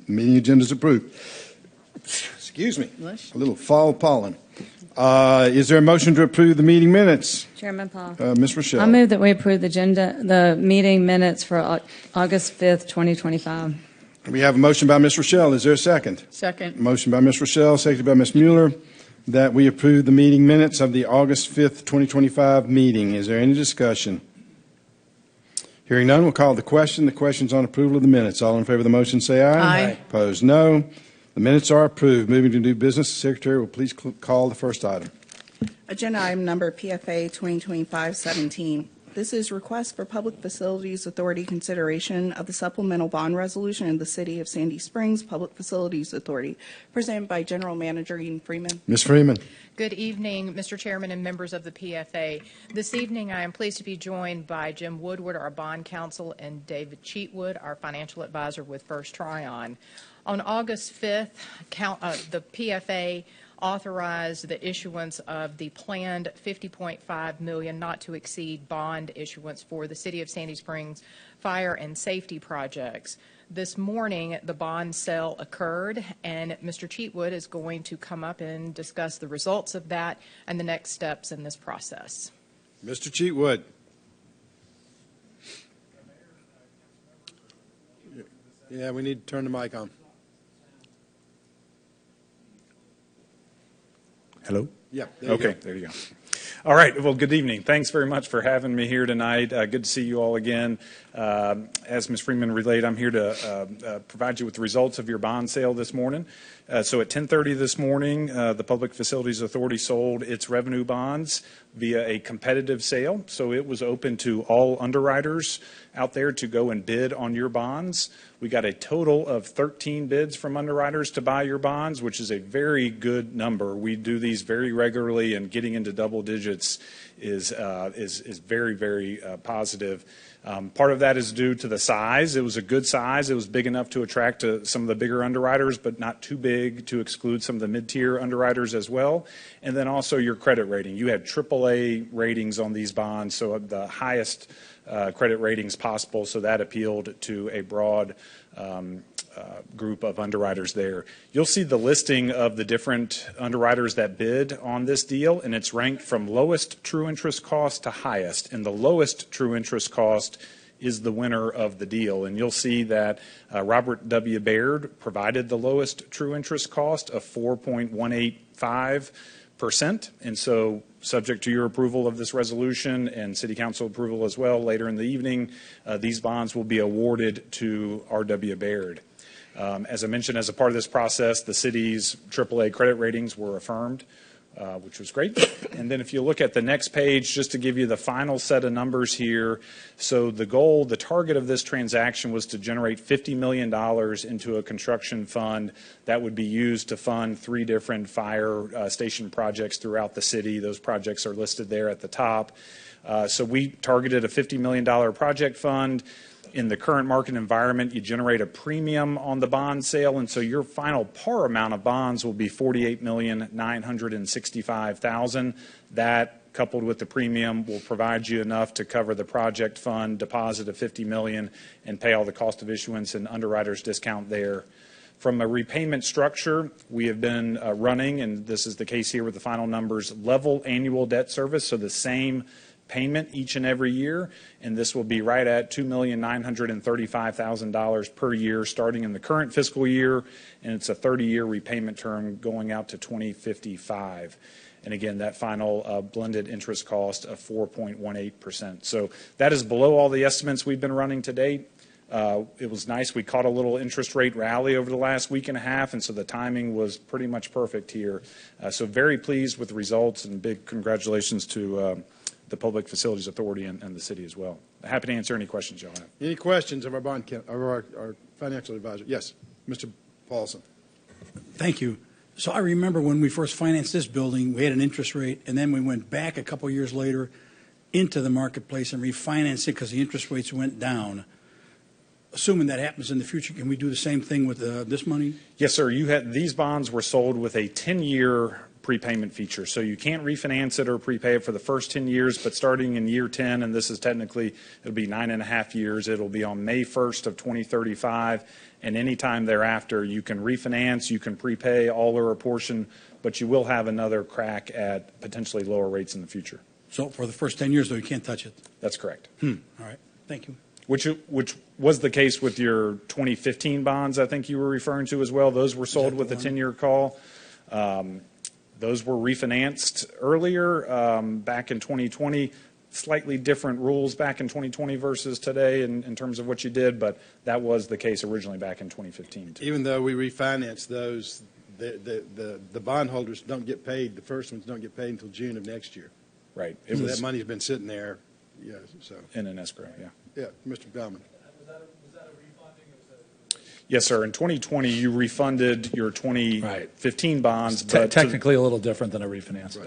The meeting agenda is approved. Excuse me, a little fall pollen. Is there a motion to approve the meeting minutes? Chairman Paul. Ms. Rochelle. I move that we approve the meeting minutes for August 5th, 2025. We have a motion by Ms. Rochelle. Is there a second? Second. Motion by Ms. Rochelle, seconded by Ms. Mueller, that we approve the meeting minutes of the August 5th, 2025 meeting. Is there any discussion? Hearing none, we'll call the question. The question's on approval of the minutes. All in favor of the motion say aye. Aye. Opposed, no. The minutes are approved. Moving to new business, the Secretary will please call the first item. Agenda item number PFA 2025-17. This is request for Public Facilities Authority consideration of the supplemental bond resolution in the City of Sandy Springs Public Facilities Authority, presented by General Manager Eden Freeman. Ms. Freeman. Good evening, Mr. Chairman and members of the PFA. This evening, I am pleased to be joined by Jim Woodward, our bond counsel, and David Cheatwood, our financial advisor with First Tryon. On August 5th, the PFA authorized the issuance of the planned $50.5 million not to exceed bond issuance for the City of Sandy Springs fire and safety projects. This morning, the bond sale occurred, and Mr. Cheatwood is going to come up and discuss the results of that and the next steps in this process. Mr. Cheatwood. Yeah, we need to turn the mic on. Hello? Yeah. There you go. All right. Well, good evening. Thanks very much for having me here tonight. Good to see you all again. As Ms. Freeman relayed, I'm here to provide you with the results of your bond sale this morning. So at 10:30 this morning, the Public Facilities Authority sold its revenue bonds via a competitive sale. So it was open to all underwriters out there to go and bid on your bonds. We got a total of 13 bids from underwriters to buy your bonds, which is a very good number. We do these very regularly, and getting into double digits is very, very positive. Part of that is due to the size. It was a good size. It was big enough to attract some of the bigger underwriters, but not too big to exclude some of the mid-tier underwriters as well. And then also your credit rating. You had AAA ratings on these bonds, so the highest credit ratings possible, so that appealed to a broad group of underwriters there. You'll see the listing of the different underwriters that bid on this deal, and it's ranked from lowest true interest cost to highest. And the lowest true interest cost is the winner of the deal. And you'll see that Robert W. Baird provided the lowest true interest cost of 4.185%. And so, subject to your approval of this resolution and City Council approval as well later in the evening, these bonds will be awarded to R.W. Baird. As I mentioned, as a part of this process, the city's AAA credit ratings were affirmed, which was great. And then if you look at the next page, just to give you the final set of numbers here, so the goal, the target of this transaction was to generate $50 million into a construction fund that would be used to fund 3 different fire station projects throughout the city. Those projects are listed there at the top. So we targeted a $50 million project fund. In the current market environment, you generate a premium on the bond sale, and so your final par amount of bonds will be $48,965,000. That, coupled with the premium, will provide you enough to cover the project fund deposit of $50 million and pay all the cost of issuance and underwriters discount there. From a repayment structure, we have been running, and this is the case here with the final numbers, level annual debt service, so the same payment each and every year, and this will be right at $2,935,000 per year starting in the current fiscal year, and it's a 30-year repayment term going out to 2055. And again, that final blended interest cost of 4.18%. So that is below all the estimates we've been running to date. It was nice. We caught a little interest rate rally over the last week and a half, and so the timing was pretty much perfect here. So very pleased with the results, and big congratulations to the Public Facilities Authority and the city as well. Happy to answer any questions y'all have. Any questions of our our financial advisor? Yes, Mr. Paulson. Thank you. So I remember when we first financed this building, we had an interest rate, and then we went back a couple years later into the marketplace and refinanced it because the interest rates went down. Assuming that happens in the future, can we do the same thing with this money? Yes, sir. These bonds were sold with a 10-year prepayment feature. So you can't refinance it or prepay it for the first 10 years, but starting in year 10, and this is technically, it'll be 9.5 years, it'll be on May 1st of 2035, and anytime thereafter, you can refinance, you can prepay all or a portion, but you will have another crack at potentially lower rates in the future. So for the first 10 years, though, you can't touch it. That's correct. All right. Thank you. Which was the case with your 2015 bonds, I think you were referring to as well. Those were sold with a 10-year call. Those were refinanced earlier back in 2020. Slightly different rules back in 2020 versus today in terms of what you did, but that was the case originally back in 2015 too. Even though we refinance those, the bondholders don't get paid, the first ones don't get paid until June of next year. Right. So that money's been sitting there, so. In an escrow, yeah. Yeah, Mr. Bellman. Yes, sir. In 2020, you refunded your 2015 bonds. But technically a little different than a refinance.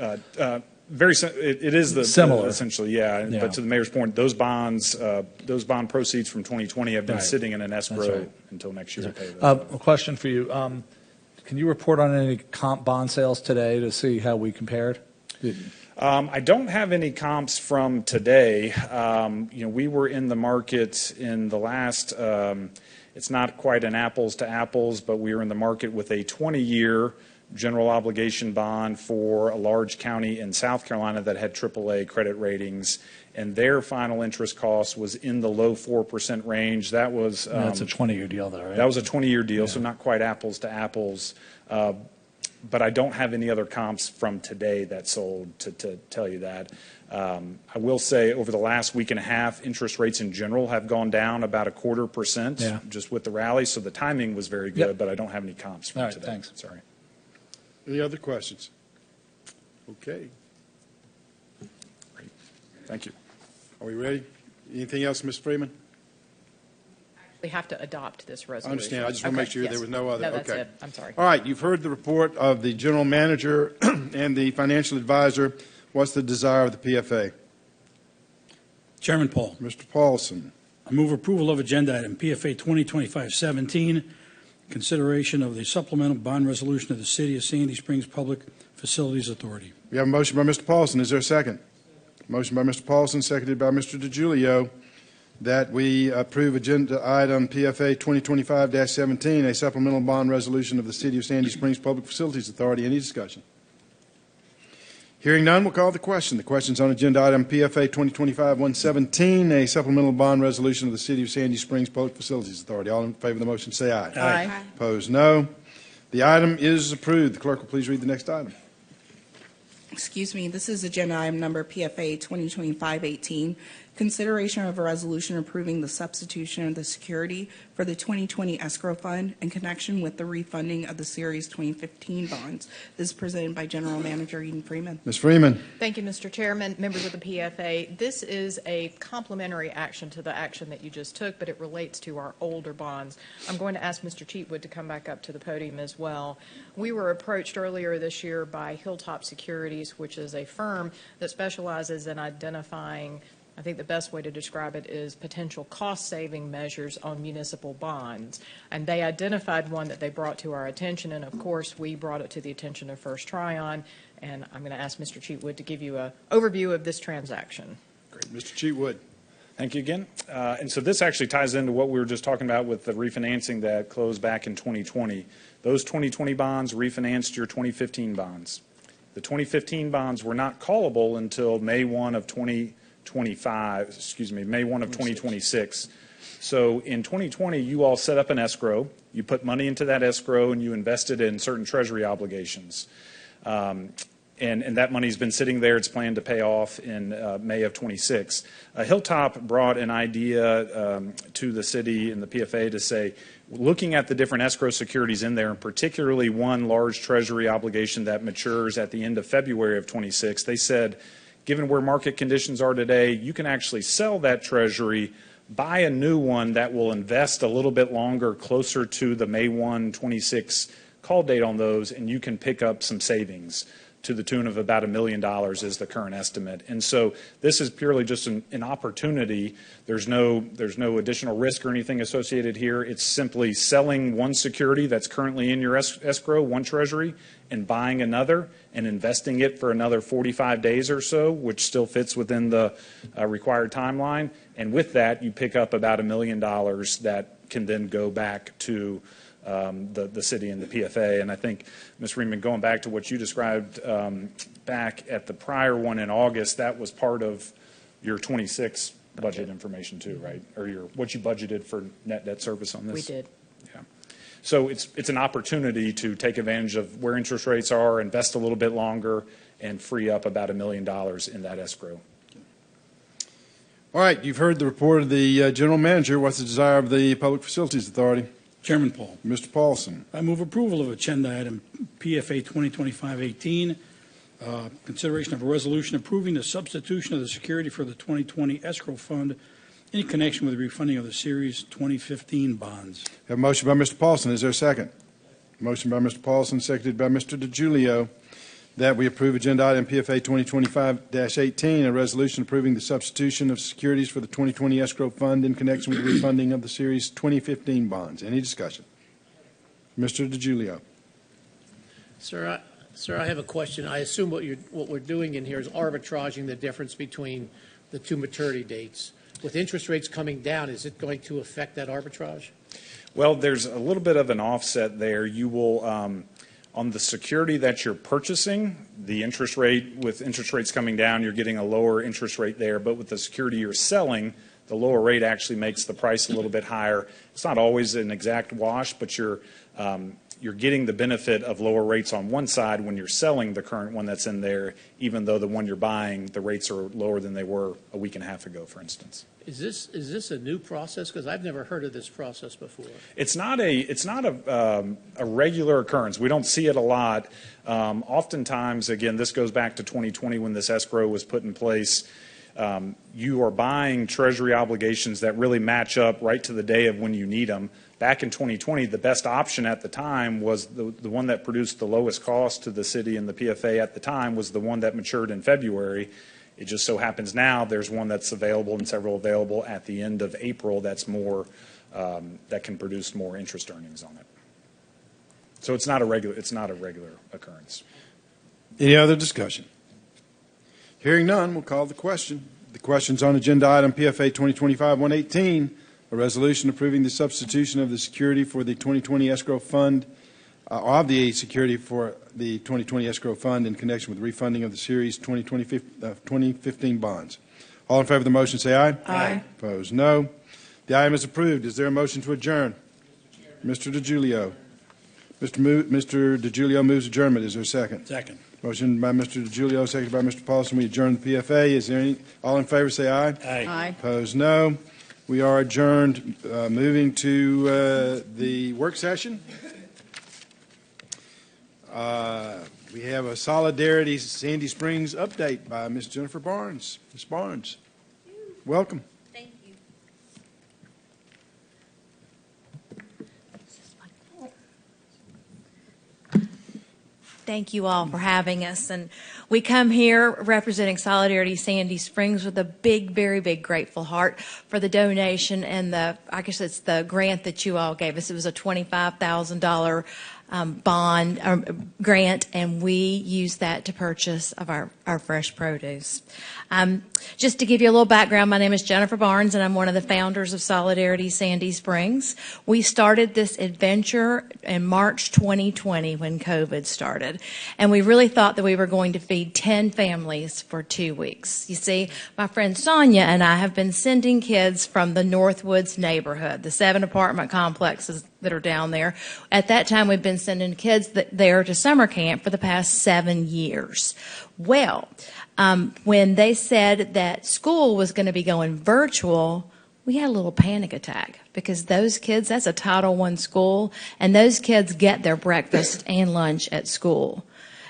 it is the Similar. essentially, yeah. Yeah. But to the mayor's point, those bonds, those bond proceeds from 2020 have been Right. sitting in an escrow right. until next year to pay those. A question for you. Can you report on any comp bond sales today to see how we compared? I don't have any comps from today. We were in the market in the last, it's not quite an apples to apples, but we were in the market with a 20-year general obligation bond for a large county in South Carolina that had AAA credit ratings, and their final interest cost was in the low 4% range. That was That's a 20-year deal, though, right? that was a 20-year deal, so not quite apples to apples. But I don't have any other comps from today that sold to tell you that. I will say over the last week and a half, interest rates in general have gone down about 0.25% just with the rally. So the timing was very good, but I don't have any comps from All right, today. thanks. Sorry. Any other questions? Okay. Great. Thank you. Are we ready? Anything else, Ms. Freeman? We have to adopt this resolution. I understand. I just want to make sure there was no other. No, that's Okay. it. I'm sorry. All right, you've heard the report of the general manager and the financial advisor. What's the desire of the PFA? Chairman Paul, Mr. Paulson. I move approval of agenda item PFA 2025-17, consideration of the supplemental bond resolution of the City of Sandy Springs Public Facilities Authority. We have a motion by Mr. Paulson. Is there a second? Motion by Mr. Paulson, seconded by Mr. DiGiulio, that we approve agenda item PFA 2025-17, a supplemental bond resolution of the City of Sandy Springs Public Facilities Authority. Any discussion? Hearing none, we'll call the question. The question's on agenda item PFA 2025-117, a supplemental bond resolution of the City of Sandy Springs Public Facilities Authority. All in favor of the motion say aye. Aye. Opposed, no. The item is approved. The clerk will please read the next item. Excuse me, this is agenda item number PFA 2025-18, consideration of a resolution approving the substitution of the security for the 2020 escrow fund in connection with the refunding of the Series 2015 bonds. This is presented by General Manager Eden Freeman. Ms. Freeman. Thank you, Mr. Chairman, members of the PFA. This is a complementary action to the action that you just took, but it relates to our older bonds. I'm going to ask Mr. Cheatwood to come back up to the podium as well. We were approached earlier this year by Hilltop Securities, which is a firm that specializes in identifying, I think the best way to describe it is potential cost-saving measures on municipal bonds. And they identified one that they brought to our attention, and of course, we brought it to the attention of First Tryon, and I'm going to ask Mr. Cheatwood to give you an overview of this transaction. Great. Mr. Cheatwood. Thank you again. And so this actually ties into what we were just talking about with the refinancing that closed back in 2020. Those 2020 bonds refinanced your 2015 bonds. The 2015 bonds were not callable until May 1 of 2026. So in 2020, you all set up an escrow. You put money into that escrow and you invested in certain treasury obligations. And that money's been sitting there. It's planned to pay off in May of 26. Hilltop brought an idea to the city and the PFA to say, looking at the different escrow securities in there, and particularly one large treasury obligation that matures at the end of February of 26, they said, given where market conditions are today, you can actually sell that treasury, buy a new one that will invest a little bit longer, closer to the May 1, 26 call date on those, and you can pick up some savings. to the tune of about $1 million is the current estimate. And so this is purely just an opportunity. There's no additional risk or anything associated here. It's simply selling one security that's currently in your escrow, one treasury, and buying another and investing it for another 45 days or so, which still fits within the required timeline. And with that, you pick up about $1 million that can then go back to the city and the PFA. And I think, Ms. Freeman, going back to what you described back at the prior one in August, that was part of your 26 budget information too, right? Or what you budgeted for net debt service on this? We did. Yeah. So it's an opportunity to take advantage of where interest rates are, invest a little bit longer, and free up about $1 million in that escrow. All right, you've heard the report of the general manager. What's the desire of the Public Facilities Authority? Chairman Paul, Mr. Paulson. I move approval of agenda item PFA 2025-18, consideration of a resolution approving the substitution of the security for the 2020 escrow fund in connection with the refunding of the Series 2015 bonds. Have a motion by Mr. Paulson. Is there a second? Motion by Mr. Paulson, seconded by Mr. DiGiulio, that we approve agenda item PFA 2025-18, a resolution approving the substitution of securities for the 2020 escrow fund in connection with the refunding of the Series 2015 bonds. Any discussion? Mr. DiGiulio. Sir, I have a question. I assume what we're doing in here is arbitraging the difference between the two maturity dates. With interest rates coming down, is it going to affect that arbitrage? Well, there's a little bit of an offset there. You will, on the security that you're purchasing, the interest rate, with interest rates coming down, you're getting a lower interest rate there. But with the security you're selling, the lower rate actually makes the price a little bit higher. It's not always an exact wash, but you're getting the benefit of lower rates on one side when you're selling the current one that's in there, even though the one you're buying, the rates are lower than they were a week and a half ago, for instance. Is this a new process? Because I've never heard of this process before. It's not a regular occurrence. We don't see it a lot. Oftentimes, again, this goes back to 2020 when this escrow was put in place. You are buying Treasury obligations that really match up right to the day of when you need them. Back in 2020, the best option at the time was the one that produced the lowest cost to the city and the PFA at the time was the one that matured in February. It just so happens now there's one that's available and several available at the end of April that's more that can produce more interest earnings on it. So it's not a regular occurrence. Any other discussion? Hearing none, we'll call the question. The question's on agenda item PFA 2025-118, a resolution approving the substitution of the security for the 2020 escrow fund, of the security for the 2020 escrow fund in connection with refunding of the Series 2015 bonds. All in favor of the motion say aye. Aye. Opposed, no. The item is approved. Is there a motion to adjourn? Mr. DiGiulio. Mr. DiGiulio moves adjournment. Is there a second? Second. Motion by Mr. DiGiulio, seconded by Mr. Paulson. We adjourn the PFA. Is there any? All in favor say aye. Aye. Opposed, no. We are adjourned. Moving to the work session. We have a Solidarity Sandy Springs update by Ms. Jennifer Barnes. Ms. Barnes, welcome. Thank you. Thank you all for having us. And we come here representing Solidarity Sandy Springs with a big, very big grateful heart for the donation and I guess it's the grant that you all gave us. It was a $25,000 bond grant, and we use that to purchase of our fresh produce. Just to give you a little background, my name is Jennifer Barnes, and I'm one of the founders of Solidarity Sandy Springs. We started this adventure in March 2020 when COVID started, and we really thought that we were going to feed 10 families for 2 weeks. You see, my friend Sonia and I have been sending kids from the Northwoods neighborhood, the 7 apartment complexes that are down there. At that time, we've been sending kids there to summer camp for the past 7 years. Well, when they said that school was going to be going virtual, we had a little panic attack because those kids, that's a Title I school, and those kids get their breakfast and lunch at school.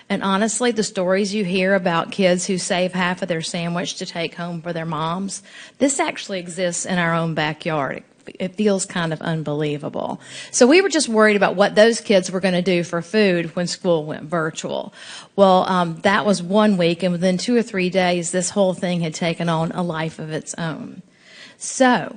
And honestly, the stories you hear about kids who save half of their sandwich to take home for their moms, this actually exists in our own backyard. it feels kind of unbelievable. So we were just worried about what those kids were going to do for food when school went virtual. Well, that was 1 week, and within 2 or 3 days, this whole thing had taken on a life of its own. So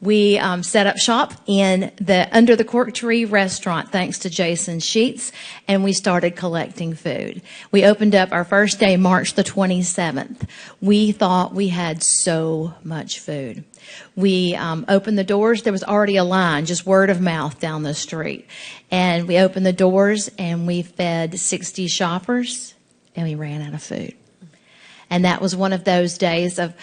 we set up shop in the Under the Cork Tree restaurant, thanks to Jason Sheets, and we started collecting food. We opened up our first day, March the 27th. We thought we had so much food. We opened the doors. There was already a line, just word of mouth down the street. And we opened the doors, and we fed 60 shoppers, and we ran out of food. And that was one of those days of,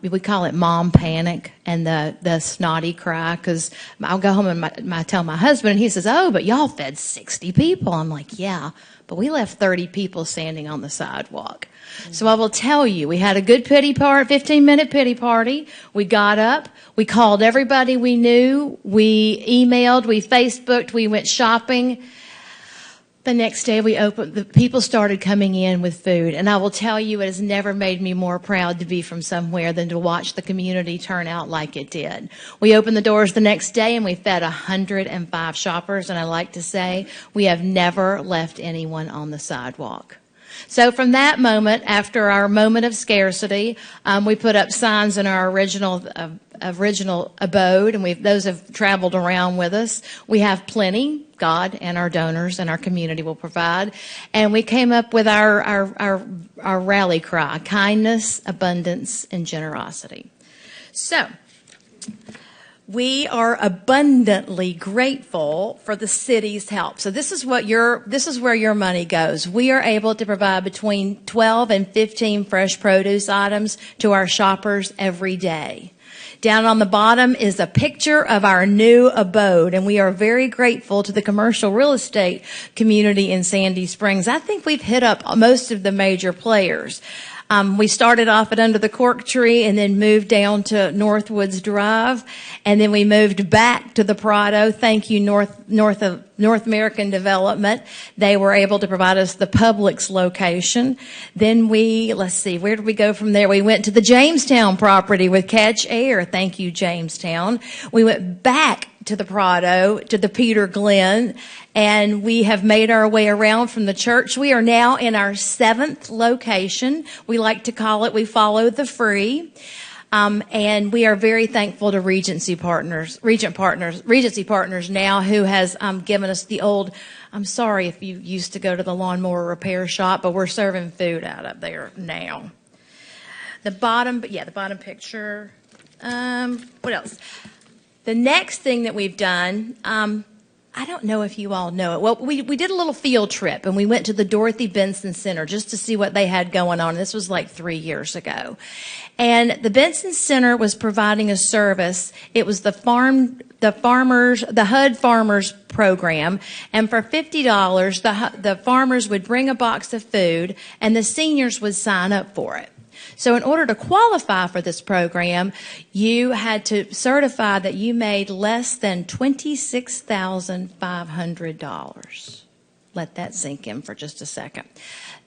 we call it mom panic and the snotty cry, because I'll go home and I tell my husband, and he says, oh, but y'all fed 60 people. I'm like, yeah, but we left 30 people standing on the sidewalk. So I will tell you, we had a good 15-minute pity party. We got up. We called everybody we knew. We emailed. We Facebooked. We went shopping. The next day we opened, the people started coming in with food. And I will tell you, it has never made me more proud to be from somewhere than to watch the community turn out like it did. We opened the doors the next day and we fed 105 shoppers. And I like to say, we have never left anyone on the sidewalk. So from that moment, after our moment of scarcity, we put up signs in our original abode, and those have traveled around with us. We have plenty. God and our donors and our community will provide. And we came up with our rally cry: kindness, abundance, and generosity. So we are abundantly grateful for the city's help. So this is where your money goes. We are able to provide between 12 and 15 fresh produce items to our shoppers every day. Down on the bottom is a picture of our new abode, and we are very grateful to the commercial real estate community in Sandy Springs. I think we've hit up most of the major players. We started off at Under the Cork Tree and then moved down to Northwoods Drive, and then we moved back to the Prado. Thank you, North American Development. They were able to provide us the Publix location. Then let's see, where did we go from there? We went to the Jamestown property with Catch Air. Thank you, Jamestown. We went back to the Prado, to the Peter Glenn, and we have made our way around from the church. We are now in our 7th location. We like to call it, we follow the free. And we are very thankful to Regency Partners now, who has given us the old, I'm sorry if you used to go to the lawnmower repair shop, but we're serving food out of there now. The bottom picture. What else? The next thing that we've done, I don't know if you all know it. Well, we did a little field trip, and we went to the Dorothy Benson Center just to see what they had going on. This was like 3 years ago. And the Benson Center was providing a service. It was the HUD Farmers program, and for $50, the farmers would bring a box of food, and the seniors would sign up for it. So in order to qualify for this program, you had to certify that you made less than $26,500. Let that sink in for just a second.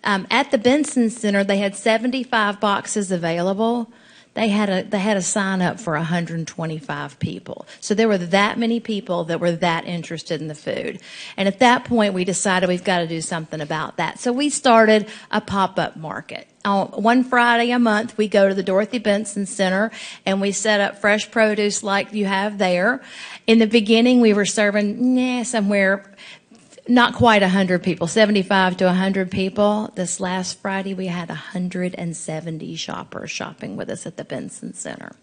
At the Benson Center, they had 75 boxes available. They had a sign up for 125 people. So there were that many people that were that interested in the food. And at that point, we decided we've got to do something about that. So we started a pop-up market. On one Friday a month, we go to the Dorothy Benson Center, and we set up fresh produce like you have there. In the beginning, we were serving somewhere not quite 100 people, 75 to 100 people. This last Friday, we had 170 shoppers shopping with us at the Benson Center.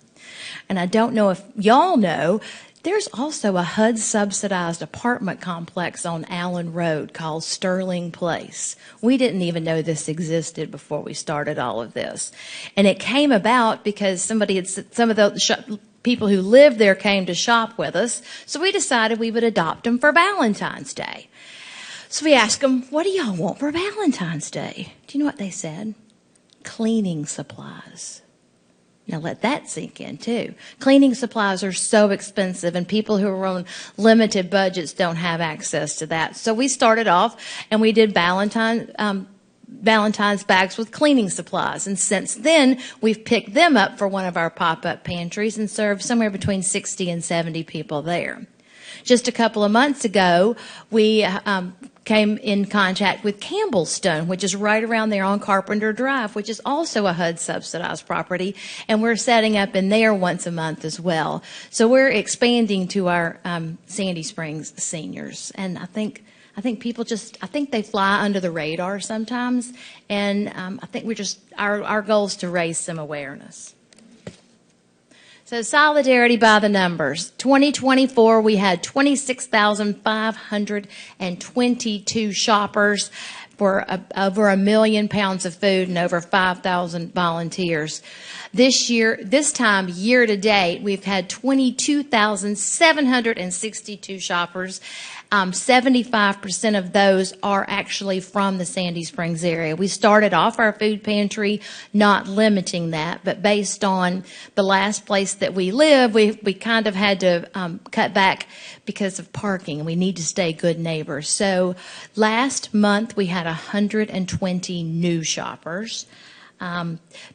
And I don't know if y'all know, there's also a HUD-subsidized apartment complex on Allen Road called Sterling Place. We didn't even know this existed before we started all of this. And it came about because some of the people who lived there came to shop with us, so we decided we would adopt them for Valentine's Day. So we asked them, what do y'all want for Valentine's Day? Do you know what they said? Cleaning supplies. Now let that sink in too. Cleaning supplies are so expensive, and people who are on limited budgets don't have access to that. So we started off and we did Valentine's bags with cleaning supplies. And since then, we've picked them up for one of our pop-up pantries and served somewhere between 60 and 70 people there. Just a couple of months ago, we came in contact with Campbellstone, which is right around there on Carpenter Drive, which is also a HUD-subsidized property, and we're setting up in there once a month as well. So we're expanding to our Sandy Springs seniors, and I think people I think they fly under the radar sometimes, and I think our goal is to raise some awareness. So solidarity by the numbers. 2024, we had 26,522 shoppers for over 1 million pounds of food and over 5,000 volunteers. This time, year to date, we've had 22,762 shoppers. 75% of those are actually from the Sandy Springs area. We started off our food pantry not limiting that, but based on the last place that we live, we kind of had to cut back because of parking. We need to stay good neighbors. So last month we had 120 new shoppers.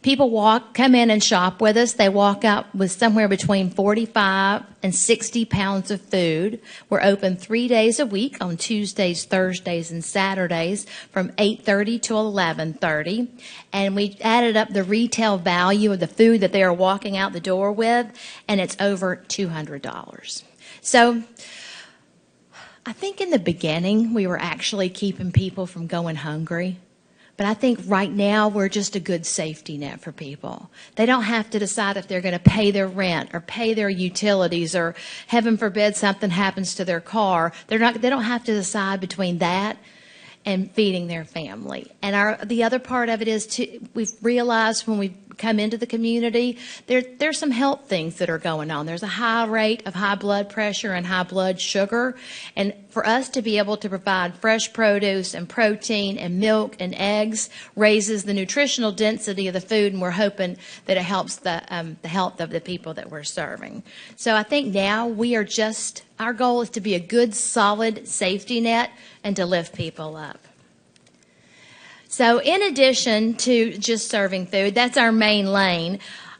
People come in and shop with us. They walk out with somewhere between 45 and 60 pounds of food. We're open 3 days a week on Tuesdays, Thursdays, and Saturdays from 8:30 to 11:30. And we added up the retail value of the food that they are walking out the door with, and it's over $200. So I think in the beginning we were actually keeping people from going hungry. But I think right now we're just a good safety net for people. They don't have to decide if they're going to pay their rent or pay their utilities or, heaven forbid, something happens to their car. They don't have to decide between that and feeding their family. And the other part of it is we've realized when we come into the community, there's some health things that are going on. There's a high rate of high blood pressure and high blood sugar. And for us to be able to provide fresh produce and protein and milk and eggs raises the nutritional density of the food, and we're hoping that it helps the health of the people that we're serving. So I think now our goal is to be a good, solid safety net and to lift people up. So in addition to just serving food, that's our main lane.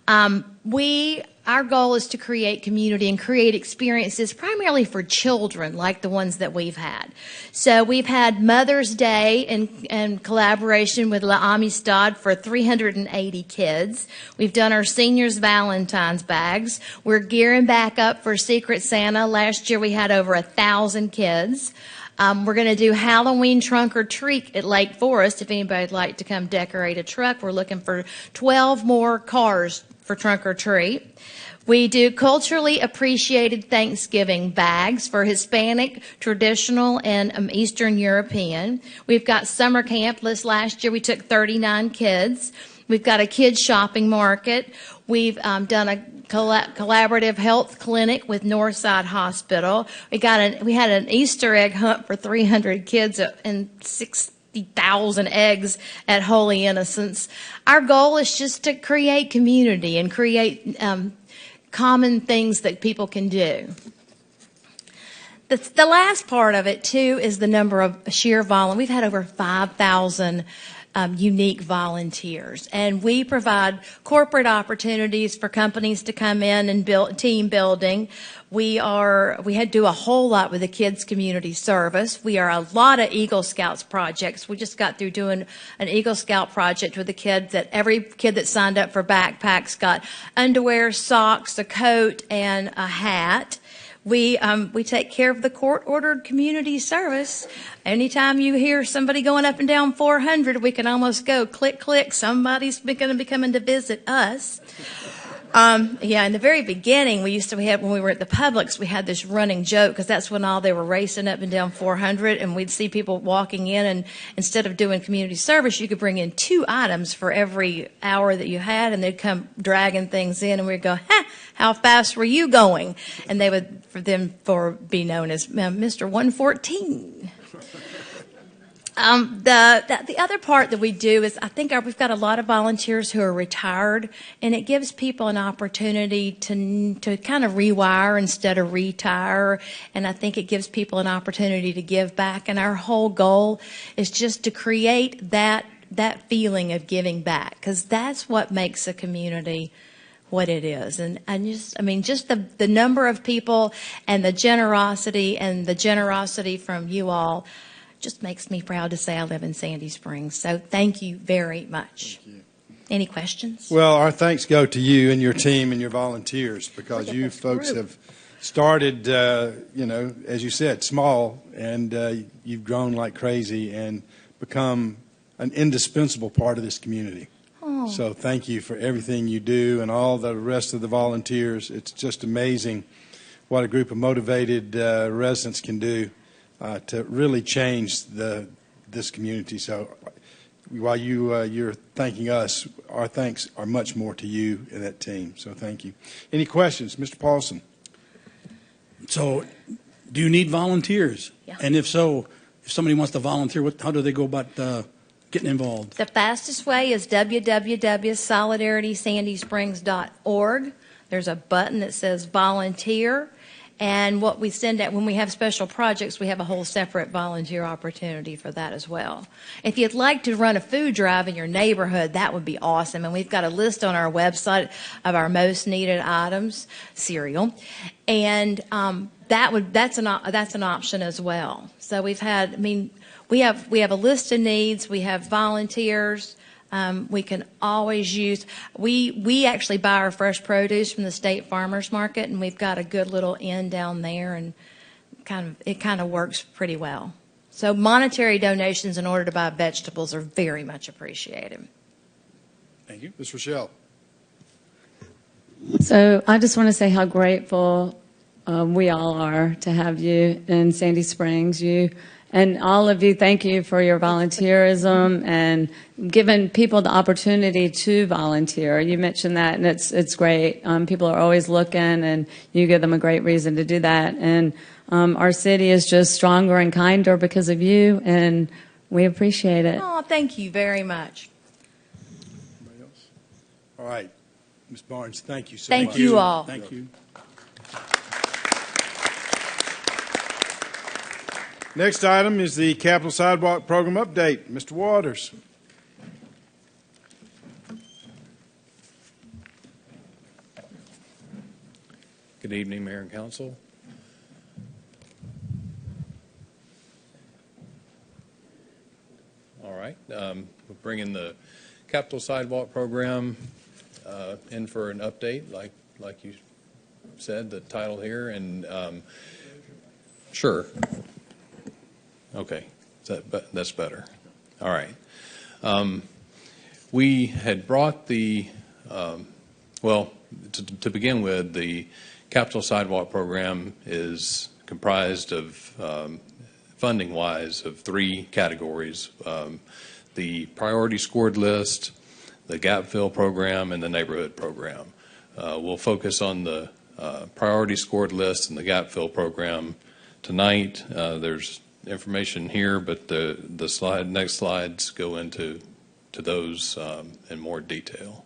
Our goal is to create community and create experiences primarily for children like the ones that we've had. So we've had Mother's Day in collaboration with La Amistad for 380 kids. We've done our seniors Valentine's bags. We're gearing back up for Secret Santa. Last year we had over 1,000 kids. We're going to do Halloween trunk or treat at Lake Forest. If anybody'd like to come decorate a truck, we're looking for 12 more cars for trunk or treat. We do culturally appreciated Thanksgiving bags for Hispanic, traditional, and Eastern European. We've got summer camp. Last year we took 39 kids. We've got a kids shopping market. We've done a collaborative health clinic with Northside Hospital. We had an Easter egg hunt for 300 kids and 60,000 eggs at Holy Innocents. Our goal is just to create community and create common things that people can do. The last part of it, too, is the number of sheer volunteers. We've had over 5,000 unique volunteers. And we provide corporate opportunities for companies to come in and build team building. We do a whole lot with the kids' community service. We are a lot of Eagle Scouts projects. We just got through doing an Eagle Scout project with the kids that every kid that signed up for backpacks got underwear, socks, a coat, and a hat. We take care of the court-ordered community service. Anytime you hear somebody going up and down 400, we can almost go click, click. Somebody's going to be coming to visit us. In the very beginning, when we were at the Publix, we had this running joke because that's when they were racing up and down 400, and we'd see people walking in, and instead of doing community service, you could bring in 2 items for every hour that you had, and they'd come dragging things in, and we'd go, how fast were you going? And they would, be known as Mr. 114. The other part that we do is we've got a lot of volunteers who are retired, and it gives people an opportunity to kind of rewire instead of retire, and I think it gives people an opportunity to give back, and our whole goal is just to create that that feeling of giving back, because that's what makes a community what it is. And just the number of people and the generosity from you all just makes me proud to say I live in Sandy Springs. So thank you very much. Thank you. Any questions? Well, our thanks go to you and your team and your volunteers, because you folks have started, as you said, small, and you've grown like crazy and become an indispensable part of this community. Oh. So thank you for everything you do and all the rest of the volunteers. It's just amazing what a group of motivated residents can do to really change this community. So while you're thanking us, our thanks are much more to you and that team. So thank you. Any questions? Mr. Paulson? So, do you need volunteers? Yeah. And if so, if somebody wants to volunteer, how do they go about getting involved? The fastest way is www.solidaritysandysprings.org. There's a button that says volunteer. And what we send out when we have special projects, we have a whole separate volunteer opportunity for that as well. If you'd like to run a food drive in your neighborhood, that would be awesome. And we've got a list on our website of our most needed items, cereal, and that's an option as well. So we have a list of needs. We have volunteers. We can always use, we actually buy our fresh produce from the State Farmers Market, and we've got a good little inn down there, and it kind of works pretty well. So monetary donations in order to buy vegetables are very much appreciated. Thank you. Ms. Rochelle? So I just want to say how grateful we all are to have you in Sandy Springs. You and all of you, thank you for your volunteerism and giving people the opportunity to volunteer. You mentioned that, and it's great. People are always looking, and you give them a great reason to do that. And our city is just stronger and kinder because of you, and we appreciate it. Oh, thank you very much. Anybody else? All right. Ms. Barnes, thank you so Thank much. you all. Thank you. Next item is the Capital Sidewalk Program update. Mr. Waters. Good evening, Mayor and Council. All right, we're bringing the Capital Sidewalk Program in for an update, like you said, the title here, and sure. Okay, that's better. All right. We had brought to begin with, the Capital Sidewalk Program is comprised of, funding-wise, of three categories: the priority scored list, the gap fill program, and the neighborhood program. We'll focus on the priority scored list and the gap fill program tonight. There's information here, but the next slides go into those in more detail.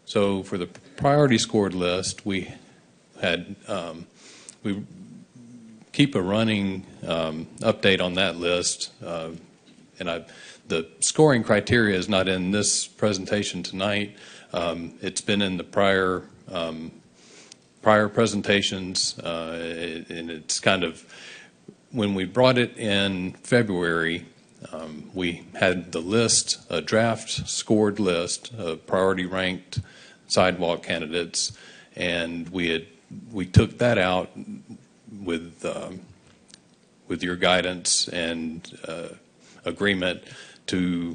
So for the priority scored list, we keep a running update on that list, and the scoring criteria is not in this presentation tonight. It's been in the prior presentations, and it's kind of, when we brought it in February, we had the list, a draft scored list of priority ranked sidewalk candidates, and we took that out with your guidance and agreement to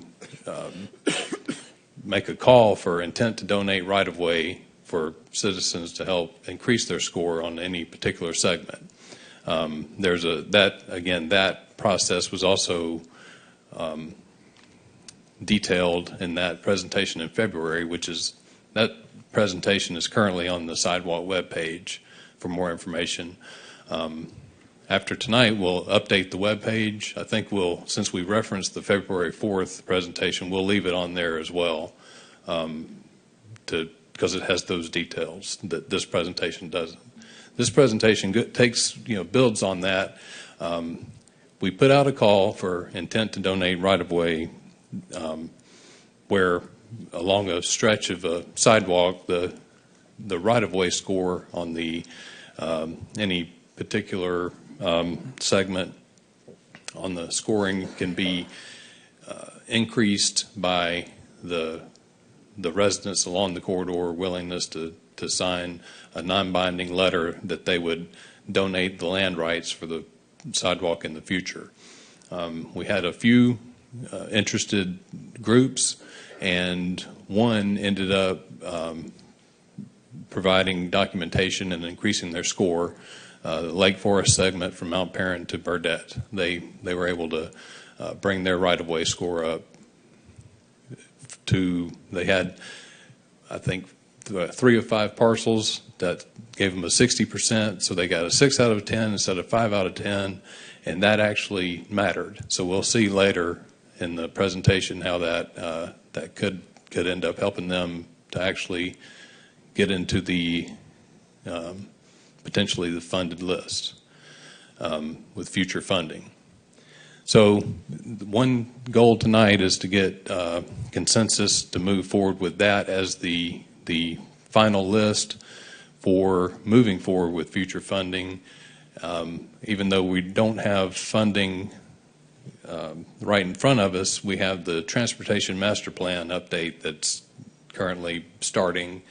make a call for intent to donate right of way for citizens to help increase their score on any particular segment. That process was also detailed in that presentation in February, that presentation is currently on the Sidewalk webpage for more information. After tonight, we'll update the webpage. I think since we referenced the February 4th presentation, we'll leave it on there as well, because it has those details that this presentation doesn't. This presentation builds on that. we put out a call for intent to donate right-of-way where along a stretch of a sidewalk, the right-of-way score on the any particular segment on the scoring can be increased by the residents along the corridor willingness to sign a non-binding letter that they would donate the land rights for the sidewalk in the future. We had a few interested groups, and one ended up providing documentation and increasing their score. The Lake Forest segment from Mount Parent to Burdette, they were able to bring their right-of-way score up to, they had, I think, 3 of 5 parcels that gave them a 60%, so they got a 6 out of 10 instead of 5 out of 10, and that actually mattered. So we'll see later in the presentation how that that could end up helping them to actually get into the potentially the funded list with future funding. So one goal tonight is to get consensus to move forward with that as the final list for moving forward with future funding. Even though we don't have funding right in front of us, we have the Transportation Master Plan update that's currently starting.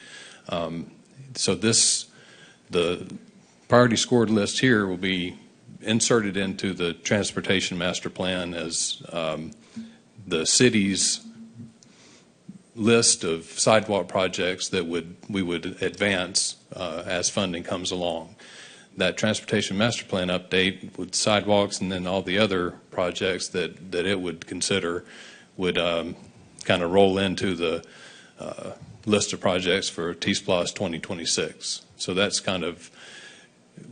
So the priority scored list here will be inserted into the Transportation Master Plan as the city's list of sidewalk projects that we would advance as funding comes along. That Transportation Master Plan update with sidewalks and then all the other projects that it would consider would kind of roll into the list of projects for T-SPLOST 2026. So that's kind of,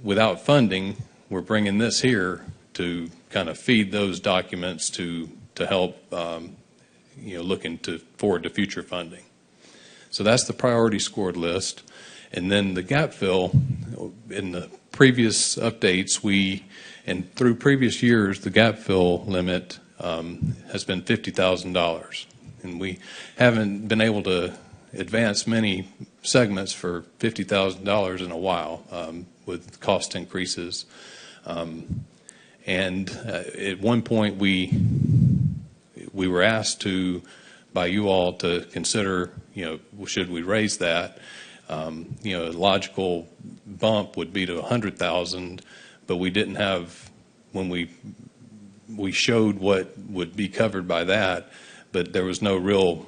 without funding, we're bringing this here to kind of feed those documents to help looking forward to future funding. So that's the priority scored list. And then the gap fill, in the previous updates, and through previous years, the gap fill limit has been $50,000. And we haven't been able to advance many segments for $50,000 in a while with cost increases. And at one point, we were asked by you all to consider, should we raise that? A logical bump would be to 100,000, but we didn't have, when we showed what would be covered by that, but there was no real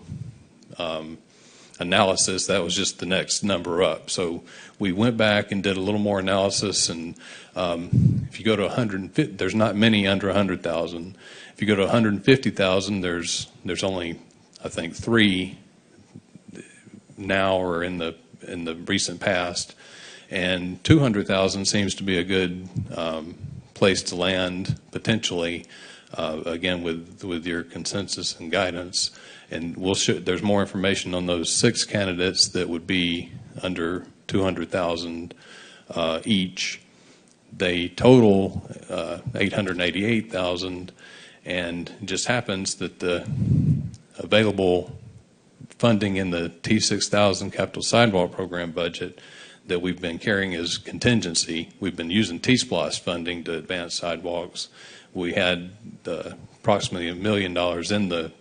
analysis. That was just the next number up. So we went back and did a little more analysis, and if you go to 150, there's not many under 100,000. If you go to 150,000, there's only, I think, 3 now or in the recent past, and 200,000 seems to be a good place to land potentially. Again, with your consensus and guidance, and there's more information on those 6 candidates that would be under 200,000 each. They total 888,000, and it just happens that the available funding in the T6000 Capital Sidewalk Program budget that we've been carrying as contingency. We've been using T-SPLOST funding to advance sidewalks. We had approximately $1 million in the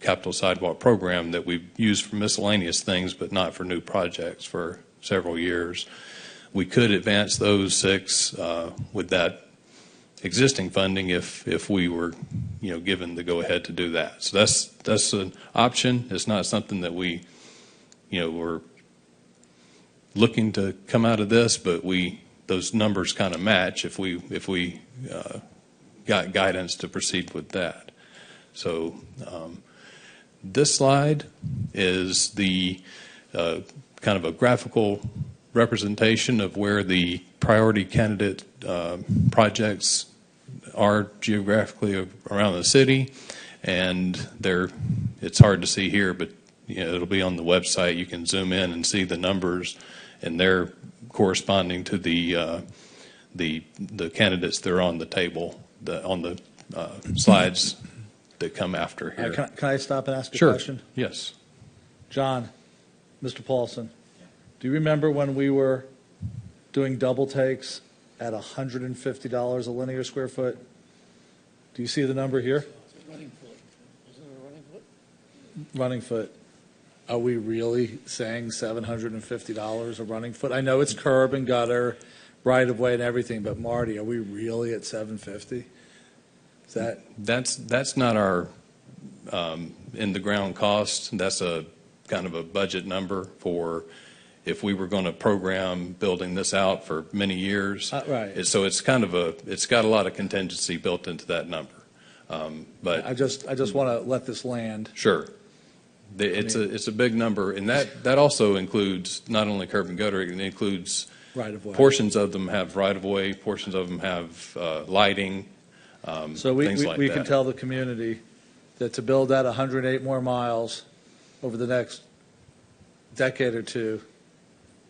Capital Sidewalk Program that we've used for miscellaneous things, but not for new projects for several years. We could advance those 6 with that existing funding if we were, given the go-ahead to do that. So that's an option. It's not something that we, we're looking to come out of this, but those numbers kind of match if we got guidance to proceed with that. So this slide is the kind of a graphical representation of where the priority candidate projects are geographically around the city, and it's hard to see here, but it'll be on the website. You can zoom in and see the numbers, and they're corresponding to the candidates that are on the table on the slides that come after here. Can I stop and ask a Sure. question? Yes. John, Mr. Paulson, do you remember when we were doing double takes at $150 a linear square foot? Do you see the number here? Running foot. Isn't it a running foot? Running foot. Are we really saying $750 a running foot? I know it's curb and gutter, right of way and everything, but Marty, are we really at $750? Is that That's not our in the ground cost. That's a kind of a budget number for if we were going to program building this out for many years. right? So it's kind of it's got a lot of contingency built into that number. But I just want to let this land. sure, it's a big number, and that also includes not only curb and gutter. It includes Right of way. portions of them have right of way. Portions of them have lighting. So we things like can that. tell the community that to build that 108 more miles over the next decade or two,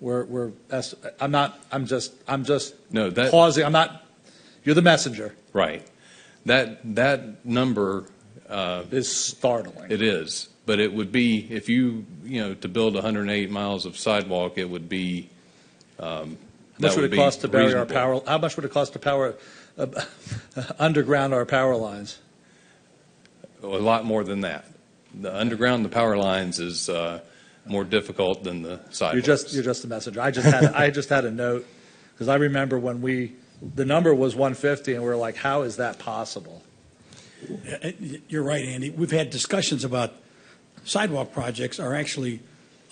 I'm just No, that pausing. You're the messenger. right. That number Is startling. it is, but it would be if to build 108 miles of sidewalk, it would be. How much would it cost to bury our power? How much would it cost to power underground our power lines? A lot more than that. The underground, the power lines is more difficult than the sidewalks. You're just a messenger. I just had a note because I remember when the number was 150 and we were like, how is that possible? You're right, Andy. We've had discussions about sidewalk projects are actually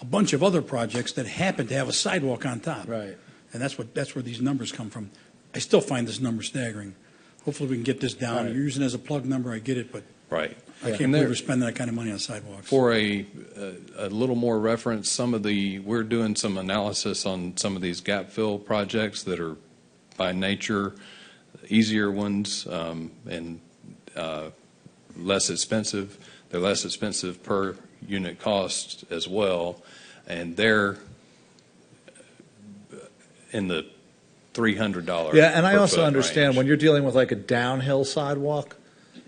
a bunch of other projects that happen to have a sidewalk on top. Right. And that's where these numbers come from. I still find this number staggering. Hopefully we can get this down. Right. You're using it as a plug number, I get it, but Right. I can't And believe there- we're spending that kind of money on sidewalks. For a little more reference, we're doing some analysis on some of these gap fill projects that are by nature easier ones and less expensive. They're less expensive per unit cost as well, and they're in the $300. Yeah, and I per also foot understand range. when you're dealing with like a downhill sidewalk,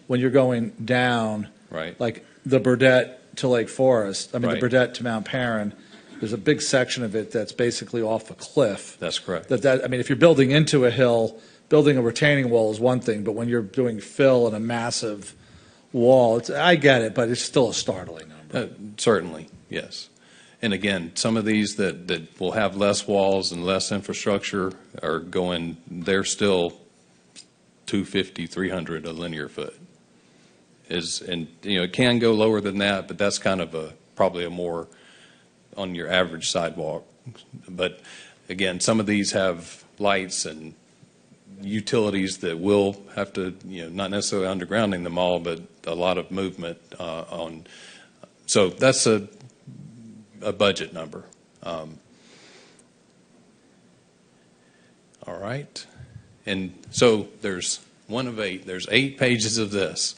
when you're going down, Right. like the Burdette to Lake Forest, Right. the Burdette to Mount Perrin, there's a big section of it that's basically off a cliff. That's correct. If you're building into a hill, building a retaining wall is one thing, but when you're doing fill in a massive wall, I get it, but it's still a startling number. Certainly, yes. And again, some of these that will have less walls and less infrastructure they're still 250, 300 a linear foot. It can go lower than that, but that's kind of probably a more on your average sidewalk. But again, some of these have lights and utilities that will have to, not necessarily undergrounding them all, but a lot of movement on. So that's a budget number. All right. And so there's one of 8. There's 8 pages of this.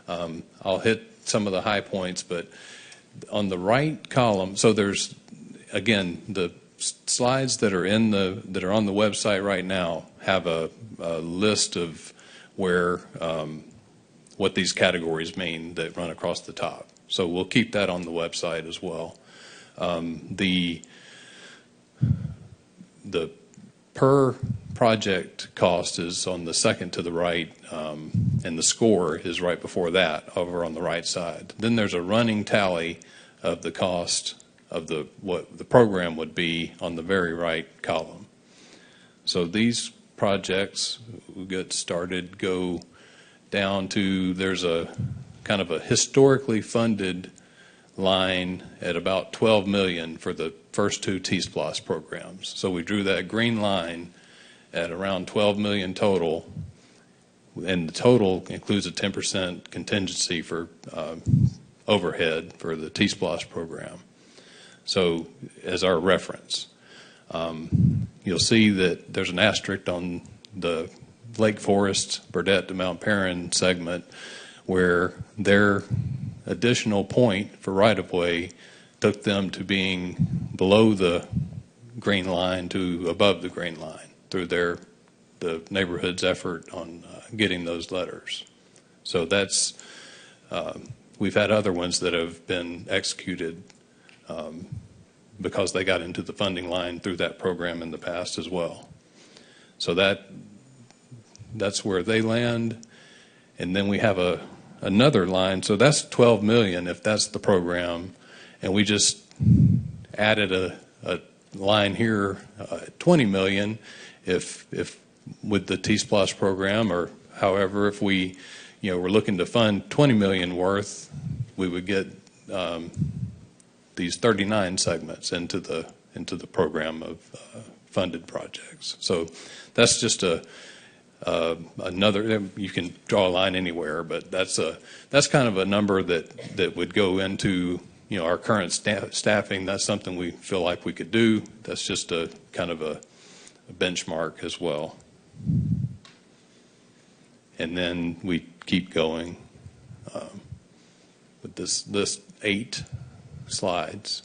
I'll hit some of the high points, but on the right column, so there's, again, the slides that are on the website right now have a list of what these categories mean that run across the top. So we'll keep that on the website as well. The per project cost is on the second to the right, and the score is right before that over on the right side. Then there's a running tally of the cost of what the program would be on the very right column. So these projects get started go down to, there's a kind of a historically funded line at about $12 million for the first 2 T-SPLOS programs. So we drew that green line at around $12 million total, and the total includes a 10% contingency for overhead for the T-SPLOS program. So as our reference, you'll see that there's an asterisk on the Lake Forest, Burdette to Mount Perrin segment where their additional point for right-of-way took them to being below the green line to above the green line through their the neighborhood's effort on getting those letters. So that's, we've had other ones that have been executed because they got into the funding line through that program in the past as well. So that's where they land. And then we have another line. So that's 12 million if that's the program. And we just added a line here, 20 million if with the T-Splosh program, or however, if we, we're looking to fund 20 million worth, we would get these 39 segments into the program of funded projects. So that's just another. You can draw a line anywhere, but that's kind of a number that would go into our current staffing. That's something we feel like we could do. That's just a kind of a benchmark as well. And then we keep going with this 8 slides.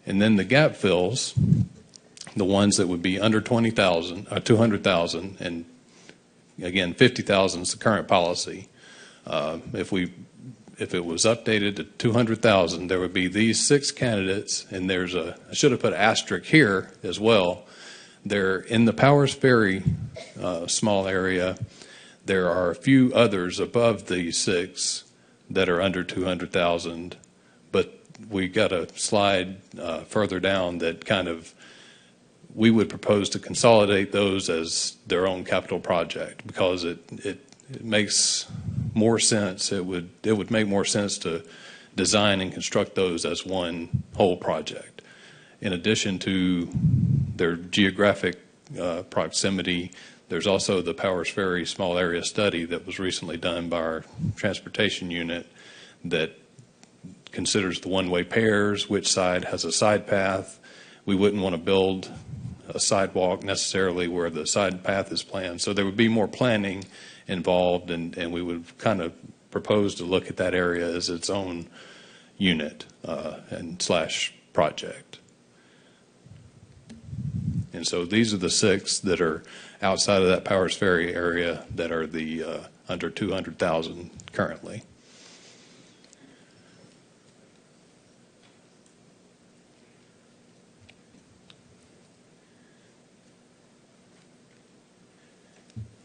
And then the gap fills, the ones that would be under 20,000, 200,000, and again, 50,000 is the current policy. If it was updated to 200,000, there would be these 6 candidates, and I should have put an asterisk here as well. They're in the Powers Ferry small area. There are a few others above these 6 that are under 200,000, but we got a slide further down that kind of, we would propose to consolidate those as their own capital project because it makes more sense. It would make more sense to design and construct those as one whole project. In addition to their geographic proximity, there's also the Powers Ferry small area study that was recently done by our transportation unit that considers the one-way pairs, which side has a side path. We wouldn't want to build a sidewalk necessarily where the side path is planned. So there would be more planning involved, and we would kind of propose to look at that area as its own unit and / project. And so these are the 6 that are outside of that Powers Ferry area that are the under 200,000 currently.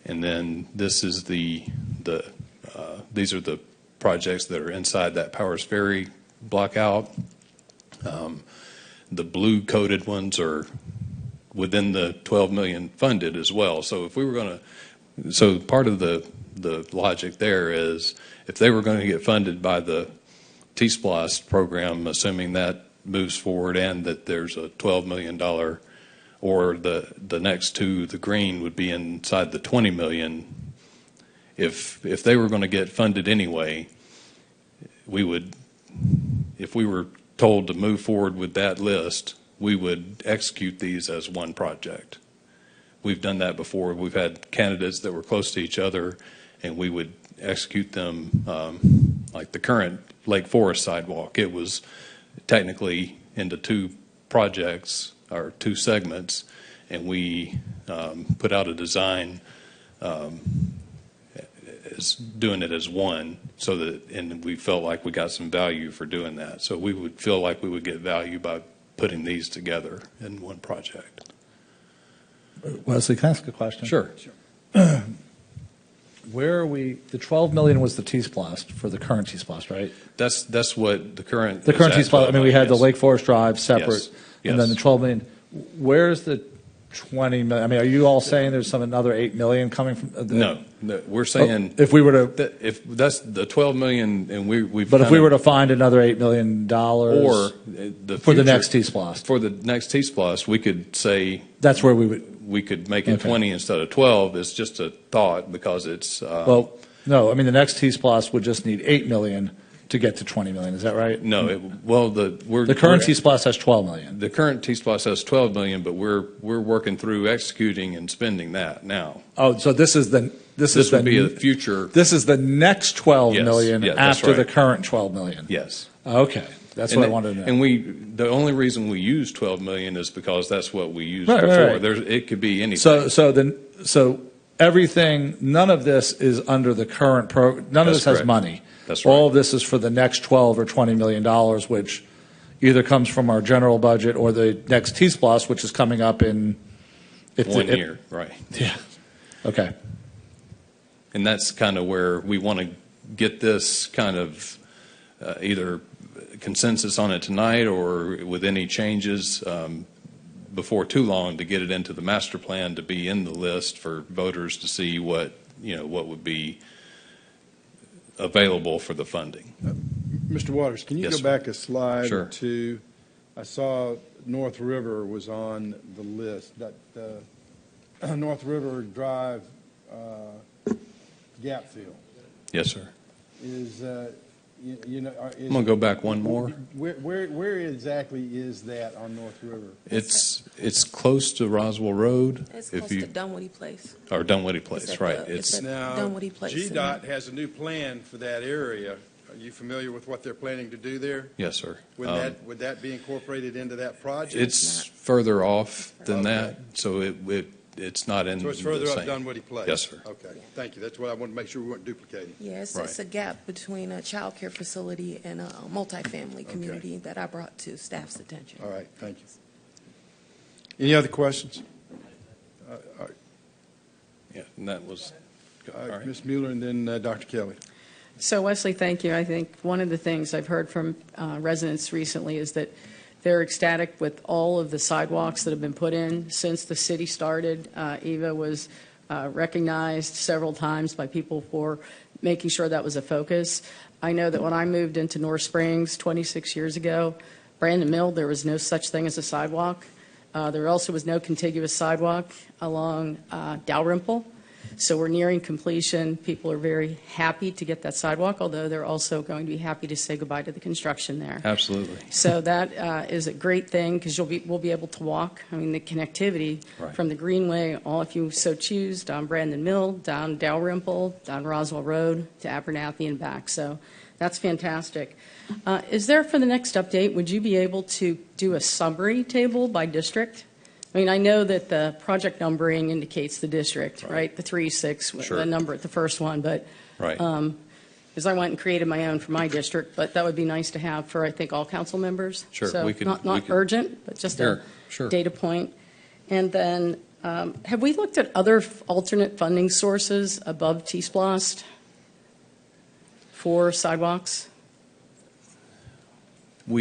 And then this is these are the projects that are inside that Powers Ferry blockout. The blue coded ones are within the 12 million funded as well. So if we were going to, so part of the logic there is if they were going to get funded by the T-Splosh program, assuming that moves forward and that there's a $12 million, or the next 2, the green, would be inside the 20 million. If they were going to get funded anyway, we would, if we were told to move forward with that list, we would execute these as one project. We've done that before. We've had candidates that were close to each other, and we would execute them like the current Lake Forest sidewalk. It was technically into 2 projects or 2 segments, and we put out a design as doing it as one, so that, and we felt like we got some value for doing that. So we would feel like we would get value by putting these together in one project. Wesley, can I ask a question? Sure. Where are we? The 12 million was the T-Splosh for the current T-Splosh, right? That's what the current. The current T-Splosh. I mean, we had the Lake Forest Drive separate, Yes. and then the 12 million. Where's the 20 million? I mean, are you all saying there's another 8 million coming from? No, we're saying if we were to, if that's the 12 million, and we've. But if we were to find another $8 million, or for the next T-Splosh, for the next T-Splosh, we could say that's where we would. We could make it 20 instead of 12. It's just a thought because it's. Well, no, I mean the next T-Splosh would just need 8 million to get to 20 million. Is that right? No, the current T-Splosh has 12 million. The current T-Splosh has 12 million, but we're working through executing and spending that now. Oh, so this would be a future. This is the next 12 million yeah, after right. the current 12 million. Yes. Okay. That's And what I the- wanted to know. And the only reason we use 12 million is because that's what we used Right, before. right. It could be anything. So everything, none of this is under the current none of That's this has correct. money. That's right. All of this is for the next 12 or 20 million dollars, which either comes from our general budget or the next T-Splosh, which is coming up in 1 year, right. Yeah. Okay. And that's kind of where we want to get this kind of either consensus on it tonight or with any changes before too long to get it into the master plan to be in the list for voters to see what would be available for the funding. Mr. Waters, can you Yes, go sir. back a slide Sure. or two? I saw North River was on the list, that North River Drive gap fill Yes, sir. is, I'm going to go back one more. Where exactly is that on North River? It's close to Roswell Road. It's if close you to Dunwoody Place. or Dunwoody Place, It's at right? the- It's it's at- Now, Dunwoody Place. GDOT has a new plan for that area. Are you familiar with what they're planning to do there? yes, sir. Would that be incorporated into that project? It's further off than Okay. that, so it's not in So it's the further up same- Dunwoody Place? Yes, sir. Okay, thank you. That's what I wanted to make sure we weren't duplicating. Yeah, it's Right. a gap between a child care facility and a multifamily community that I brought to staff's attention. All right, thank you. Any other questions? Yeah, and that was all right. Ms. Mueller and then Dr. Kelly. So Wesley, thank you. I think one of the things I've heard from residents recently is that they're ecstatic with all of the sidewalks that have been put in since the city started. Eva was recognized several times by people for making sure that was a focus. I know that when I moved into North Springs 26 years ago, Brandon Mill, there was no such thing as a sidewalk. There also was no contiguous sidewalk along Dalrymple. So we're nearing completion. People are very happy to get that sidewalk, although they're also going to be happy to say goodbye to the construction there. Absolutely. So that is a great thing because we'll be able to walk. I mean, the connectivity Right. from the Greenway, all if you so choose, down Brandon Mill, down Dalrymple, down Roswell Road to Abernathy and back. So that's fantastic. Is there for the next update, would you be able to do a summary table by district? I mean, I know that the project numbering indicates the district, right? The 3-6, Sure. the number at the first one, but Right. because I went and created my own for my district, but that would be nice to have for, I think, all council members. Sure, So we could- not we could- urgent, but just Sure, a sure. data point. And then, have we looked at other alternate funding sources above T-Splost for sidewalks? I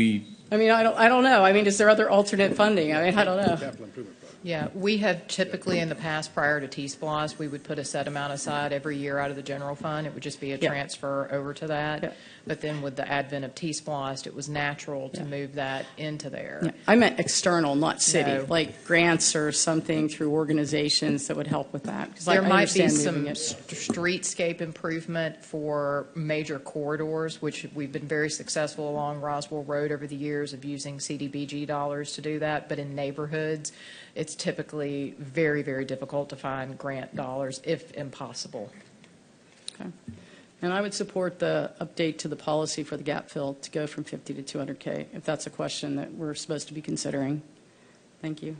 mean, I don't know. I mean, is there other alternate funding? I mean, I don't know. Capital improvement project. Yeah, we have typically in the past, prior to T-Splosh, we would put a set amount aside every year out of the general fund. It would just be a Yeah. transfer over to that. Yeah. But then with the advent of T-Splosh, it was natural to Yeah. move that into there. Yeah, I meant external, not city, No. like grants or something through organizations that would help with that. 'Cause There I might be understand some moving it. streetscape improvement for major corridors, which we've been very successful along Roswell Road over the years of using CDBG dollars to do that. But in neighborhoods, it's typically very, very difficult to find grant dollars, if impossible. Okay. And I would support the update to the policy for the gap fill to go from 50 to 200K, if that's a question that we're supposed to be considering. Thank you.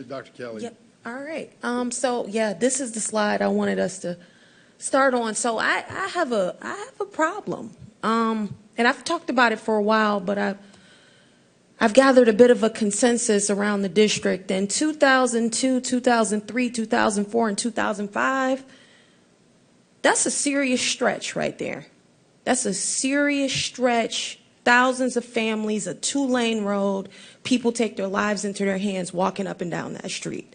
Dr. Kelly. Yep. All right. So yeah, this is the slide I wanted us to start on. So I have a problem. And I've talked about it for a while, but I've gathered a bit of a consensus around the district. In 2002, 2003, 2004, and 2005, that's a serious stretch right there. That's a serious stretch. Thousands of families, a 2-lane road. People take their lives into their hands walking up and down that street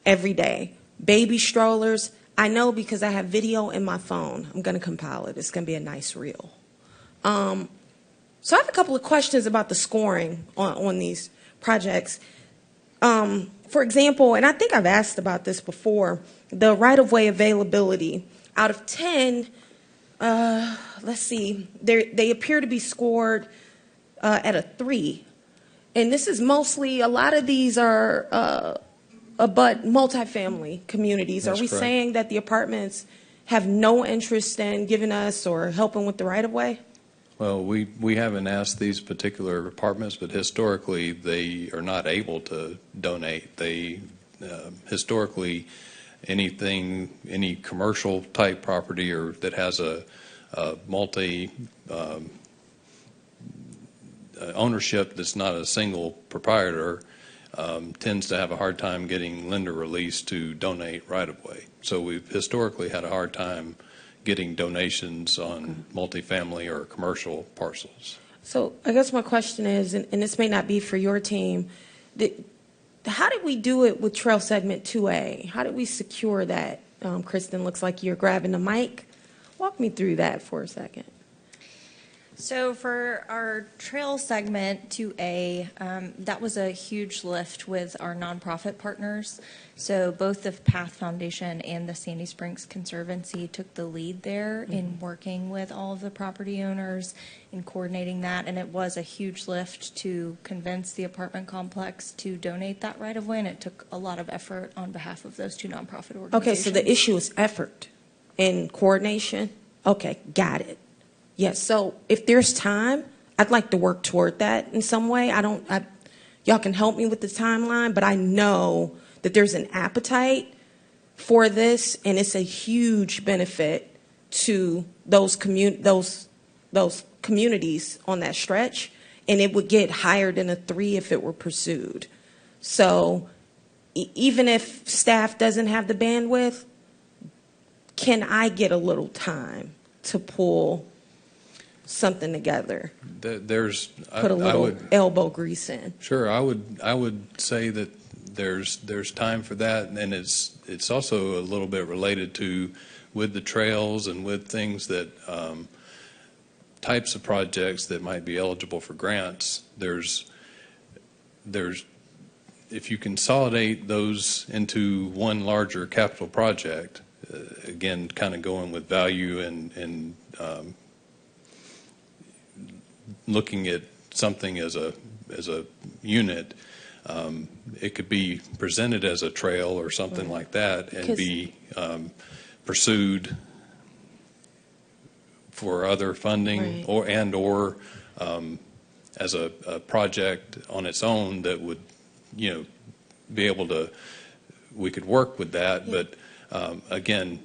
every day. Baby strollers. I know because I have video in my phone. I'm going to compile it. It's going to be a nice reel. So I have a couple of questions about the scoring on these projects. For example, and I think I've asked about this before, the right-of-way availability. Out of 10, let's see, they appear to be scored at a 3. And this is mostly, a lot of these are but multifamily communities. That's Are we correct. saying that the apartments have no interest in giving us or helping with the right-of-way? Well, we haven't asked these particular departments, but historically, they are not able to donate. They, historically, any commercial type property or that has a multi ownership that's not a single proprietor tends to have a hard time getting lender release to donate right of way. So we've historically had a hard time getting donations on multifamily or commercial parcels. So I guess my question is, and this may not be for your team, how did we do it with Trail Segment 2A? How did we secure that? Kristen, looks like you're grabbing the mic. Walk me through that for a second. So for our trail segment 2A, that was a huge lift with our nonprofit partners. So both the Path Foundation and the Sandy Springs Conservancy took the lead there in working with all of the property owners in coordinating that. And it was a huge lift to convince the apartment complex to donate that right of way. And it took a lot of effort on behalf of those two nonprofit organizations. Okay, so the issue is effort and coordination. Okay, got it. Yes, so if there's time, I'd like to work toward that in some way. Y'all can help me with the timeline, but I know that there's an appetite for this, and it's a huge benefit to those communities on that stretch, and it would get higher than a 3 if it were pursued. So even if staff doesn't have the bandwidth, can I get a little time to pull something together? Put a little elbow grease in. Sure, I would say that there's time for that, and it's also a little bit related to with the trails and with things that types of projects that might be eligible for grants. There's if you consolidate those into one larger capital project, again, kind of going with value and looking at something as a unit, it could be presented as a trail or something like that and be pursued for other funding or as a project on its own that would, be able to, we could work with that. But again,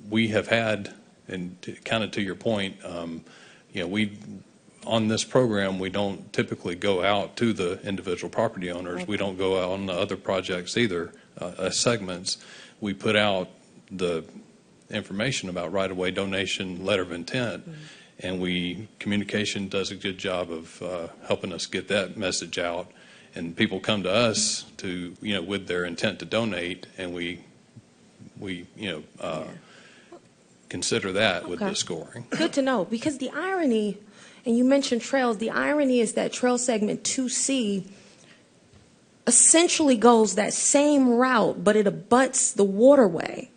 we have had, and kind of to your point, we on this program, we don't typically go out to the individual property owners. We don't go out on the other projects either, segments. We put out the information about right-of-way donation, letter of intent, and communication does a good job of helping us get that message out. And people come to us to, with their intent to donate, and we consider that with the scoring. Good to know, because the irony, and you mentioned trails, the irony is that Trail Segment 2C essentially goes that same route, but it abuts the waterway.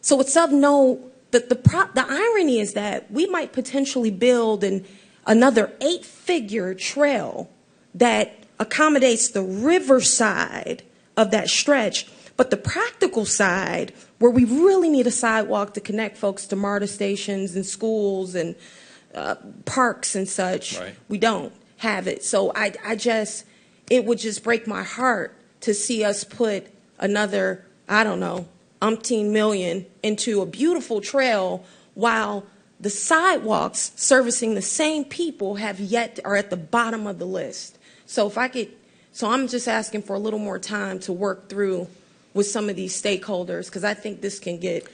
So it's of no, the irony is that we might potentially build another 8-figure trail that accommodates the riverside of that stretch, but the practical side, where we really need a sidewalk to connect folks to MARTA stations and schools and parks and such, we don't have it. So it would just break my heart to see us put another, umpteen million into a beautiful trail while the sidewalks servicing the same people are at the bottom of the list. So I'm just asking for a little more time to work through with some of these stakeholders, because I think this can get,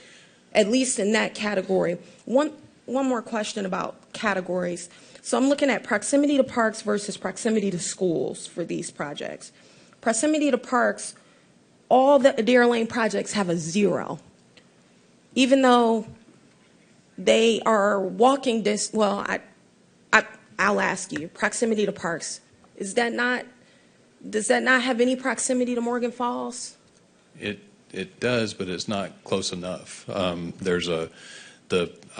at least in that category. One more question about categories. So I'm looking at proximity to parks versus proximity to schools for these projects. Proximity to parks, all the Adair Lane projects have a 0. Even though they are walking distance, I'll ask you, proximity to parks, does that not have any proximity to Morgan Falls? It does, but it's not close enough. I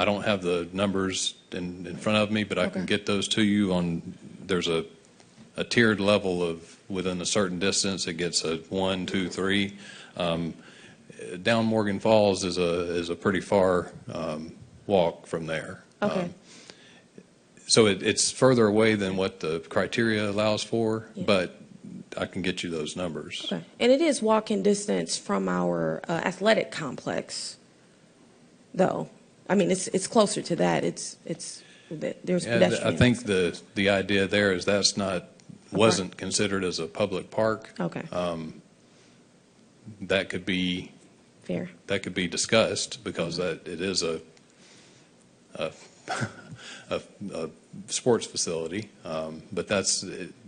don't have the numbers in front of me, but I can get those to you. There's a tiered level of within a certain distance. It gets a 1, 2, 3. Down Morgan Falls is a pretty far walk from there. Okay. So it's further away than what the criteria allows for, but I can get you those numbers. Okay. And it is walking distance from our athletic complex, though. I mean, it's closer to that. There's pedestrians. I think the idea there is wasn't considered as a public park. Okay. That could be Fair. That could be discussed because it is a sports facility, but that's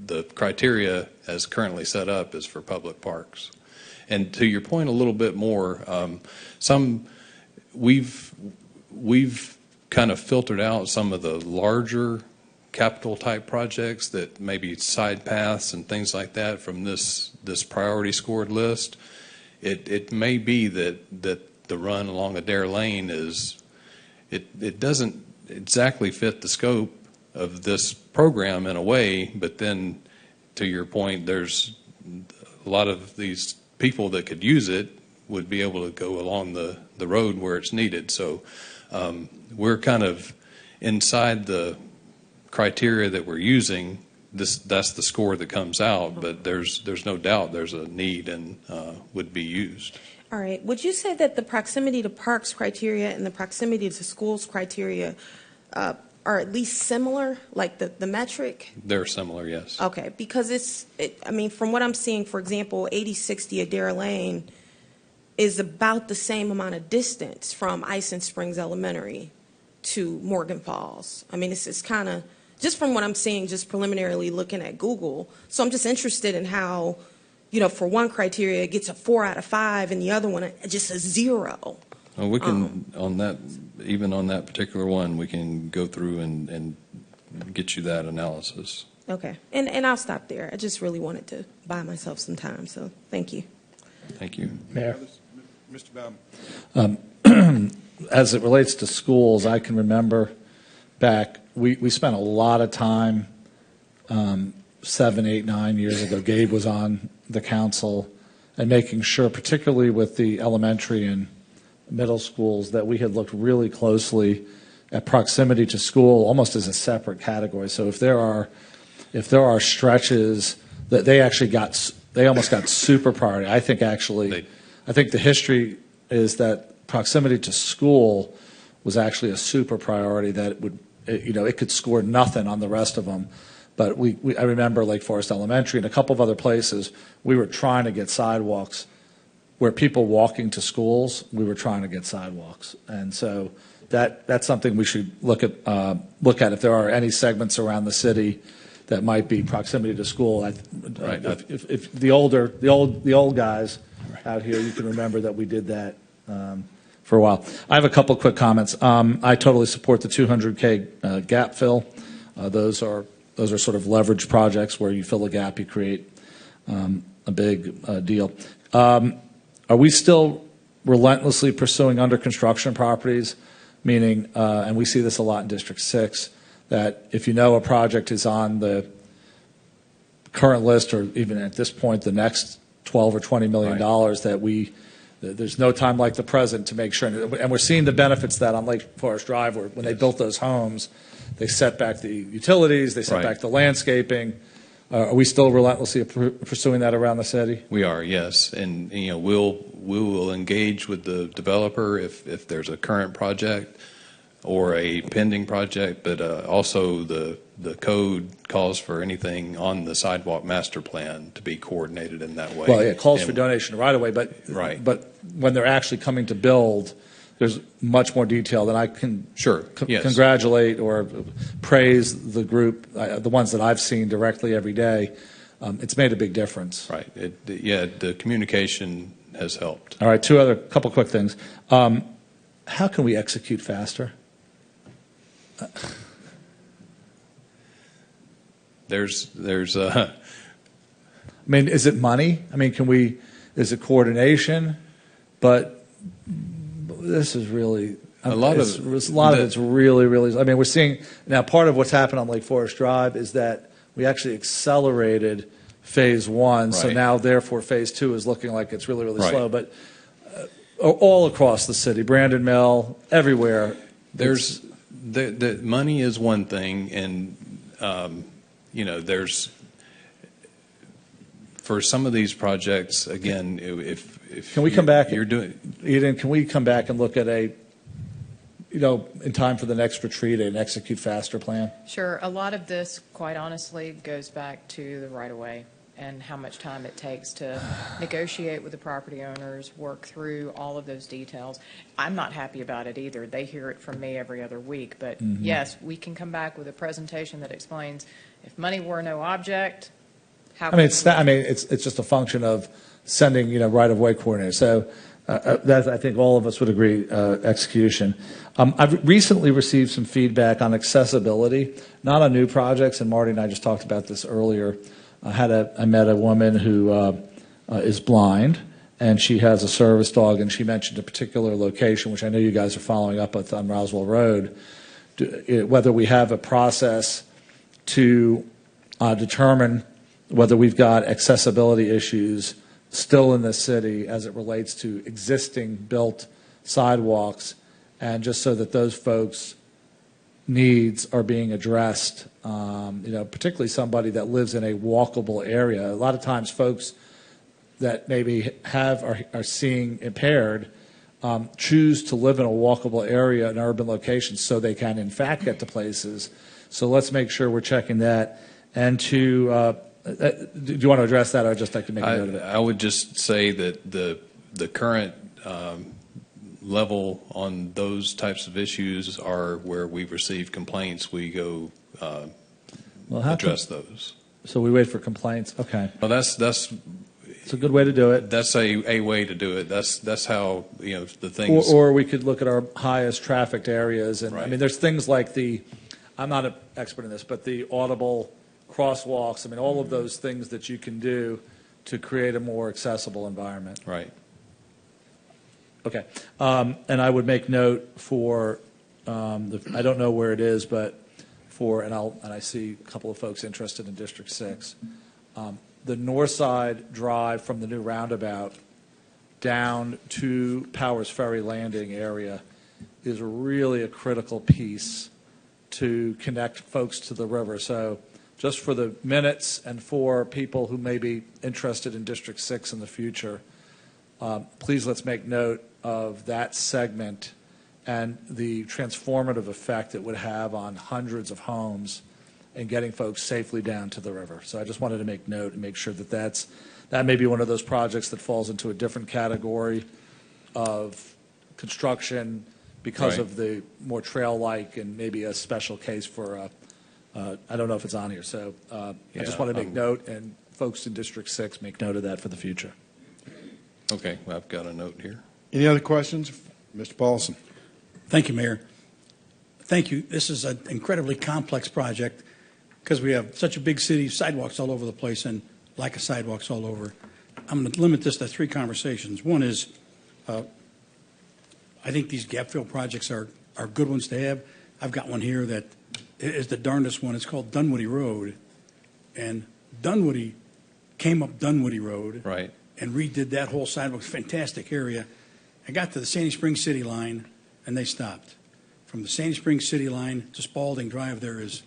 the criteria as currently set up is for public parks. And to your point a little bit more, we've kind of filtered out some of the larger capital type projects that maybe side paths and things like that from this priority scored list. It may be that the run along Adair Lane it doesn't exactly fit the scope of this program in a way, but then to your point, there's a lot of these people that could use it would be able to go along the road where it's needed. So we're kind of inside the criteria that we're using. That's the score that comes out, but there's no doubt there's a need and would be used. All right. Would you say that the proximity to parks criteria and the proximity to schools criteria are at least similar, like the metric? They're similar, yes. Okay, because I mean, from what I'm seeing, for example, 8060 Adair Lane is about the same amount of distance from Ice Springs Elementary to Morgan Falls. I mean, it's kind of, just from what I'm seeing, just preliminarily looking at Google. So I'm just interested in how, for one criteria, it gets a 4 out of 5, and the other one, just a 0. Well, we can, even on that particular one, we can go through and get you that analysis. Okay. And I'll stop there. I just really wanted to buy myself some time, so thank you. Thank you. Mayor. Mr. Bowman. As it relates to schools, I can remember back, we spent a lot of time 7, 8, 9 years ago. Gabe was on the council and making sure, particularly with the elementary and middle schools, that we had looked really closely at proximity to school almost as a separate category. So if there are stretches that they almost got super priority. I think the history is that proximity to school was actually a super priority, that it could score nothing on the rest of them. But I remember Lake Forest Elementary and a couple of other places, we were trying to get sidewalks where people walking to schools, we were trying to get sidewalks. And so that's something we should look at if there are any segments around the city that might be proximity to school. Right. If the old guys out here, you can remember that we did that for a while. I have a couple quick comments. I totally support the 200K gap fill. Those are sort of leverage projects where you fill a gap, you create a big deal. Are we still relentlessly pursuing under construction properties? Meaning, and we see this a lot in District 6, that if you know a project is on the current list, or even at this point the next $12 or $20 million, that there's no time like the present to make sure. And we're seeing the benefits of that on Lake Forest Drive, where when they built those homes, they set back the utilities, they set back the landscaping. Are we still relentlessly pursuing that around the city? We are, yes. And we will engage with the developer if there's a current project or a pending project, but also the code calls for anything on the sidewalk master plan to be coordinated in that way. Well, yeah, it calls for donation right away, but when they're actually coming to build, there's much more detail than I can congratulate or praise the group, the ones that I've seen directly every day. It's made a big difference. Right. The communication has helped. All right, couple quick things. How can we execute faster? I mean, is it money? I mean, is it coordination? But this is really a lot of it's really, really. I mean, we're seeing now part of what's happened on Lake Forest Drive is that we actually accelerated phase 1, so now therefore phase 2 is looking like it's really, really slow. But all across the city, Brandon Mill, everywhere, there's The money is one thing, and there's for some of these projects again. If Can we come back? You're doing. Eden, can we come back and look at in time for the next retreat, an execute faster plan? Sure. A lot of this, quite honestly, goes back to the right-of-way and how much time it takes to negotiate with the property owners, work through all of those details. I'm not happy about it either. They hear it from me every other week. But yes, we can come back with a presentation that explains if money were no object, how. It's just a function of sending right-of-way coordinators. So that I think all of us would agree. Execution. I've recently received some feedback on accessibility, not on new projects, and Marty and I just talked about this earlier. I met a woman who is blind, and she has a service dog, and she mentioned a particular location, which I know you guys are following up with on Roswell Road, whether we have a process to determine whether we've got accessibility issues still in the city as it relates to existing built sidewalks, and just so that those folks' needs are being addressed, particularly somebody that lives in a walkable area. A lot of times folks that maybe are seeing impaired choose to live in a walkable area in urban locations so they can in fact get to places. So let's make sure we're checking that. And do you want to address that, or I'd just like to make a note of it? I would just say that the current level on those types of issues are where we've received complaints. We go address those. So we wait for complaints. Okay. Well, that's it's a good way to do it. That's a way to do it. That's how the things. Or we could look at our highest trafficked areas, and Right. there's things like I'm not an expert in this, but the audible crosswalks. All of those things that you can do to create a more accessible environment. Right. Okay. And I would make note for I don't know where it is, but and I see a couple of folks interested in District 6. The north side drive from the new roundabout down to Powers Ferry Landing area is really a critical piece to connect folks to the river. So just for the minutes and for people who may be interested in District 6 in the future, please let's make note of that segment and the transformative effect it would have on hundreds of homes and getting folks safely down to the river. So I just wanted to make note and make sure that that may be one of those projects that falls into a different category of construction because Right. of the more trail-like and maybe a special case for I don't know if it's on here. So I just want to make note, and folks in District 6 make note of that for the future. Okay, well, I've got a note here. Any other questions? Mr. Paulson. Thank you, Mayor. Thank you. This is an incredibly complex project because we have such a big city, sidewalks all over the place, and lack of sidewalks all over. I'm going to limit this to 3 conversations. One is, I think these gap fill projects are good ones to have. I've got one here that is the darndest one. It's called Dunwoody Road, and Dunwoody came up Dunwoody Road Right. and redid that whole sidewalk. Fantastic area. I got to the Sandy Springs City line, and they stopped. From the Sandy Springs City line to Spalding Drive, there is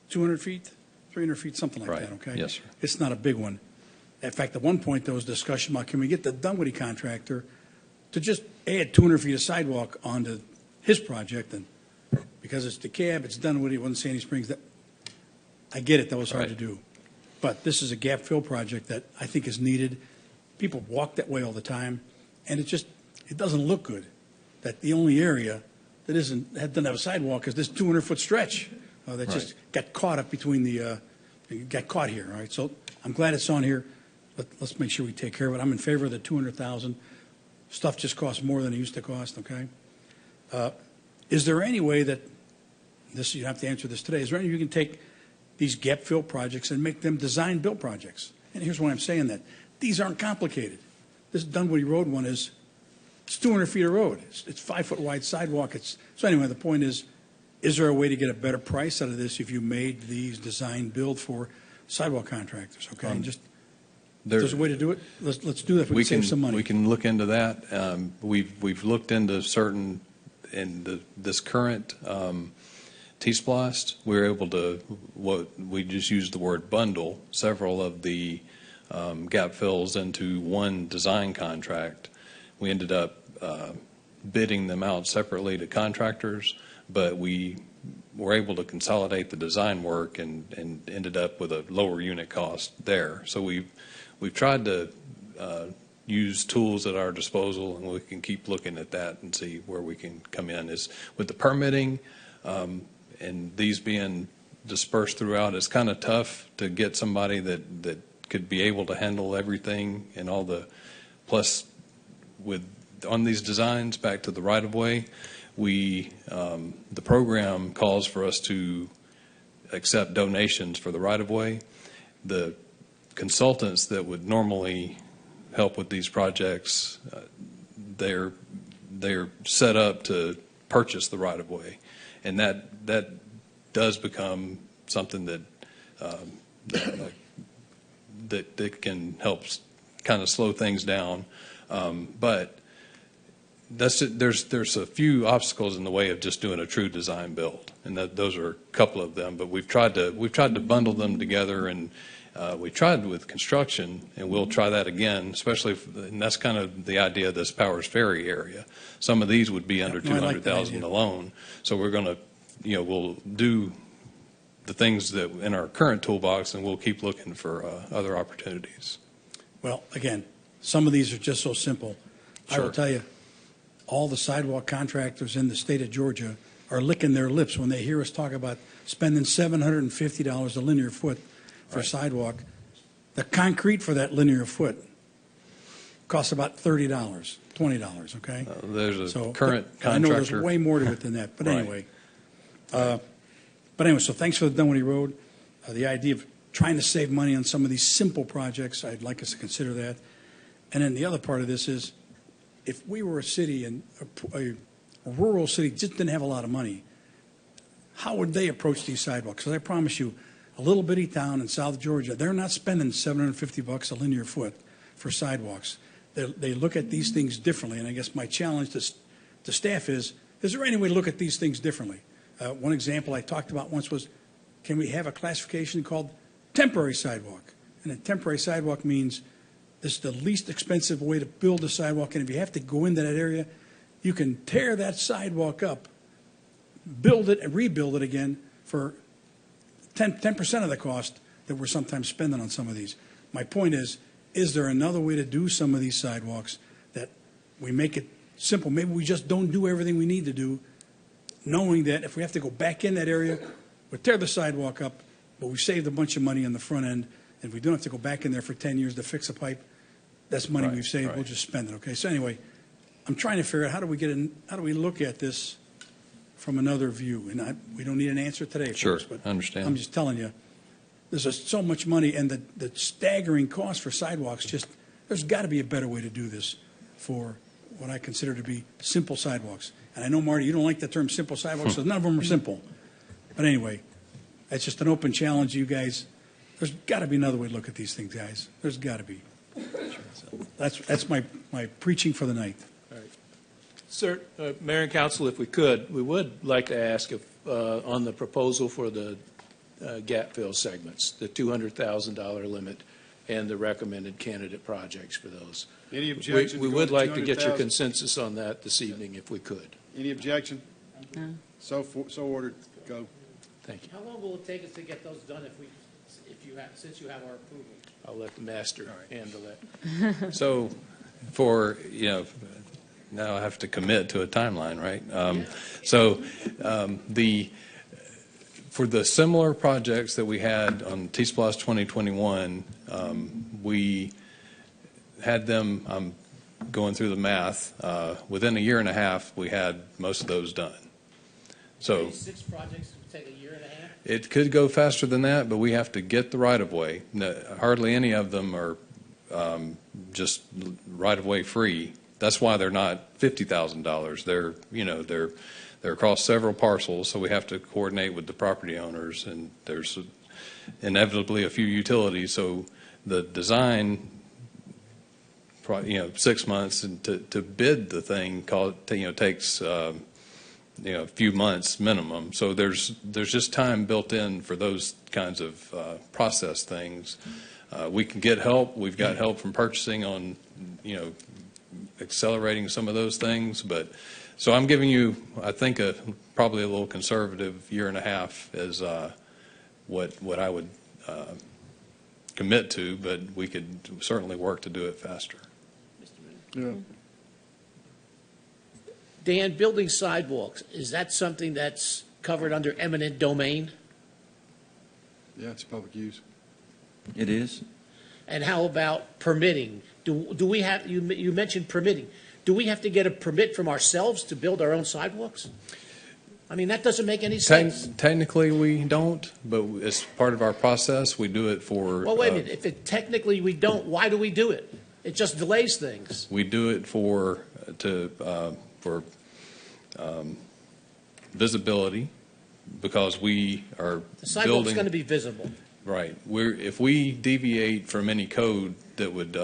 200 feet, 300 feet, something like Right. that, okay? Yes, sir. It's not a big one. In fact, at one point, there was discussion about, can we get the Dunwoody contractor to just add 200 feet of sidewalk onto his project? And because it's DeKalb, it's Dunwoody, it wasn't Sandy Springs. I get it, that was hard to Right. do. But this is a gap fill project that I think is needed. People walk that way all the time, and it doesn't look good that the only area that doesn't have a sidewalk is this 200-foot stretch that just got caught up between got caught here, all right? So I'm glad it's on here. Let's make sure we take care of it. I'm in favor of the 200,000. Stuff just costs more than it used to cost, okay? Is there any way that, you don't have to answer this today, is there any way you can take these gap fill projects and make them design-build projects? And here's why I'm saying that. These aren't complicated. This Dunwoody Road one it's 200 feet of road. It's 5-foot wide sidewalk. So anyway, the point is there a way to get a better price out of this if you made these design-build for sidewalk contractors, okay? There's a way to do it? Let's do that if we can save some money. We can look into that. We've looked into certain this current T-Splost, we were able to, we just used the word bundle several of the gap fills into one design contract. We ended up bidding them out separately to contractors, but we were able to consolidate the design work and ended up with a lower unit cost there. So we've tried to use tools at our disposal, and we can keep looking at that and see where we can come in. Is with the permitting and these being dispersed throughout, it's kind of tough to get somebody that could be able to handle everything and all the, plus with on these designs back to the right-of-way, we the program calls for us to accept donations for the right-of-way. The consultants that would normally help with these projects, they're set up to purchase the right-of-way, and that does become something that that can help kind of slow things down, but there's a few obstacles in the way of just doing a true design build, and those are a couple of them. But we've tried to bundle them together, and we tried with construction, and we'll try that again. Especially, and that's kind of the idea of this Powers Ferry area. Some of these would be under 200,000 alone. So we're going to, we'll do the things that in our current toolbox, and we'll keep looking for other opportunities. Well, again, some of these are just so simple. Sure. I will tell you, all the sidewalk contractors in the state of Georgia are licking their lips when they hear us talk about spending $750 a linear foot for a sidewalk. The concrete for that linear foot costs about $30, $20, okay? There's a current contractor. I know there's way more to it than that, but anyway. So thanks for the Dunwoody Road. The idea of trying to save money on some of these simple projects, I'd like us to consider that. And then the other part of this is, if we were a city and a rural city just didn't have a lot of money, how would they approach these sidewalks? Because I promise you, a little bitty town in South Georgia, they're not spending $750 a linear foot for sidewalks. They look at these things differently, and I guess my challenge to staff is there any way to look at these things differently? One example I talked about once was, can we have a classification called temporary sidewalk? And a temporary sidewalk means this is the least expensive way to build a sidewalk, and if you have to go into that area, you can tear that sidewalk up, build it, and rebuild it again for 10% of the cost that we're sometimes spending on some of these. My point is there another way to do some of these sidewalks that we make it simple? Maybe we just don't do everything we need to do, knowing that if we have to go back in that area, we'll tear the sidewalk up, but we saved a bunch of money on the front end, and we don't have to go back in there for 10 years to fix a pipe. That's money we've saved. Right. We'll just spend it. Okay. So anyway, I'm trying to figure out how do we look at this from another view, and we don't need an answer today. Sure, folks, but I understand. I'm just telling you, there's so much money, and the staggering cost for sidewalks. There's got to be a better way to do this for what I consider to be simple sidewalks. And I know, Marty, you don't like the term simple sidewalks, so none of them are simple. But anyway, that's just an open challenge to you guys. There's got to be another way to look at these things, guys. There's got to be. So that's my preaching for the night. All right. Sir, Mayor and Council, if we could, we would like to ask if on the proposal for the gap fill segments, the $200,000 limit and the recommended candidate projects for those. Any objection? We would like to get your consensus on that this evening if we could. Any objection? No. So ordered. Go. Thank you. How long will it take us to get those done since you have our approval? I'll let the master handle that. So now I have to commit to a timeline, right? For the similar projects that we had on T-Splosh 2021, we had them, I'm going through the math, within a year and a half, we had most of those done. So 6 projects would take a year and a half? It could go faster than that, but we have to get the right-of-way. Hardly any of them are just right-of-way free. That's why they're not $50,000. They're across several parcels, so we have to coordinate with the property owners, and there's inevitably a few utilities. So the design, 6 months, and to bid the thing takes a few months minimum. So there's just time built in for those kinds of process things. We can get help. We've got help from purchasing on, accelerating some of those things. But so I'm giving you, I think, probably a little conservative year and a half as what I would commit to, but we could certainly work to do it faster. Yeah. Dan, building sidewalks, is that something that's covered under eminent domain? Yeah, it's public use. It is. And how about permitting? Do we have, you mentioned permitting. Do we have to get a permit from ourselves to build our own sidewalks? I mean, that doesn't make any sense. Technically, we don't, but as part of our process, we do it for. Well, wait a minute. If technically we don't, why do we do it? It just delays things. We do it for visibility, because we are The sidewalk's going to be visible. Right. If we deviate from any code that would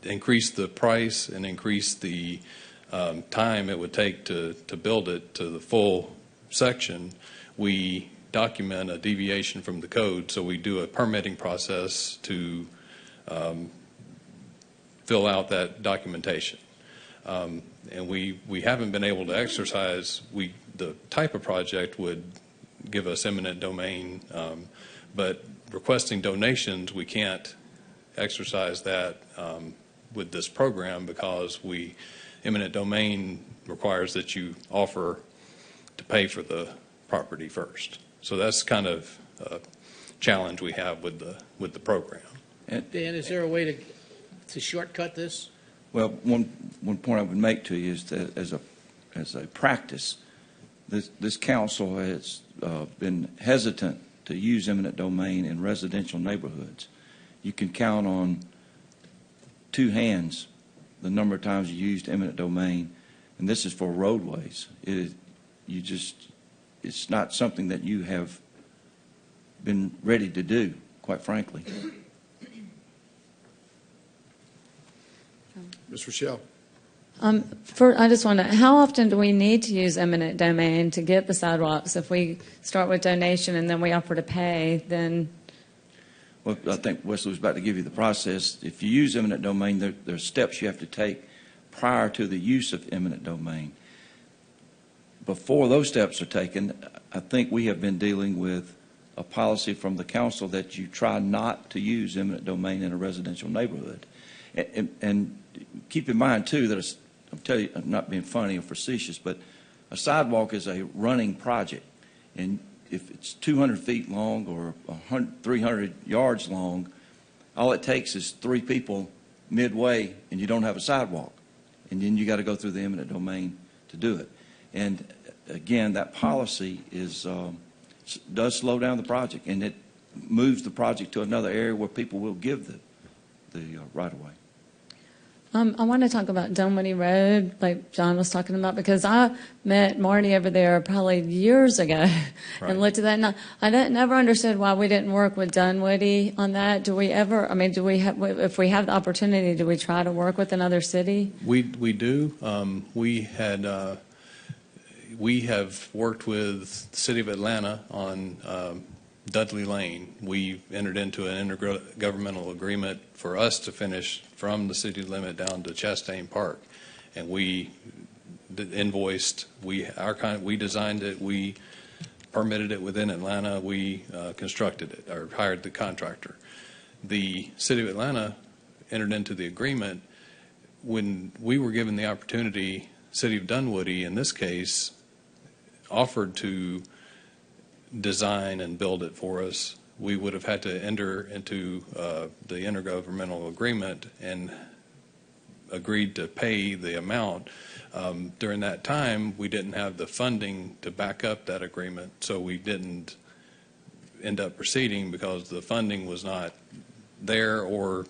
increase the price and increase the time it would take to build it to the full section, we document a deviation from the code. So we do a permitting process to fill out that documentation. And we haven't been able to exercise, the type of project would give us eminent domain, but requesting donations, we can't exercise that with this program, because eminent domain requires that you offer to pay for the property first. So that's kind of a challenge we have with the program. Dan, is there a way to shortcut this? Well, one point I would make to you is that as a practice, this council has been hesitant to use eminent domain in residential neighborhoods. You can count on two hands the number of times you used eminent domain, and this is for roadways. It's not something that you have been ready to do, quite frankly. Ms. Rochelle. I just wonder, how often do we need to use eminent domain to get the sidewalks? If we start with donation and then we offer to pay, then... Well, I think Wesley was about to give you the process. If you use eminent domain, there are steps you have to take prior to the use of eminent domain. Before those steps are taken, I think we have been dealing with a policy from the council that you try not to use eminent domain in a residential neighborhood. And keep in mind, too, that I'm telling you, I'm not being funny or facetious, but a sidewalk is a running project. And if it's 200 feet long or 300 yards long, all it takes is 3 people midway, and you don't have a sidewalk. And then you got to go through the eminent domain to do it. And again, that policy does slow down the project, and it moves the project to another area where people will give the right-of-way. I want to talk about Dunwoody Road, like John was talking about, because I met Marty over there probably years ago and looked at that. And I never understood why we didn't work with Dunwoody on that. Do we ever, if we have the opportunity, do we try to work with another city? We do. We have worked with the City of Atlanta on Dudley Lane. We entered into an intergovernmental agreement for us to finish from the city limit down to Chastain Park, and we invoiced. We designed it. We permitted it within Atlanta. We constructed it or hired the contractor. The City of Atlanta entered into the agreement when we were given the opportunity. City of Dunwoody, in this case, offered to design and build it for us. We would have had to enter into the intergovernmental agreement and agreed to pay the amount. During that time, we didn't have the funding to back up that agreement, so we didn't end up proceeding because the funding was not there or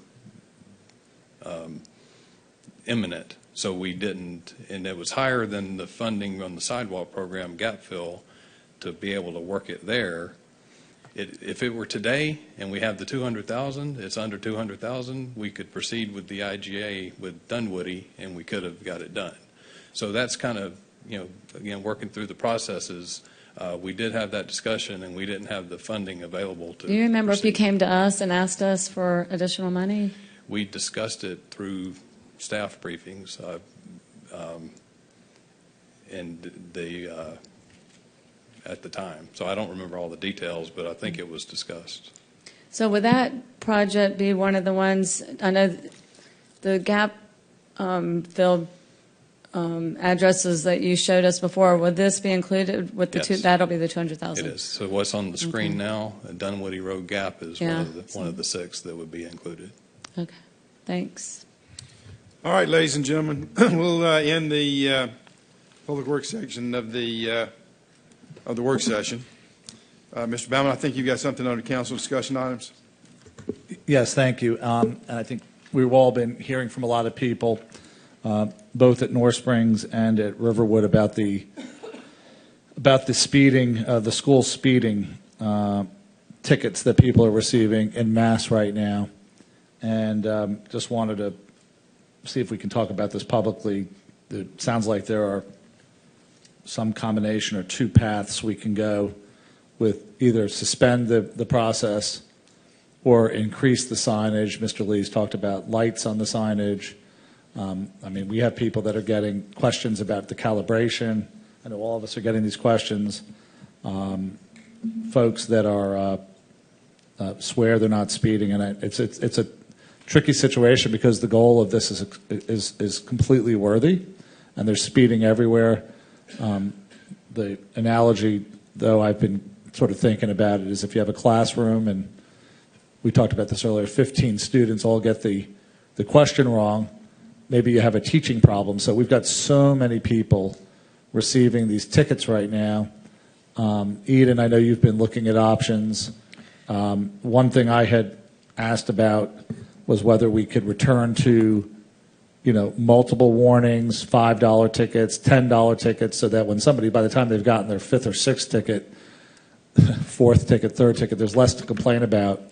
imminent. So we didn't, and it was higher than the funding on the sidewalk program, gap fill, to be able to work it there. If it were today and we have the 200,000, it's under 200,000, we could proceed with the IGA with Dunwoody and we could have got it done. So that's kind of again, working through the processes, we did have that discussion, and we didn't have the funding available to Do you remember if you proceed. came to us and asked us for additional money? We discussed it through staff briefings, at the time. So I don't remember all the details, but I think it was discussed. So would that project be one of the ones, I know the gap filled addresses that you showed us before, would this be included with the Yes. two? That'll be the 200,000. It is. So what's on the screen Okay. now, Dunwoody Road Gap is Yeah. one of the 6 that would be included. Okay, thanks. All right, ladies and gentlemen, we'll end the public works section of the work session. Mr. Baumann, I think you got something on the council discussion items. Yes, thank you. And I think we've all been hearing from a lot of people, both at North Springs and at Riverwood, about the speeding, the school speeding tickets that people are receiving en masse right now. And just wanted to see if we can talk about this publicly. It sounds like there are some combination or 2 paths we can go with: either suspend the process or increase the signage. Mr. Lee's talked about lights on the signage. I mean, we have people that are getting questions about the calibration. I know all of us are getting these questions. Folks that are swear they're not speeding, and it's a tricky situation because the goal of this is completely worthy, and they're speeding everywhere. The analogy, though, I've been sort of thinking about it, is if you have a classroom, and we talked about this earlier, 15 students all get the question wrong, maybe you have a teaching problem. So we've got so many people receiving these tickets right now. Eden, I know you've been looking at options. One thing I had asked about was whether we could return to multiple warnings, $5 tickets, $10 tickets, so that when somebody, by the time they've gotten their 5th or 6th ticket, 4th ticket, 3rd ticket, there's less to complain about.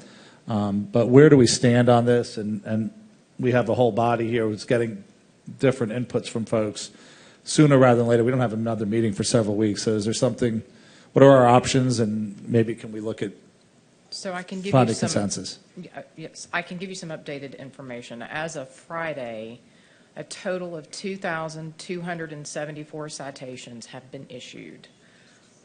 But where do we stand on this? And we have the whole body here who's getting different inputs from folks. Sooner rather than later, we don't have another meeting for several weeks. So is there something, what are our options, and maybe can we look at So I can give finding you some consensus? Yes, I can give you some updated information. As of Friday, a total of 2,274 citations have been issued.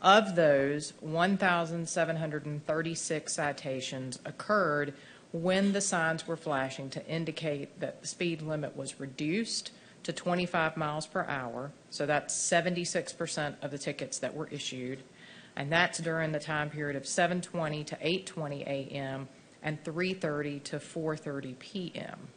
Of those, 1,736 citations occurred when the signs were flashing to indicate that the speed limit was reduced to 25 miles per hour. So that's 76% of the tickets that were issued. And that's during the time period of 7:20 to 8:20 a.m. and 3:30 to 4:30 p.m.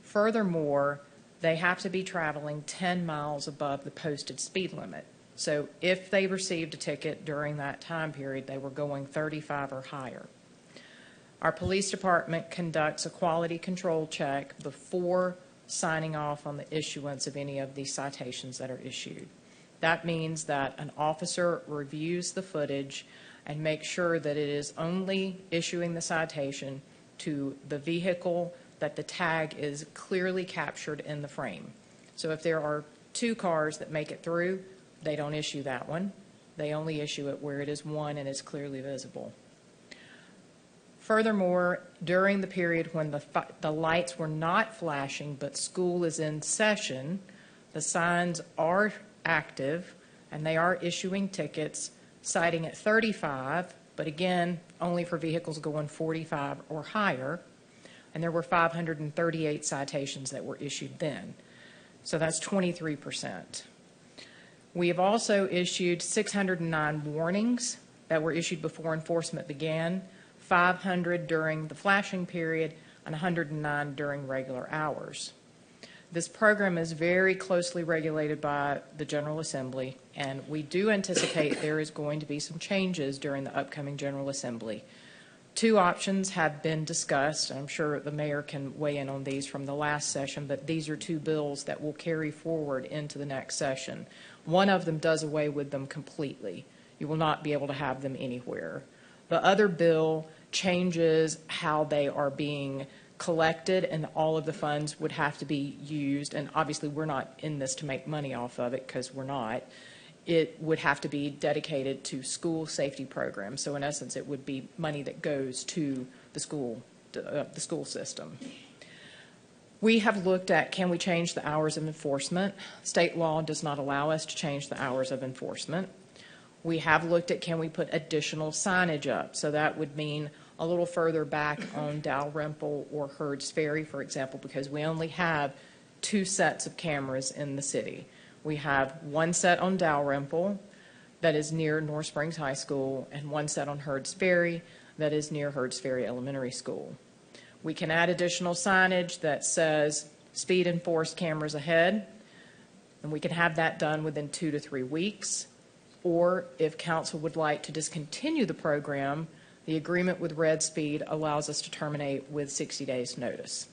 Furthermore, they have to be traveling 10 miles above the posted speed limit. So if they received a ticket during that time period, they were going 35 or higher. Our police department conducts a quality control check before signing off on the issuance of any of these citations that are issued. That means that an officer reviews the footage and makes sure that it is only issuing the citation to the vehicle that the tag is clearly captured in the frame. So if there are 2 cars that make it through, they don't issue that one. They only issue it where it is one and is clearly visible. Furthermore, during the period when the lights were not flashing but school is in session, the signs are active and they are issuing tickets citing at 35, but again, only for vehicles going 45 or higher. And there were 538 citations that were issued then. So that's 23%. We have also issued 609 warnings that were issued before enforcement began, 500 during the flashing period, and 109 during regular hours. This program is very closely regulated by the General Assembly, and we do anticipate there is going to be some changes during the upcoming General Assembly. 2 options have been discussed. I'm sure the mayor can weigh in on these from the last session, but these are 2 bills that will carry forward into the next session. One of them does away with them completely. You will not be able to have them anywhere. The other bill changes how they are being collected, and all of the funds would have to be used, and obviously we're not in this to make money off of it, because we're not. It would have to be dedicated to school safety programs. So in essence, it would be money that goes to the school system. We have looked at, can we change the hours of enforcement? State law does not allow us to change the hours of enforcement. We have looked at, can we put additional signage up? So that would mean a little further back on Dalrymple or Hurds Ferry, for example, because we only have 2 sets of cameras in the city. We have 1 set on Dalrymple that is near North Springs High School, and 1 set on Hurds Ferry that is near Hurds Ferry Elementary School. We can add additional signage that says speed enforced, cameras ahead, and we can have that done within 2 to 3 weeks. Or if council would like to discontinue the program, the agreement with Red Speed allows us to terminate with 60 days notice.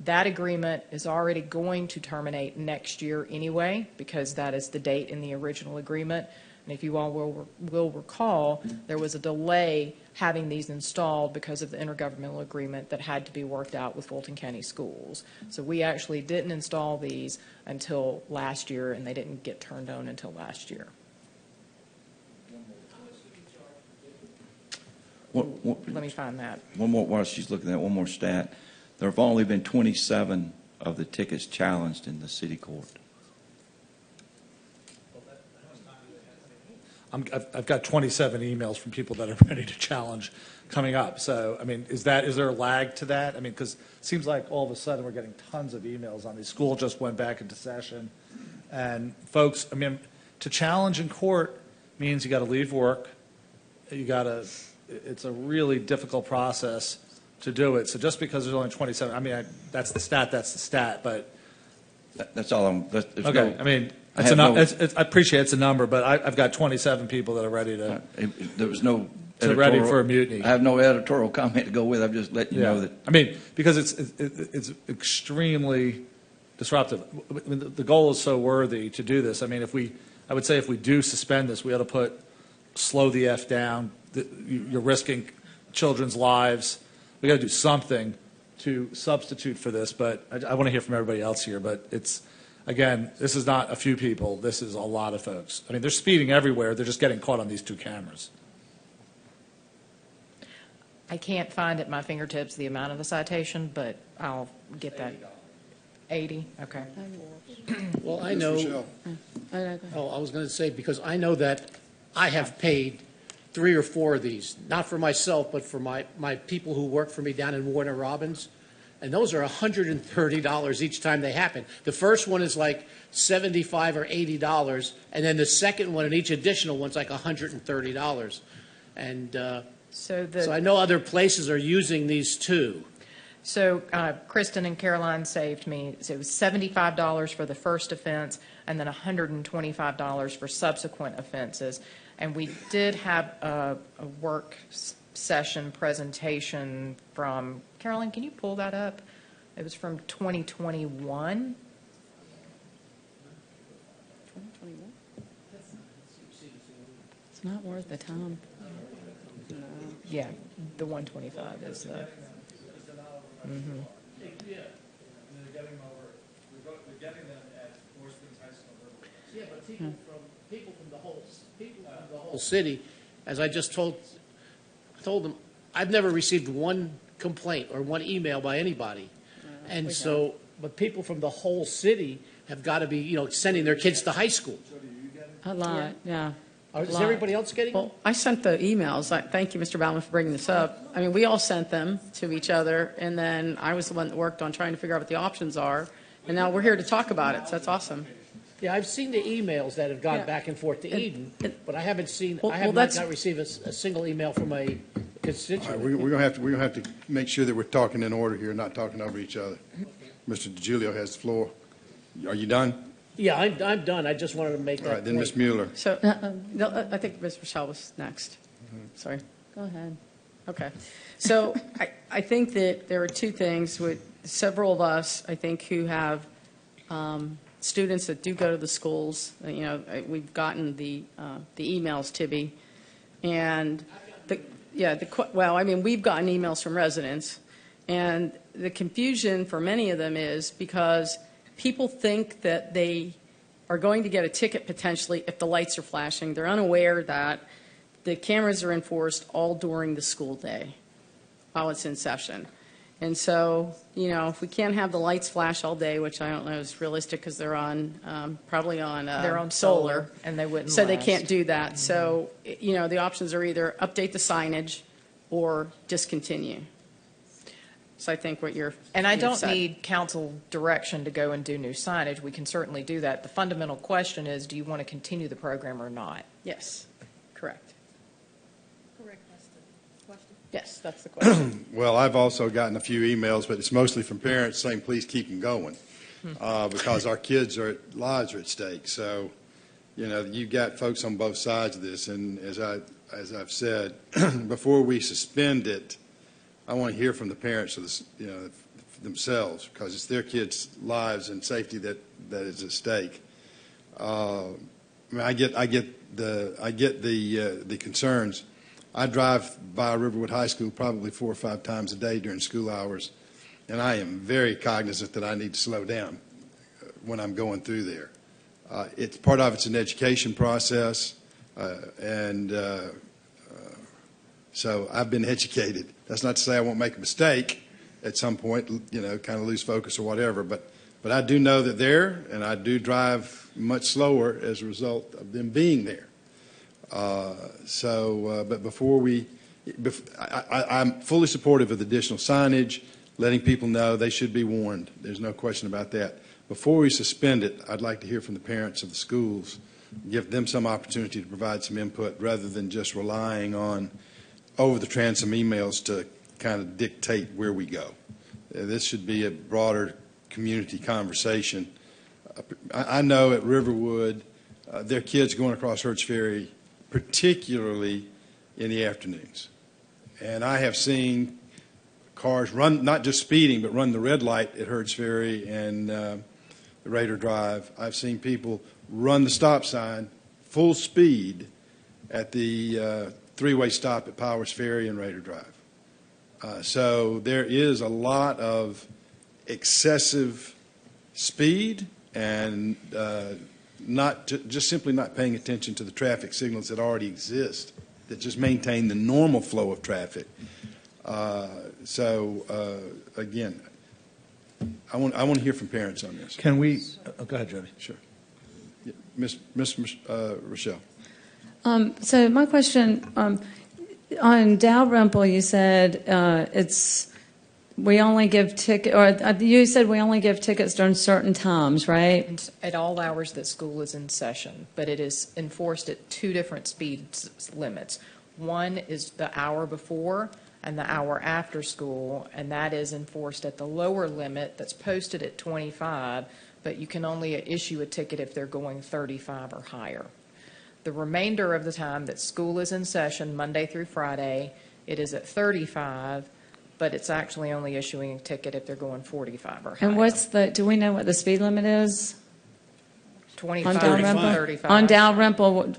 That agreement is already going to terminate next year anyway, because that is the date in the original agreement. And if you all will recall, there was a delay having these installed because of the intergovernmental agreement that had to be worked out with Fulton County Schools. So we actually didn't install these until last year, and they didn't get turned on until last year. Let me find that. One more, while she's looking at one more stat, there have only been 27 of the tickets challenged in the city court. I've got 27 emails from people that are ready to challenge coming up. So, I mean, is there a lag to that? I mean, because it seems like all of a sudden we're getting tons of emails on these. School just went back into session. And folks, I mean, to challenge in court means you got to leave work. It's a really difficult process to do it. So just because there's only 27, I mean, that's the stat, but. That's all I'm, okay, I mean. I appreciate it's a number, but I've got 27 people that are ready to. There was no. Ready for a mutiny. I have no editorial comment to go with. I'm just letting you know that. I mean, because it's extremely disruptive. I mean, the goal is so worthy to do this. I mean, I would say if we do suspend this, we ought to slow the F down. You're risking children's lives. We got to do something to substitute for this. But I want to hear from everybody else here. But again, this is not a few people. This is a lot of folks. I mean, they're speeding everywhere. They're just getting caught on these 2 cameras. I can't find at my fingertips the amount of the citation, but I'll get that. 80? Okay. Well, I know. Oh, I was going to say, because I know that I have paid 3 or 4 of these, not for myself, but for my people who work for me down in Warner Robins. And those are $130 each time they happen. The first one is like $75 or $80, and then the second one and each additional one's like $130. And so I know other places are using these too. So Kristen and Caroline saved me. So it was $75 for the first offense, and then $125 for subsequent offenses. And we did have a work session presentation from, Carolyn, can you pull that up? It was from 2021. 2021? It's not worth the time. No. Yeah, the 125 is the. Yeah, they're getting them at North Springs High School. Yeah, but people from the whole city, as I just told them, I've never received one complaint or one email by anybody. And so, but people from the whole city have got to be, sending their kids to high school. A lot, yeah. Is everybody else getting them? Well, I sent the emails. Thank you, Mr. Baumann, for bringing this up. I mean, we all sent them to each other, and then I was the one that worked on trying to figure out what the options are. And now we're here to talk about it, so that's awesome. Yeah, I've seen the emails that have gone back and forth to Eden, but I haven't seen. I have not received a single email from a constituent. We're gonna have to make sure that we're talking in order here, not talking over each other. Mr. DiGiulio has the floor. Are you done? Yeah, I'm done. I just wanted to make that. All right, then point. Ms. Mueller. So, no, I think Ms. Rochelle was next. Sorry. Go ahead. Okay. So I think that there are 2 things with several of us, I think, who have students that do go to the schools. We've gotten the emails, Tibby, and we've gotten emails from residents, And the confusion for many of them is because people think that they are going to get a ticket potentially if the lights are flashing. They're unaware that the cameras are enforced all during the school day while it's in session. And so, if we can't have the lights flash all day, which I don't know is realistic because they're on, probably on They're on solar, and they wouldn't so they last. can't do that. So, the options are either update the signage or discontinue. So I think what you're And I you've don't said. need council direction to go and do new signage. We can certainly do that. The fundamental question is, do you want to continue the program or not? Yes, correct. Correct, that's the question. Yes, that's the question. Well, I've also gotten a few emails, but it's mostly from parents saying, please keep them going, because our kids' lives are at stake. So, you've got folks on both sides of this, and as I've said, before we suspend it, I want to hear from the parents of this, themselves, because it's their kids' lives and safety that is at stake. I get the concerns. I drive by Riverwood High School probably 4 or 5 times a day during school hours, and I am very cognizant that I need to slow down when I'm going through there. It's part of it's an education process, and so I've been educated. That's not to say I won't make a mistake at some point, kind of lose focus or whatever, but I do know that they're, and I do drive much slower as a result of them being there. But I'm fully supportive of the additional signage, letting people know they should be warned. There's no question about that. Before we suspend it, I'd like to hear from the parents of the schools, give them some opportunity to provide some input rather than just relying on over-the-transom emails to kind of dictate where we go. This should be a broader community conversation. I know at Riverwood, there are kids going across Hertz Ferry, particularly in the afternoons. And I have seen cars run, not just speeding, but run the red light at Hertz Ferry and Raider Drive. I've seen people run the stop sign full speed at the three-way stop at Powers Ferry and Raider Drive. So there is a lot of excessive speed and just simply not paying attention to the traffic signals that already exist that just maintain the normal flow of traffic. Again, I want to hear from parents on this. Can we? Oh, go ahead, Jody. Sure. Yeah, Miss Rochelle. So my question, on Dalrymple, you said we only give tickets, or you said we only give tickets during certain times, right? At all hours that school is in session, but it is enforced at 2 different speed limits. One is the hour before and the hour after school, and that is enforced at the lower limit that's posted at 25, but you can only issue a ticket if they're going 35 or higher. The remainder of the time that school is in session, Monday through Friday, it is at 35, but it's actually only issuing a ticket if they're going 45 or higher. And do we know what the speed limit is? 25 on and Dalrymple? 35. On Dalrymple,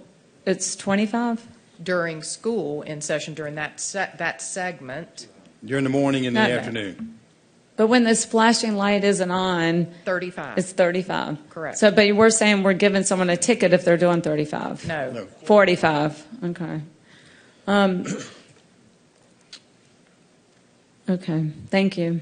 it's 25? During school in session, during that segment, During the morning and the Okay. afternoon. But when this flashing light isn't on, 35. it's 35. Correct. So, but we're saying we're giving someone a ticket if they're doing 35. No. 45. Okay. Okay. Thank you.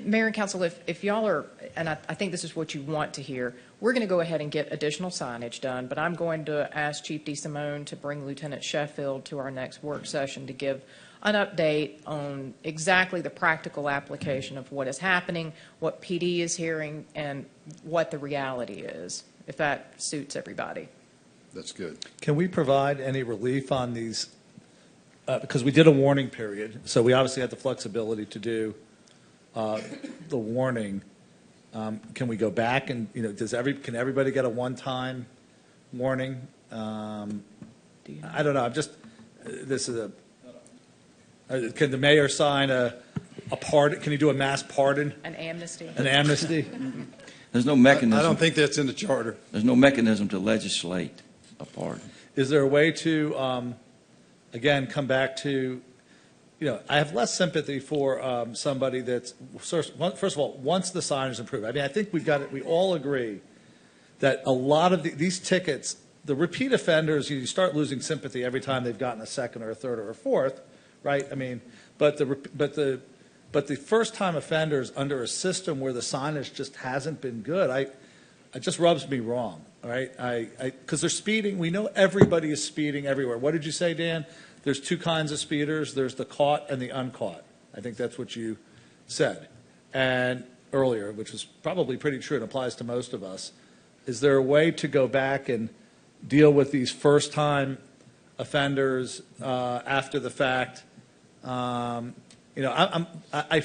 Mayor and Council, if y'all are, and I think this is what you want to hear, we're going to go ahead and get additional signage done, but I'm going to ask Chief DeSimone to bring Lieutenant Sheffield to our next work session to give an update on exactly the practical application of what is happening, what PD is hearing, and what the reality is, if that suits everybody. That's good. Can we provide any relief on these? Because we did a warning period, so we obviously had the flexibility to do the warning. Can we go back and, can everybody get a one-time warning? I don't know. Can the mayor sign a pardon? Can he do a mass pardon? An amnesty. An amnesty? There's no mechanism. I don't think that's in the charter. There's no mechanism to legislate a pardon. Is there a way to, again, come back to I have less sympathy for somebody that's, first of all, once the sign is improved. I mean, I think we all agree that a lot of these tickets, the repeat offenders, you start losing sympathy every time they've gotten a second or a third or a fourth, right? I mean, but the first-time offenders under a system where the signage just hasn't been good, it just rubs me wrong, right? Because they're speeding. We know everybody is speeding everywhere. What did you say, Dan? There's two kinds of speeders. There's the caught and the uncaught. I think that's what you said and earlier, which was probably pretty true and applies to most of us. Is there a way to go back and deal with these first-time offenders after the fact? I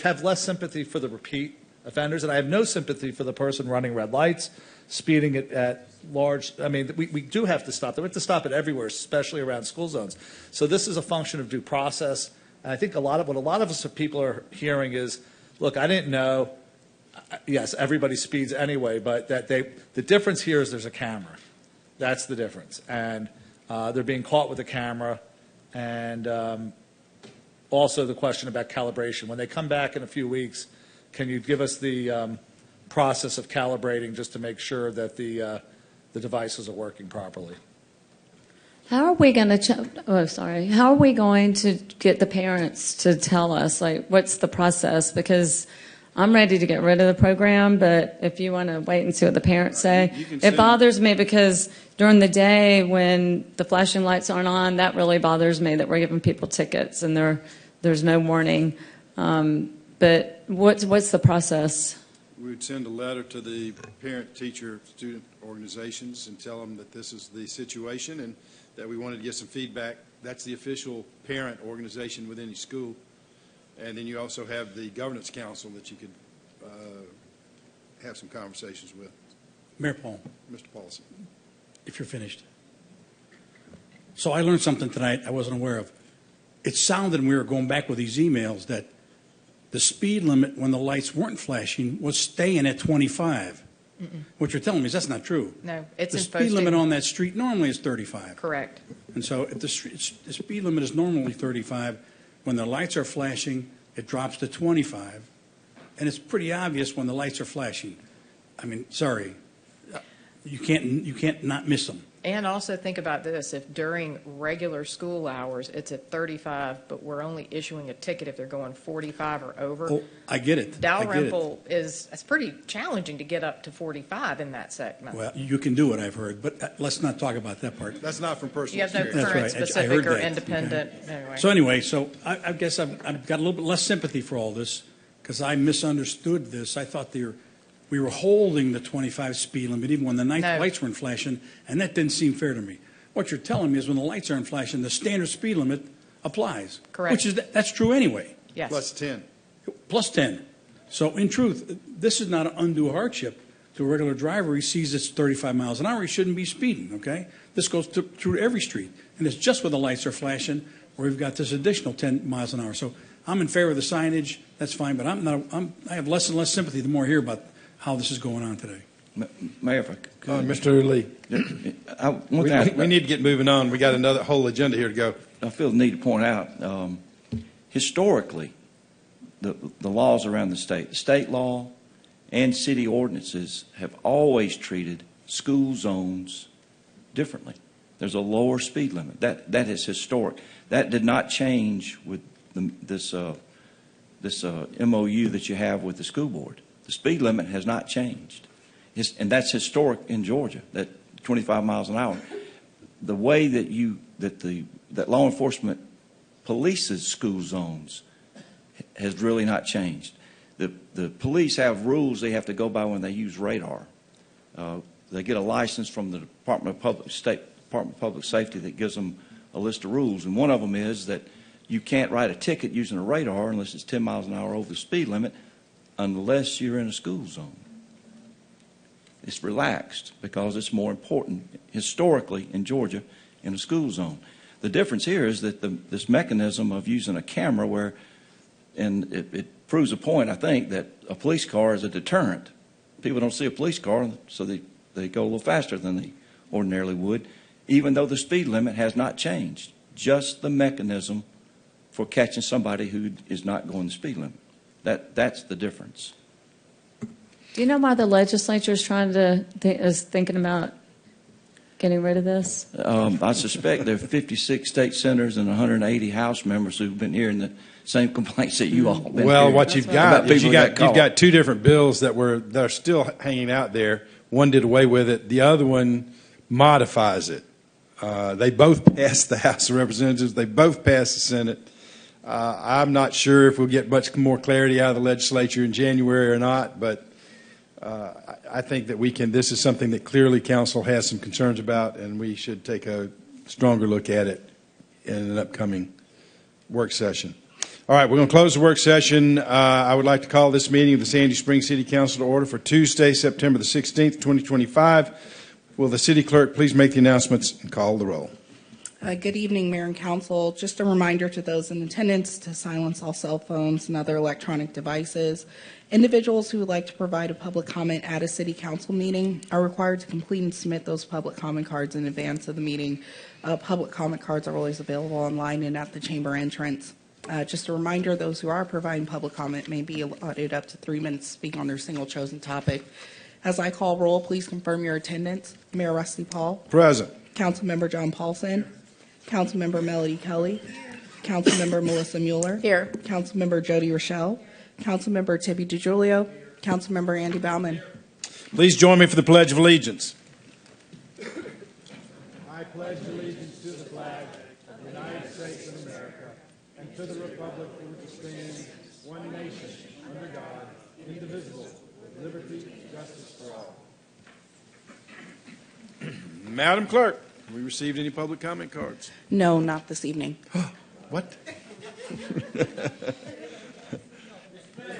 have less sympathy for the repeat offenders, and I have no sympathy for the person running red lights, speeding at large. I mean, we do have to stop them. We have to stop it everywhere, especially around school zones. So this is a function of due process. And I think what a lot of us people are hearing is, look, I didn't know. Yes, everybody speeds anyway, but the difference here is there's a camera. That's the difference. And they're being caught with a camera. And also the question about calibration. When they come back in a few weeks, can you give us the process of calibrating just to make sure that the devices are working properly? How are we going to? How are we going to get the parents to tell us, like, what's the process? Because I'm ready to get rid of the program, but if you want to wait and see what the parents say, it bothers me because during the day when the flashing lights aren't on, that really bothers me that we're giving people tickets and there's no warning. But what's the process? We would send a letter to the parent, teacher, student organizations and tell them that this is the situation and that we wanted to get some feedback. That's the official parent organization within each school. And then you also have the governance council that you could have some conversations with. Mayor Paul. Mr. Paulson. If you're finished. So I learned something tonight I wasn't aware of. It sounded, when we were going back with these emails, that the speed limit when the lights weren't flashing was staying at 25. What you're telling me is that's not true. No, it's the in speed posting. limit on that street normally is 35. Correct. And so if the speed limit is normally 35, when the lights are flashing, it drops to 25. And it's pretty obvious when the lights are flashing. I mean, sorry, you can't not miss them. And also think about this, if during regular school hours, it's at 35, but we're only issuing a ticket if they're going 45 or over. Oh, I get it. Dalrymple it's pretty challenging to get up to 45 in that segment. Well, you can do it, I've heard, but let's not talk about that part. That's not from personal You have no experience. current That's right. I specific heard or that. independent. Okay. Anyway. So I guess I've got a little bit less sympathy for all this because I misunderstood this. I thought we were holding the 25 speed limit even when the lights weren't flashing, and that didn't seem fair to me. What you're telling me is when the lights aren't flashing, the standard speed limit applies. Correct. That's true anyway. Yes. Plus 10. Plus 10. So in truth, this is not an undue hardship to a regular driver. He sees it's 35 miles an hour. He shouldn't be speeding, okay? This goes through every street. And it's just when the lights are flashing where we've got this additional 10 miles an hour. So I'm in favor of the signage. That's fine. But I have less and less sympathy the more I hear about how this is going on today. Mayor, if I could. Mr. Lee. We need to get moving on. We got another whole agenda here to go. I feel the need to point out, historically, the laws around the state law and city ordinances have always treated school zones differently. There's a lower speed limit. That is historic. That did not change with this MOU that you have with the school board. The speed limit has not changed. And that's historic in Georgia, that 25 miles an hour. The way that law enforcement polices school zones has really not changed. The police have rules they have to go by when they use radar. They get a license from the Department of Public Safety that gives them a list of rules, and one of them is that you can't write a ticket using a radar unless it's 10 miles an hour over the speed limit unless you're in a school zone. It's relaxed because it's more important historically in Georgia in a school zone. The difference here is that this mechanism of using a camera and it proves a point, I think, that a police car is a deterrent. People don't see a police car, so they go a little faster than they ordinarily would, even though the speed limit has not changed. Just the mechanism for catching somebody who is not going the speed limit. That's the difference. Do you know why the legislature is is thinking about getting rid of this? I suspect there are 56 state senators and 180 House members who've been hearing the same complaints that you all been Well, hearing. what you've got is you've caught. got two different bills that are still hanging out there. One did away with it. The other one modifies it. They both passed the House of Representatives. They both passed the Senate. I'm not sure if we'll get much more clarity out of the legislature in January or not, but I think that this is something that clearly council has some concerns about, and we should take a stronger look at it in an upcoming work session. All right, we're going to close the work session. I would like to call this meeting of the Sandy Springs City Council to order for Tuesday, September the 16th, 2025. Will the city clerk please make the announcements and call the roll? Good evening, Mayor and Council. Just a reminder to those in attendance to silence all cell phones and other electronic devices. Individuals who would like to provide a public comment at a city council meeting are required to complete and submit those public comment cards in advance of the meeting. Public comment cards are always available online and at the chamber entrance. Just a reminder, those who are providing public comment may be allotted up to 3 minutes to speak on their single chosen topic. As I call roll, please confirm your attendance. Mayor Rusty Paul. Present. Councilmember John Paulson. Councilmember Melody Kelly. Councilmember Melissa Mueller. Here. Councilmember Jody Rochelle. Councilmember Tibby DiGiulio. Councilmember Andy Bauman. Please join me for the Pledge of Allegiance. I pledge allegiance to the flag of the United States of America and to the republic for which it stands, one nation, under God, indivisible, with liberty and justice for all. Madam Clerk, have we received any public comment cards? No, not this evening. What?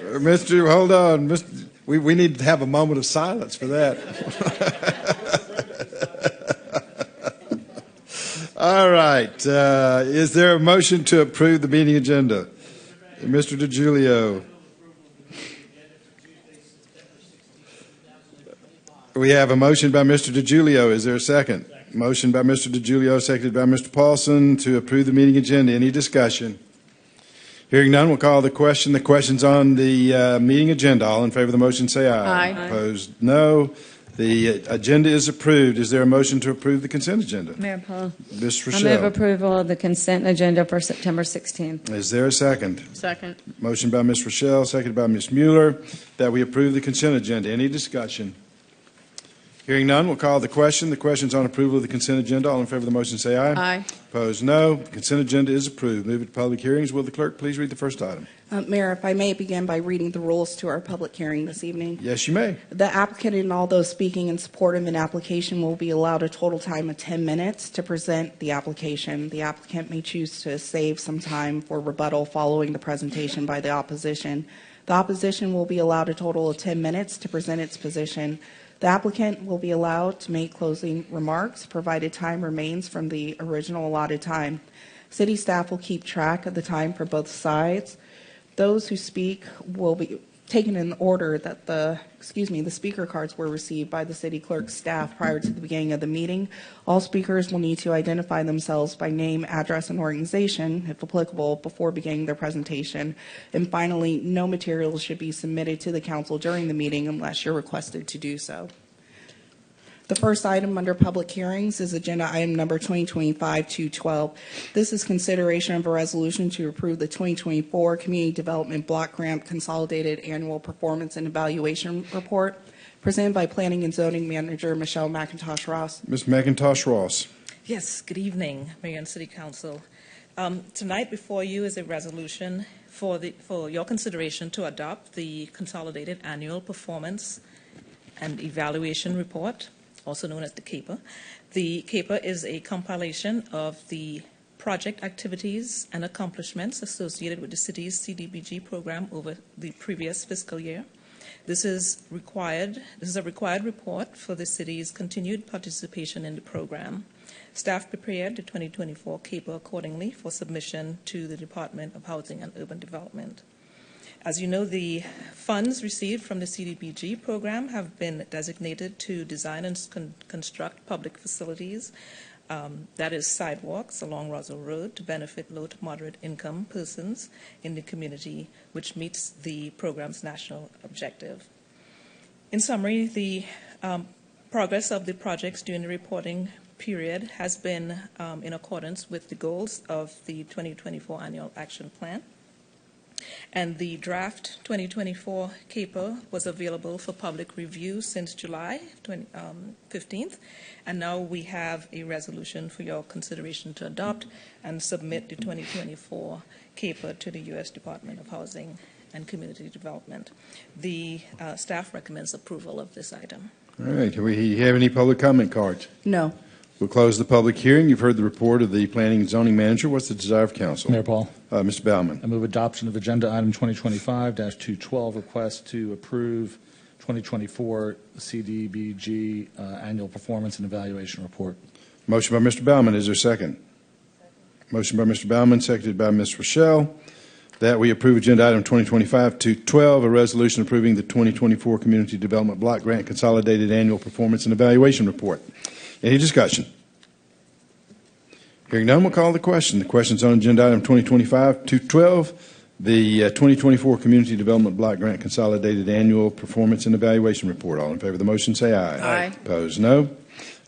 Mr. Hold on. We need to have a moment of silence for that. All right. Is there a motion to approve the meeting agenda? Mr. DiGiulio. We have a motion by Mr. DiGiulio. Is there a second? Motion by Mr. DiGiulio, seconded by Mr. Paulson to approve the meeting agenda. Any discussion? Hearing none, we'll call the question. The question's on the meeting agenda. All in favor of the motion say aye. Aye. Opposed, no. The agenda is approved. Is there a motion to approve the consent agenda? Mayor Paul. Ms. I move Rochelle. approval of the consent agenda for September 16th. Is there a second? Second. Motion by Ms. Rochelle, seconded by Ms. Mueller, that we approve the consent agenda. Any discussion? Hearing none, we'll call the question. The question's on approval of the consent agenda. All in favor of the motion say aye. Aye. Opposed, no. The consent agenda is approved. Move it to public hearings. Will the clerk please read the first item? Mayor, if I may begin by reading the rules to our public hearing this evening. Yes, you may. The applicant and all those speaking in support of an application will be allowed a total time of 10 minutes to present the application. The applicant may choose to save some time for rebuttal following the presentation by the opposition. The opposition will be allowed a total of 10 minutes to present its position. The applicant will be allowed to make closing remarks, provided time remains from the original allotted time. City staff will keep track of the time for both sides. Those who speak will be taken in order that the speaker cards were received by the city clerk's staff prior to the beginning of the meeting. All speakers will need to identify themselves by name, address, and organization, if applicable, before beginning their presentation. And finally, no materials should be submitted to the council during the meeting unless you're requested to do so. The first item under public hearings is agenda item number 2025-212. This is consideration of a resolution to approve the 2024 Community Development Block Grant Consolidated Annual Performance and Evaluation Report, presented by Planning and Zoning Manager Michelle McIntosh Ross. Ms. McIntosh Ross. Yes, good evening, Mayor and City Council. Tonight before you is a resolution for your consideration to adopt the Consolidated Annual Performance and Evaluation Report, also known as the CAPER. The CAPER is a compilation of the project activities and accomplishments associated with the city's CDBG program over the previous fiscal year. This is a required report for the city's continued participation in the program. Staff prepared the 2024 CAPER accordingly for submission to the Department of Housing and Urban Development. As you know, the funds received from the CDBG program have been designated to design and construct public facilities That is sidewalks along Roswell Road to benefit low to moderate income persons in the community, which meets the program's national objective. In summary, the progress of the projects during the reporting period has been in accordance with the goals of the 2024 Annual Action Plan. And the draft 2024 CAPA was available for public review since July 15th, and now we have a resolution for your consideration to adopt and submit the 2024 CAPA to the U.S. Department of Housing and Community Development. The staff recommends approval of this item. All right. Do we have any public comment cards? No. We'll close the public hearing. You've heard the report of the Planning and Zoning Manager. What's the desire of council? Mayor Paul. Mr. Baumann. I move adoption of Agenda Item 2025-212, request to approve 2024 CDBG Annual Performance and Evaluation Report. Motion by Mr. Baumann. Is there a second? Motion by Mr. Baumann, seconded by Ms. Rochelle, that we approve Agenda Item 2025-212, a resolution approving the 2024 Community Development Block Grant Consolidated Annual Performance and Evaluation Report. Any discussion? Hearing none, we'll call the question. The question's on Agenda Item 2025-212, the 2024 Community Development Block Grant Consolidated Annual Performance and Evaluation Report. All in favor of the motion, say aye. Aye. Opposed, no.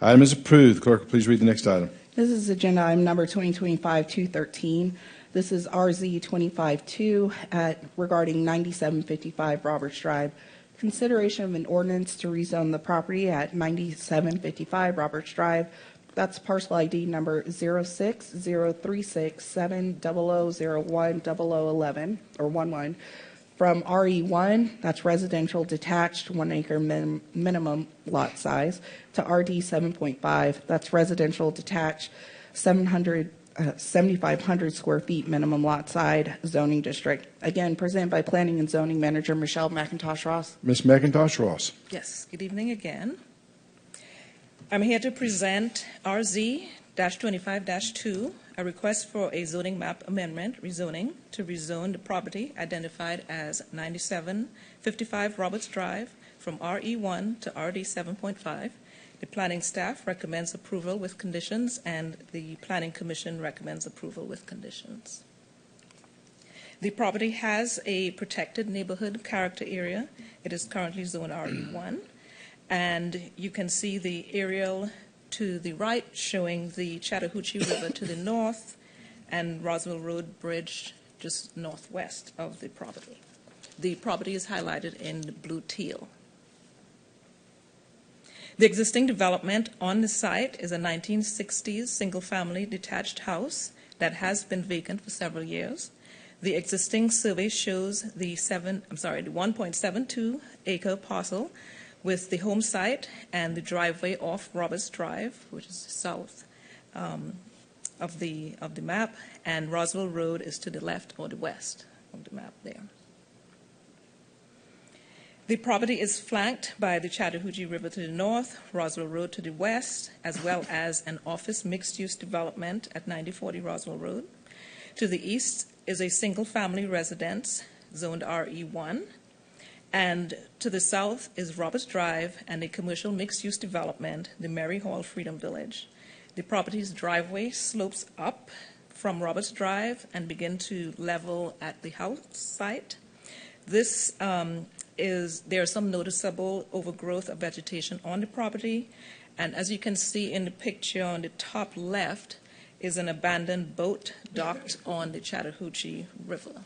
Item is approved. Clerk, will please read the next item. This is agenda item number 2025-213. This is RZ 25-2 regarding 9755 Roberts Drive. Consideration of an ordinance to rezone the property at 9755 Roberts Drive. That's parcel ID number 06036700010011 or 11 from RE1, that's residential detached 1 acre minimum lot size, to RD 7.5, that's residential detached 7,500 square feet minimum lot size zoning district. Again, presented by Planning and Zoning Manager Michelle McIntosh Ross. Ms. McIntosh Ross. Yes, good evening again. I'm here to present RZ-25-2, a request for a zoning map amendment rezoning to rezone the property identified as 9755 Roberts Drive from RE1 to RD 7.5. The planning staff recommends approval with conditions, and the planning commission recommends approval with conditions. The property has a protected neighborhood character area. It is currently zoned RE1, and you can see the aerial to the right showing the Chattahoochee River to the north and Roswell Road Bridge just northwest of the property. The property is highlighted in blue teal. The existing development on the site is a 1960s single-family detached house that has been vacant for several years. The existing survey shows the 1.72 acre parcel with the home site and the driveway off Roberts Drive, which is south of the map, and Roswell Road is to the left or the west of the map there. The property is flanked by the Chattahoochee River to the north, Roswell Road to the west, as well as an office mixed-use development at 9040 Roswell Road. To the east is a single-family residence zoned RE1, and to the south is Roberts Drive and a commercial mixed-use development, the Mary Hall Freedom Village. The property's driveway slopes up from Roberts Drive and begin to level at the house site. There's some noticeable overgrowth of vegetation on the property, and as you can see in the picture on the top left is an abandoned boat docked on the Chattahoochee River.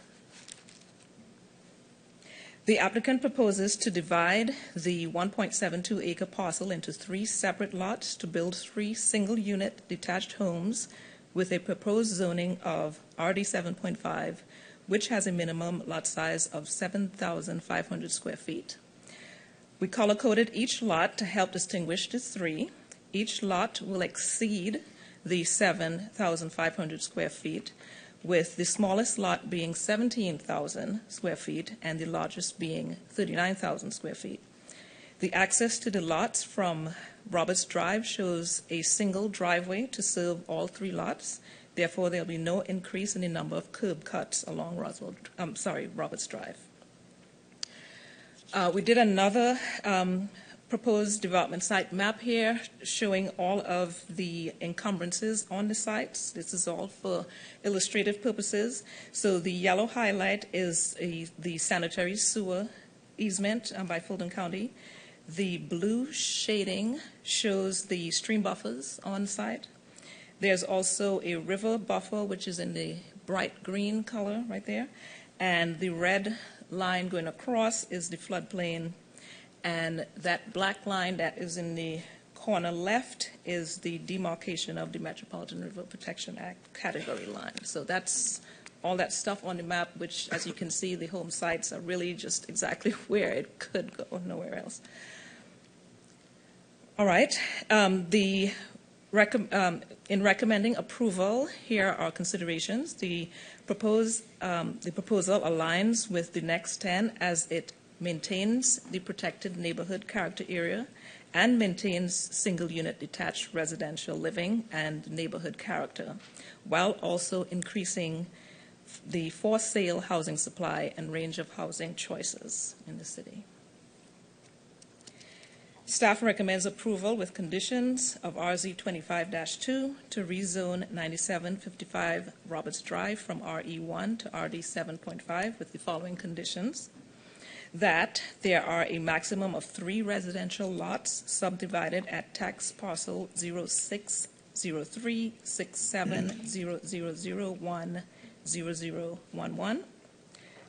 The applicant proposes to divide the 1.72 acre parcel into 3 separate lots to build 3 single-unit detached homes with a proposed zoning of RD 7.5, which has a minimum lot size of 7,500 square feet. We color-coded each lot to help distinguish the 3. Each lot will exceed the 7,500 square feet, with the smallest lot being 17,000 square feet and the largest being 39,000 square feet. The access to the lots from Roberts Drive shows a single driveway to serve all 3 lots. Therefore, there will be no increase in the number of curb cuts along Roberts Drive. We did another proposed development site map here showing all of the encumbrances on the sites. This is all for illustrative purposes. So the yellow highlight is the sanitary sewer easement by Fulton County. The blue shading shows the stream buffers on site. There's also a river buffer, which is in the bright green color right there. And the red line going across is the floodplain. And that black line that is in the corner left is the demarcation of the Metropolitan River Protection Act category line. So that's all that stuff on the map, which, as you can see, the home sites are really just exactly where it could go, nowhere else. All right. In recommending approval, here are considerations. The proposal aligns with the next 10 as it maintains the protected neighborhood character area and maintains single-unit detached residential living and neighborhood character, while also increasing the for-sale housing supply and range of housing choices in the city. Staff recommends approval with conditions of RZ 25-2 to rezone 9755 Roberts Drive from RE1 to RD 7.5 with the following conditions: that there are a maximum of 3 residential lots subdivided at tax parcel 06036700010011.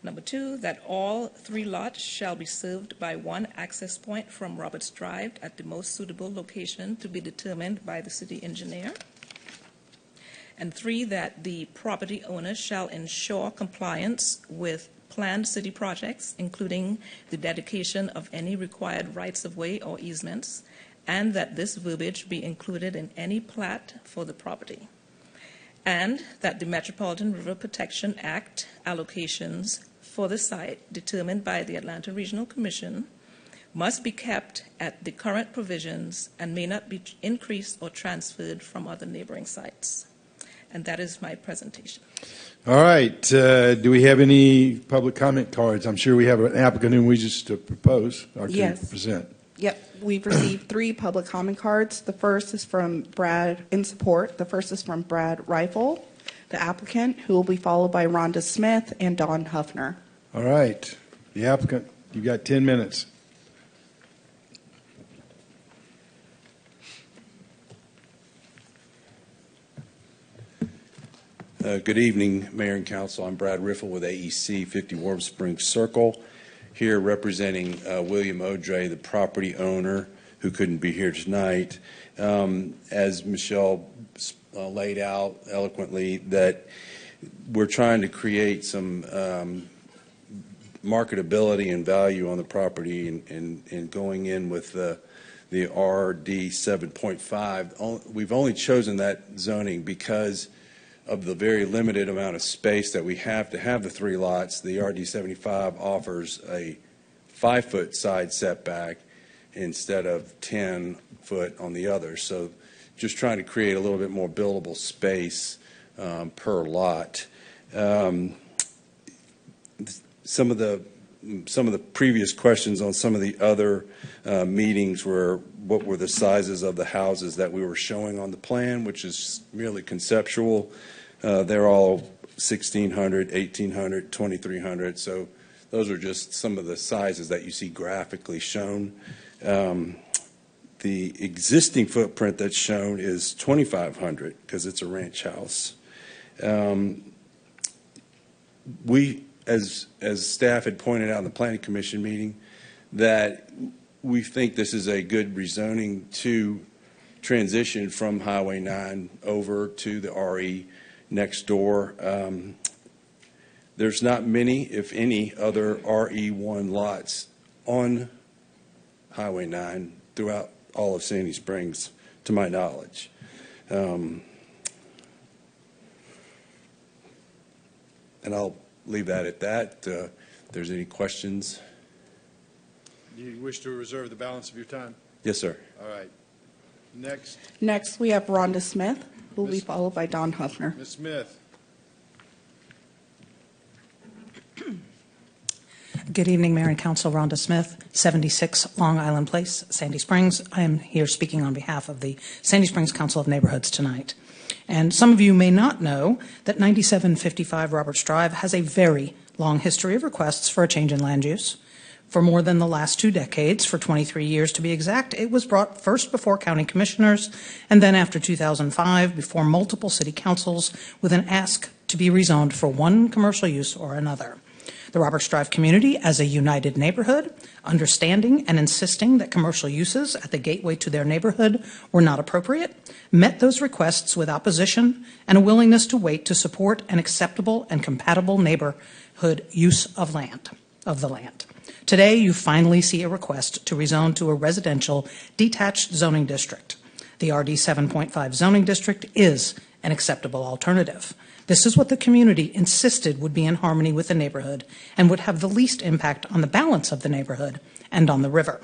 Number 2, that all 3 lots shall be served by 1 access point from Roberts Drive at the most suitable location to be determined by the city engineer. And 3, that the property owner shall ensure compliance with planned city projects, including the dedication of any required rights-of-way or easements, and that this verbiage be included in any plat for the property. And that the Metropolitan River Protection Act allocations for the site determined by the Atlanta Regional Commission must be kept at the current provisions and may not be increased or transferred from other neighboring sites. And that is my presentation. All right. Do we have any public comment cards? I'm sure we have an applicant whom we just propose or to present. Yep, we've received 3 public comment cards. The first is from Brad, in support. The first is from Brad Rifle, the applicant, who will be followed by Rhonda Smith and Don Huffner. All right. The applicant, you've got 10 minutes. Good evening, Mayor and Council. I'm Brad Riffle with AEC 50 Warm Springs Circle, here representing William Odre, the property owner, who couldn't be here tonight. As Michelle laid out eloquently, that we're trying to create some marketability and value on the property, and going in with the RD 7.5. We've only chosen that zoning because of the very limited amount of space that we have to have the 3 lots. The RD 75 offers a 5-foot side setback instead of 10-foot on the other. So just trying to create a little bit more buildable space per lot. Some of the previous questions on some of the other meetings were what were the sizes of the houses that we were showing on the plan, which is merely conceptual. They're all 1,600, 1,800, 2,300. So those are just some of the sizes that you see graphically shown. The existing footprint that's shown is 2,500 because it's a ranch house. We, as staff had pointed out in the Planning Commission meeting, that we think this is a good rezoning to transition from Highway 9 over to the RE next door. There's not many, if any, other RE1 lots on Highway 9 throughout all of Sandy Springs, to my knowledge. And I'll leave that at that. If there's any questions. Do you wish to reserve the balance of your time? Yes, sir. All right. Next. Next, we have Rhonda Smith, who will be followed by Don Huffner. Ms. Smith. Good evening, Mayor and Council. Rhonda Smith, 76 Long Island Place, Sandy Springs. I am here speaking on behalf of the Sandy Springs Council of Neighborhoods tonight. And some of you may not know that 9755 Roberts Drive has a very long history of requests for a change in land use. For more than the last 2 decades, for 23 years to be exact, it was brought first before county commissioners and then after 2005 before multiple city councils with an ask to be rezoned for one commercial use or another. The Roberts Drive community, as a united neighborhood, understanding and insisting that commercial uses at the gateway to their neighborhood were not appropriate, met those requests with opposition and a willingness to wait to support an acceptable and compatible neighborhood use of the land. Today, you finally see a request to rezone to a residential detached zoning district. The RD 7.5 zoning district is an acceptable alternative. This is what the community insisted would be in harmony with the neighborhood and would have the least impact on the balance of the neighborhood and on the river.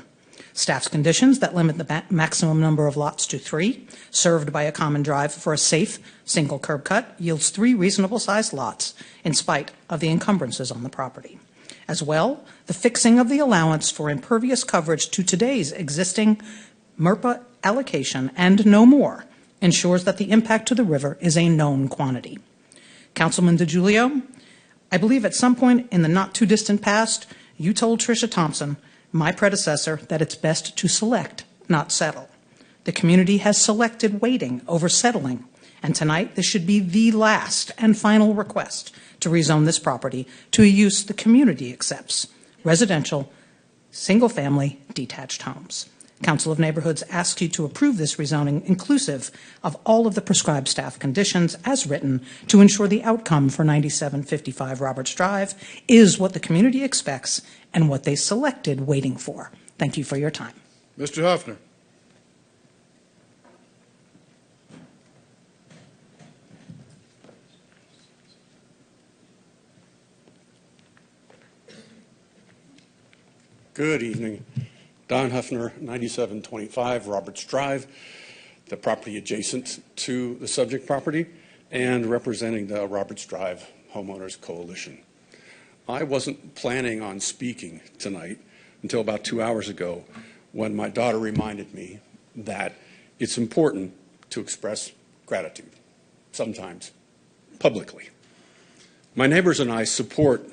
Staff's conditions that limit the maximum number of lots to 3, served by a common drive for a safe single curb cut, yields 3 reasonable-sized lots in spite of the encumbrances on the property. As well, the fixing of the allowance for impervious coverage to today's existing MRPA allocation and no more ensures that the impact to the river is a known quantity. Councilman DiGiulio, I believe at some point in the not-too-distant past, you told Tricia Thompson, my predecessor, that it's best to select, not settle. The community has selected waiting over settling, and tonight this should be the last and final request to rezone this property to a use the community accepts, residential, single-family, detached homes. Council of Neighborhoods asks you to approve this rezoning inclusive of all of the prescribed staff conditions as written to ensure the outcome for 9755 Roberts Drive is what the community expects and what they selected waiting for. Thank you for your time. Mr. Huffner. Good evening. Don Huffner, 9725 Roberts Drive, the property adjacent to the subject property, and representing the Roberts Drive Homeowners Coalition. I wasn't planning on speaking tonight until about 2 hours ago when my daughter reminded me that it's important to express gratitude, sometimes publicly. My neighbors and I support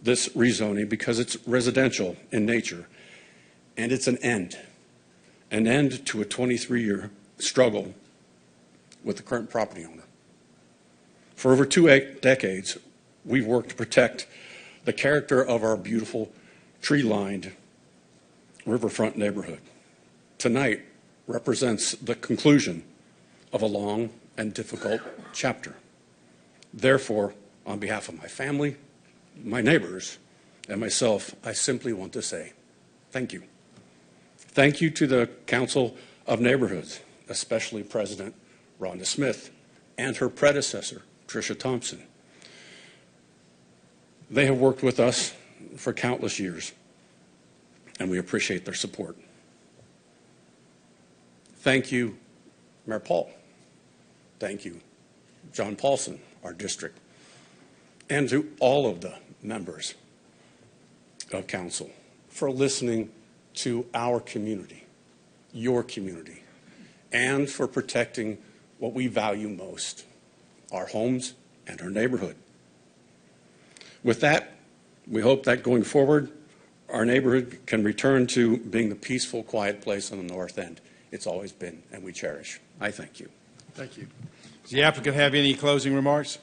this rezoning because it's residential in nature. And it's an end to a 23-year struggle with the current property owner. For over 2 decades, we've worked to protect the character of our beautiful tree-lined riverfront neighborhood. Tonight represents the conclusion of a long and difficult chapter. Therefore, on behalf of my family, my neighbors, and myself, I simply want to say thank you. Thank you to the Council of Neighborhoods, especially President Rhonda Smith and her predecessor, Tricia Thompson. They have worked with us for countless years, and we appreciate their support. Thank you, Mayor Paul. Thank you, John Paulson, our district, and to all of the members of Council for listening to our community, your community, and for protecting what we value most, our homes and our neighborhood. With that, we hope that going forward, our neighborhood can return to being the peaceful, quiet place on the north end it's always been and we cherish. I thank you. Thank you. Does the applicant have any closing remarks?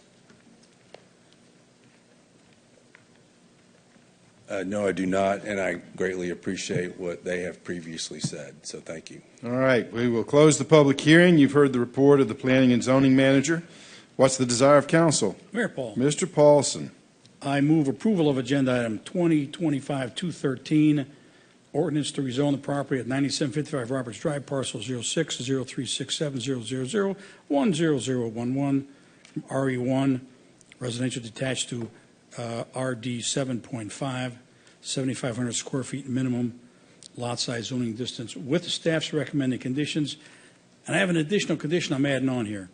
No, I do not, and I greatly appreciate what they have previously said, so thank you. All right, we will close the public hearing. You've heard the report of the planning and zoning manager. What's the desire of council? Mayor Paul. Mr. Paulson. I move approval of agenda item 2025-213, ordinance to rezone the property at 9755 Roberts Drive, parcel 06-0367-000-10011 from RE1, residential detached, to RD 7.5, 7,500 square feet minimum lot size, zoning distance, with the staff's recommended conditions. And I have an additional condition I'm adding on here.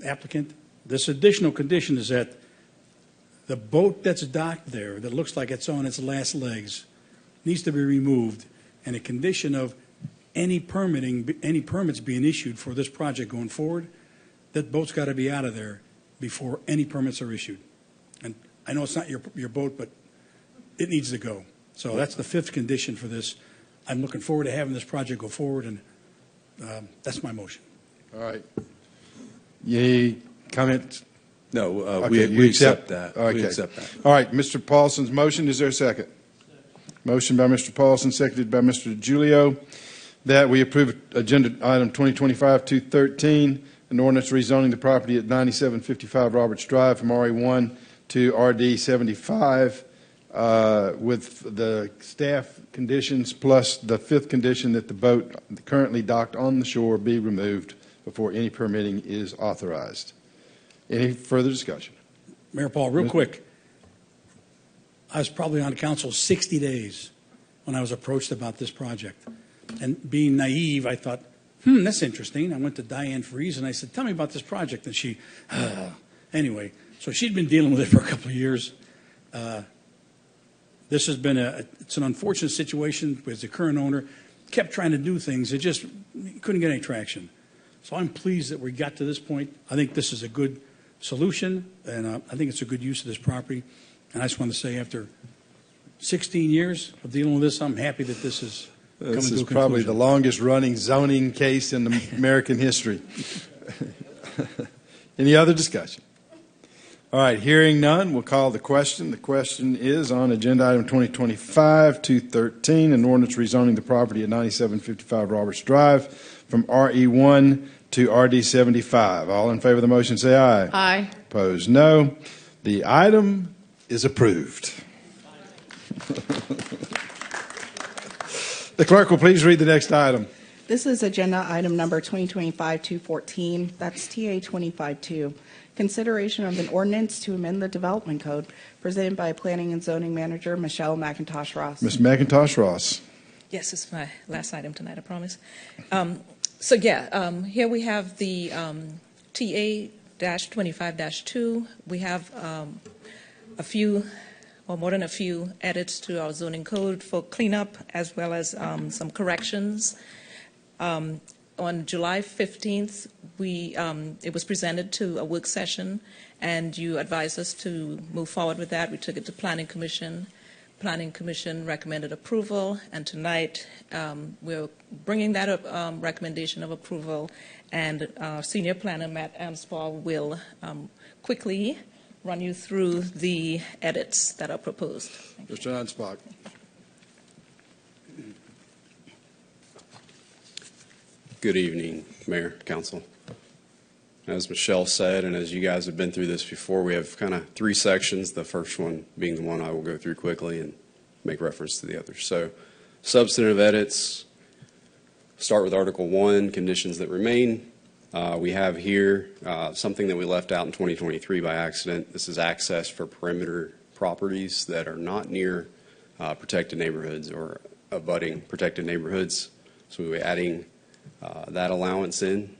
Applicant, this additional condition is that The boat that's docked there that looks like it's on its last legs needs to be removed, and a condition of any permits being issued for this project going forward, that boat's got to be out of there before any permits are issued. And I know it's not your boat, but it needs to go. So that's the 5th condition for this. I'm looking forward to having this project go forward, and that's my motion. All right. Any comments? No, Okay, we accept that. that. Okay. We accept that. All right, Mr. Paulson's motion, is there a second? Motion by Mr. Paulson, seconded by Mr. DiGiulio, that we approve agenda item 2025-213, an ordinance rezoning the property at 9755 Roberts Drive from RE1 to RD 75 with the staff conditions plus the 5th condition that the boat currently docked on the shore be removed before any permitting is authorized. Any further discussion? Mayor Paul, real quick. I was probably on council 60 days when I was approached about this project. And being naive, I thought, that's interesting. I went to Diane Freeze and I said, tell me about this project. And she, anyway, so she'd been dealing with it for a couple of years. This has been it's an unfortunate situation with the current owner. Kept trying to do things. It just couldn't get any traction. So I'm pleased that we got to this point. I think this is a good solution, and I think it's a good use of this property. And I just want to say, after 16 years of dealing with this, I'm happy that this is coming to a conclusion. This is probably the longest running zoning case in American history. Any other discussion? All right, hearing none, we'll call the question. The question is on agenda item 2025-213, an ordinance rezoning the property at 9755 Roberts Drive from RE1 to RD 75. All in favor of the motion say aye. Aye. Opposed, no. The item is approved. The clerk will please read the next item. This is agenda item number 2025-214. That's TA 25-2. Consideration of an ordinance to amend the development code presented by Planning and Zoning Manager Michelle McIntosh Ross. Ms. McIntosh Ross. Yes, it's my last item tonight, I promise. Here we have the TA-25-2. We have a few, or more than a few, edits to our zoning code for cleanup as well as some corrections. On July 15th, it was presented to a work session, and you advised us to move forward with that. We took it to Planning Commission. Planning Commission recommended approval, and tonight we're bringing that recommendation of approval, and our senior planner, Matt Amspaugh, will quickly run you through the edits that are proposed. Mr. Amspaugh. Good evening, Mayor, Council. As Michelle said, and as you guys have been through this before, we have kind of 3 sections, the first one being the one I will go through quickly and make reference to the others. So, substantive edits, start with Article 1, conditions that remain. We have here something that we left out in 2023 by accident. This is access for perimeter properties that are not near protected neighborhoods or abutting protected neighborhoods. So we'll be adding that allowance in.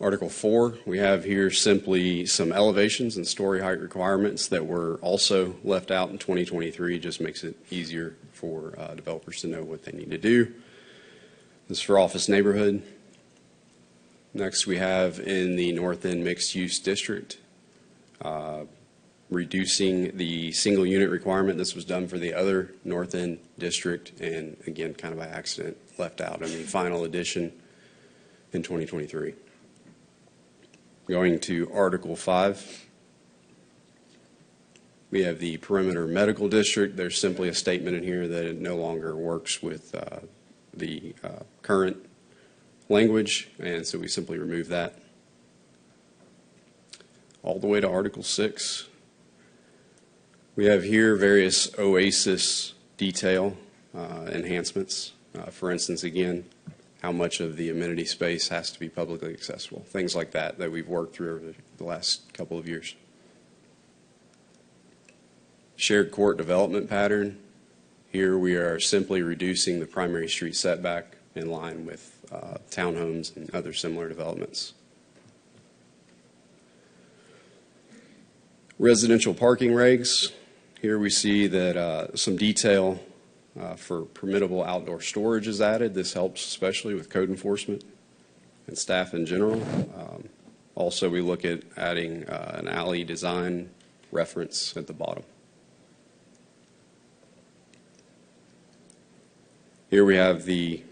Article 4, we have here simply some elevations and story height requirements that were also left out in 2023. Just makes it easier for developers to know what they need to do. This is for office neighborhood. Next, we have in the North End Mixed Use District, reducing the single unit requirement. This was done for the other North End District, and again, kind of by accident, left out in the final edition in 2023. Going to Article 5, we have the Perimeter Medical District. There's simply a statement in here that it no longer works with the current language, and so we simply remove that. All the way to Article 6, we have here various OASIS detail enhancements. For instance, again, how much of the amenity space has to be publicly accessible, things like that we've worked through over the last couple of years. Shared court development pattern. Here we are simply reducing the primary street setback in line with townhomes and other similar developments. Residential parking regs. Here we see that some detail for permittable outdoor storage is added. This helps especially with code enforcement and staff in general. Also, we look at adding an alley design reference at the bottom. Here we have the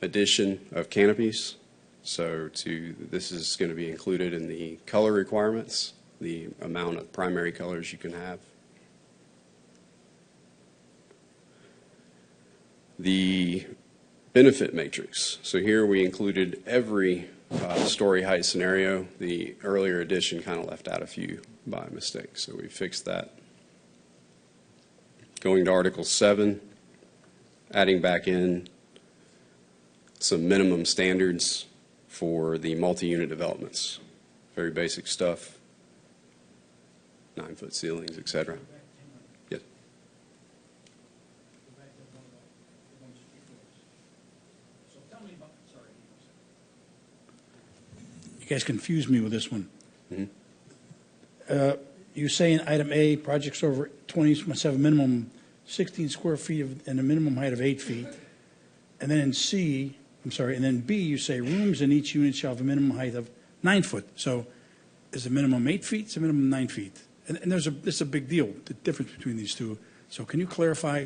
addition of canopies. So this is going to be included in the color requirements, the amount of primary colors you can have. The benefit matrix. So here we included every story height scenario. The earlier edition kind of left out a few by mistake, so we fixed that. Going to Article 7, adding back in some minimum standards for the multi-unit developments. Very basic stuff, 9-foot ceilings, etc. Yes. You guys confused me with this one. You say in item A, projects over 20 must have a minimum 16 square feet and a minimum height of 8 feet. And then in C, and then B, you say rooms in each unit shall have a minimum height of 9 foot. So is the minimum 8 feet? It's a minimum 9 feet. And this is a big deal, the difference between these two. So can you clarify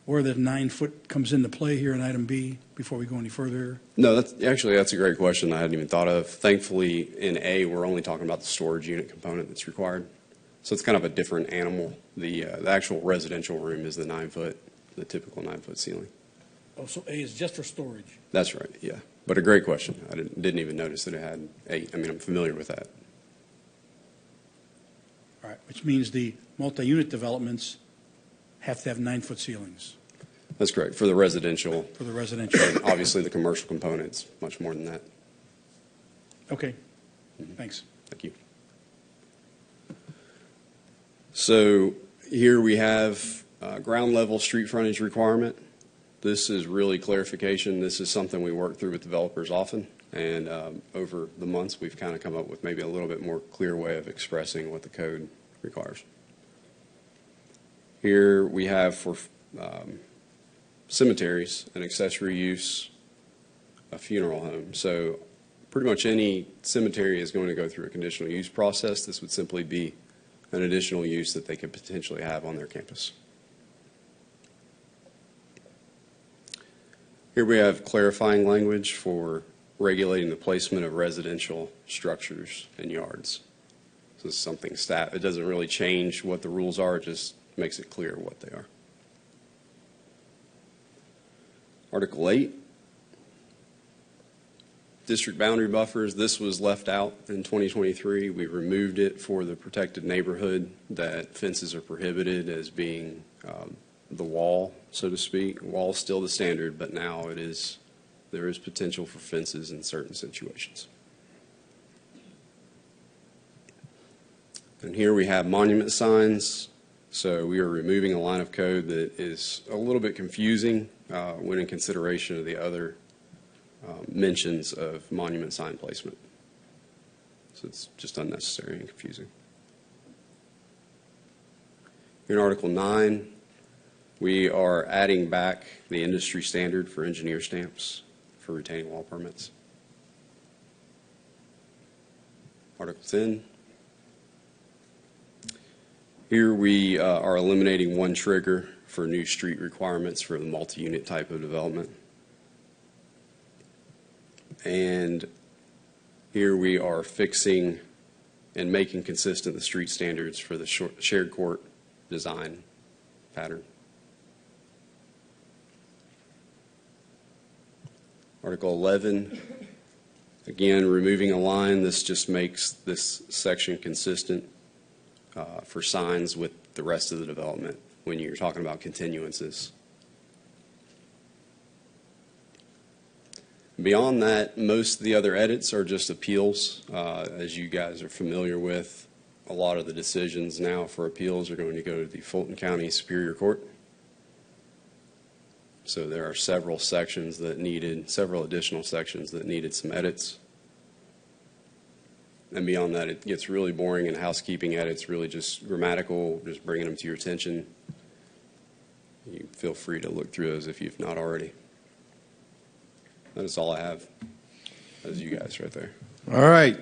where the 9 foot comes into play here in item B before we go any further? No, that's a great question I hadn't even thought of. Thankfully, in A, we're only talking about the storage unit component that's required. So it's kind of a different animal. The actual residential room is the 9 foot, the typical 9 foot ceiling. Oh, so A is just for storage? That's right, yeah. But a great question. I didn't even notice that it had 8. I mean, I'm familiar with that. All right, which means the multi-unit developments have to have 9 foot ceilings. That's correct, for the residential. For the residential. And obviously, the commercial component's much more than that. Okay, thanks. Thank you. So here we have ground level street frontage requirement. This is really clarification. This is something we work through with developers often. And over the months, we've kind of come up with maybe a little bit more clear way of expressing what the code requires. Here we have for cemeteries an accessory use, a funeral home. So pretty much any cemetery is going to go through a conditional use process. This would simply be an additional use that they could potentially have on their campus. Here we have clarifying language for regulating the placement of residential structures and yards. So this is something it doesn't really change what the rules are, it just makes it clear what they are. Article 8, district boundary buffers. This was left out in 2023. We removed it for the protected neighborhood, that fences are prohibited as being the wall, so to speak. Wall's still the standard, but now there is potential for fences in certain situations. And here we have monument signs. So we are removing a line of code that is a little bit confusing when in consideration of the other mentions of monument sign placement. So it's just unnecessary and confusing. In Article 9, we are adding back the industry standard for engineer stamps for retaining wall permits. Article 10. Here we are eliminating one trigger for new street requirements for the multi-unit type of development. And here we are fixing and making consistent the street standards for the shared court design pattern. Article 11, again, removing a line. This just makes this section consistent for signs with the rest of the development when you're talking about continuances. Beyond that, most of the other edits are just appeals. As you guys are familiar with, a lot of the decisions now for appeals are going to go to the Fulton County Superior Court. So there are several additional sections that needed some edits. And beyond that, it gets really boring, and housekeeping at it's really just grammatical, just bringing them to your attention. You feel free to look through those if you've not already. That is all I have. That is you guys right there. All right.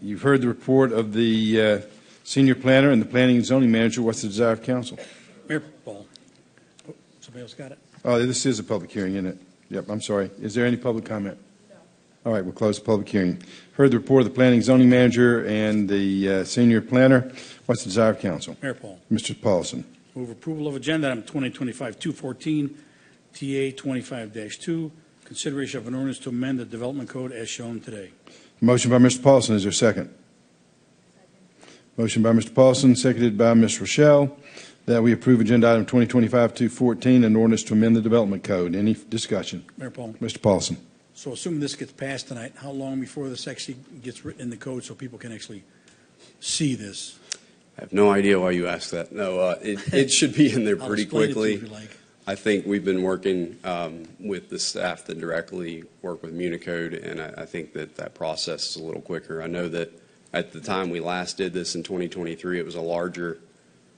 You've heard the report of the senior planner and the planning and zoning manager. What's the desire of council? Mayor Paul. Oh, somebody else got it? Oh, this is a public hearing, isn't it? Yep, I'm sorry. Is there any public comment? No. All right, we'll close the public hearing. Heard the report of the planning and zoning manager and the senior planner. What's the desire of council? Mayor Paul. Mr. Paulson. Move approval of agenda item 2025-214, TA 25-2, consideration of an ordinance to amend the development code as shown today. Motion by Mr. Paulson. Is there a second? Motion by Mr. Paulson, seconded by Ms. Rochelle, that we approve agenda item 2025-214, an ordinance to amend the development code. Any discussion? Mayor Paul. Mr. Paulson. So assuming this gets passed tonight, how long before this actually gets written in the code so people can actually see this? I have no idea why you asked that. No, it should be in there I'll pretty explain it to you quickly. if you like. I think we've been working with the staff that directly work with Municode, and I think that process is a little quicker. I know that at the time we last did this in 2023, it was a larger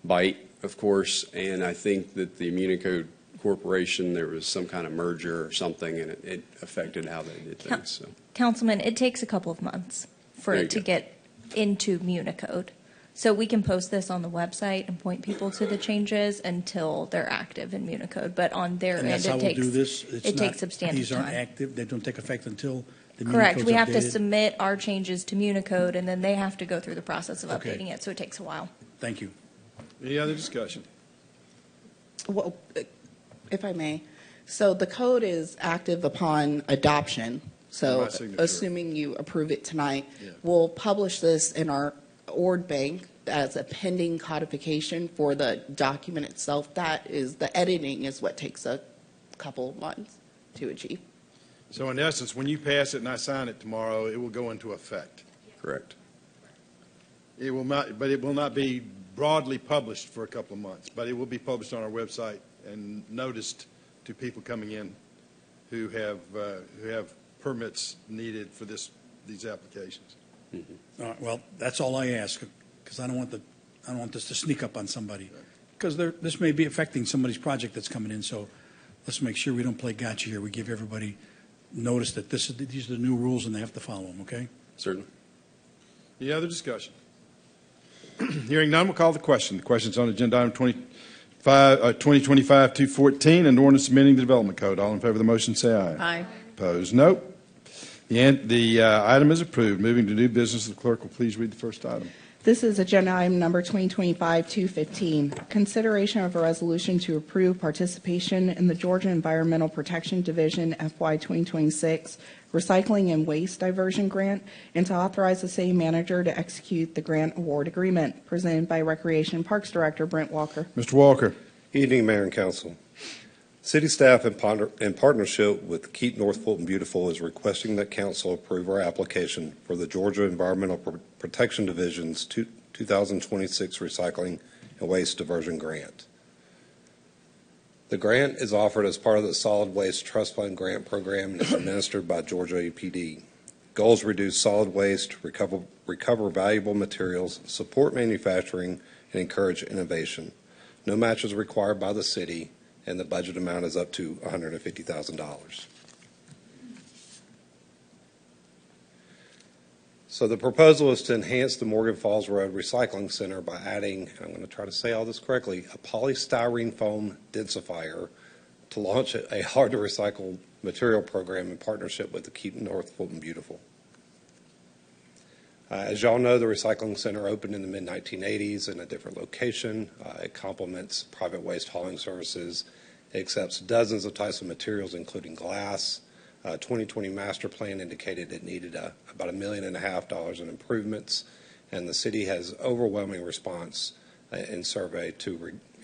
bite, of course, and I think that the Municode Corporation, there was some kind of merger or something, and it affected how they did things. So. Councilman, it takes a couple of months for There it you to go. get into Municode. So we can post this on the website and point people to the changes until they're active in Municode. But on their And end, that's how it we'll takes do this? It's it not- takes substantive These aren't time. active, they don't take effect until the Correct. Municode's We have to updated? submit our changes to Municode, and then they have to go through the process of Okay. updating it. So it takes a while. Thank you. Any other discussion? Well, if I may, so the code is active upon adoption. So My signature. assuming you approve it tonight, Yeah. we'll publish this in our Ord Bank as a pending codification for the document itself. That is, the editing is what takes a couple months to achieve. So in essence, when you pass it and I sign it tomorrow, it will go into effect. Correct. It will not, but it will not be broadly published for a couple of months, but it will be published on our website and noticed to people coming in who have permits needed for these applications. All right, well, that's all I ask, because I don't want this to sneak up on somebody. Because this may be affecting somebody's project that's coming in, so let's make sure we don't play gotcha here. We give everybody notice that these are the new rules and they have to follow them, okay? Certainly. Any other discussion? Hearing none, we'll call the question. The question is on agenda item 2025-214, an ordinance amending the development code. All in favor of the motion, say aye. Aye. Opposed, no. The item is approved. Moving to new business, the clerk will please read the first item. This is agenda item number 2025-215, consideration of a resolution to approve participation in the Georgia Environmental Protection Division FY 2026 Recycling and Waste Diversion Grant, and to authorize the city manager to execute the grant award agreement, presented by Recreation and Parks Director Brent Walker. Mr. Walker. Evening, Mayor and Council. City staff in partnership with Keep North Fulton Beautiful is requesting that Council approve our application for the Georgia Environmental Protection Division's 2026 Recycling and Waste Diversion Grant. The grant is offered as part of the Solid Waste Trust Fund Grant Program and is administered by Georgia EPD. Goals: reduce solid waste, recover valuable materials, support manufacturing, and encourage innovation. No match is required by the city, and the budget amount is up to $150,000. So the proposal is to enhance the Morgan Falls Road Recycling Center by adding, and I'm going to try to say all this correctly, a polystyrene foam densifier to launch a hard-to-recycle material program in partnership with the Keep North Fulton Beautiful. As y'all know, the recycling center opened in the mid-1980s in a different location. It complements private waste hauling services. It accepts dozens of types of materials, including glass. 2020 master plan indicated it needed about $1.5 million in improvements, and the city has overwhelming response in survey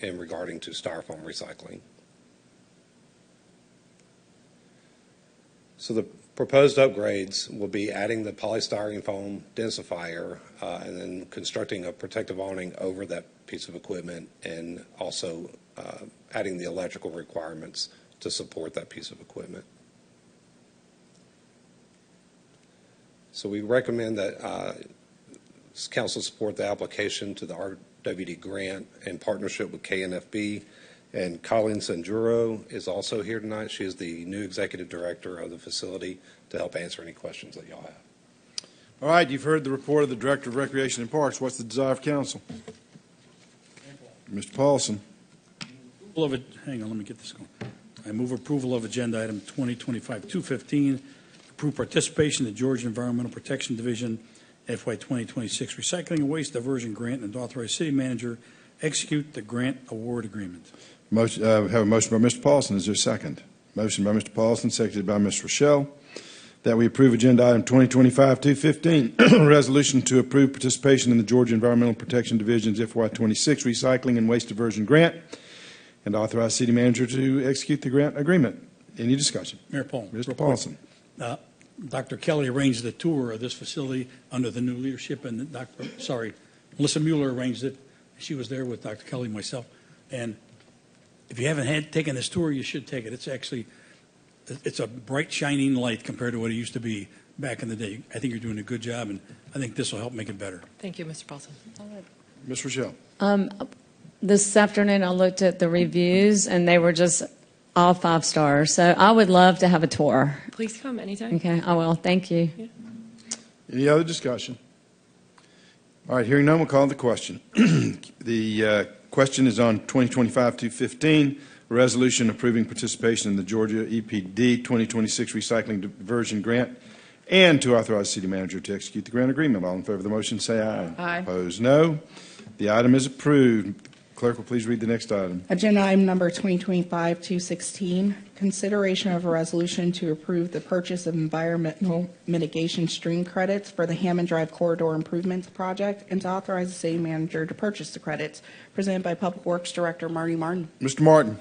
regarding to styrofoam recycling. So the proposed upgrades will be adding the polystyrene foam densifier and then constructing a protective awning over that piece of equipment, and also adding the electrical requirements to support that piece of equipment. So we recommend that council support the application to the RWD grant in partnership with KNFB. And Colleen Sanjuro is also here tonight. She is the new executive director of the facility to help answer any questions that y'all have. All right, you've heard the report of the Director of Recreation and Parks. What's the desire of council? Mr. Paulson. Hang on, let me get this going. I move approval of agenda item 2025-215, approve participation in the Georgia Environmental Protection Division FY 2026 Recycling and Waste Diversion Grant and authorize city manager execute the grant award agreement. Motion, have a motion by Mr. Paulson. Is there a second? Motion by Mr. Paulson, seconded by Ms. Rochelle, that we approve agenda item 2025-215, resolution to approve participation in the Georgia Environmental Protection Division's FY 26 Recycling and Waste Diversion Grant and authorize city manager to execute the grant agreement. Any discussion? Mayor Paul. Mr. Paulson. Dr. Kelly arranged the tour of this facility under the new leadership, and Melissa Mueller arranged it. She was there with Dr. Kelly and myself. And if you haven't taken this tour, you should take it. It's a bright, shining light compared to what it used to be back in the day. I think you're doing a good job, and I think this will help make it better. Thank you, Mr. Paulson. Ms. Rochelle. This afternoon, I looked at the reviews, and they were just all 5 stars. So I would love to have a tour. Please come anytime. Okay, I will. Thank you. Yeah. Any other discussion? All right, hearing none, we'll call the question. The question is on 2025-215, a resolution approving participation in the Georgia EPD 2026 Recycling Diversion Grant and to authorize city manager to execute the grant agreement. All in favor of the motion, say aye. Aye. Opposed, no. The item is approved. Clerk will please read the next item. Agenda item number 2025-216, consideration of a resolution to approve the purchase of environmental mitigation stream credits for the Hammond Drive Corridor Improvements Project and to authorize the city manager to purchase the credits, presented by Public Works Director Marty Martin. Mr. Martin.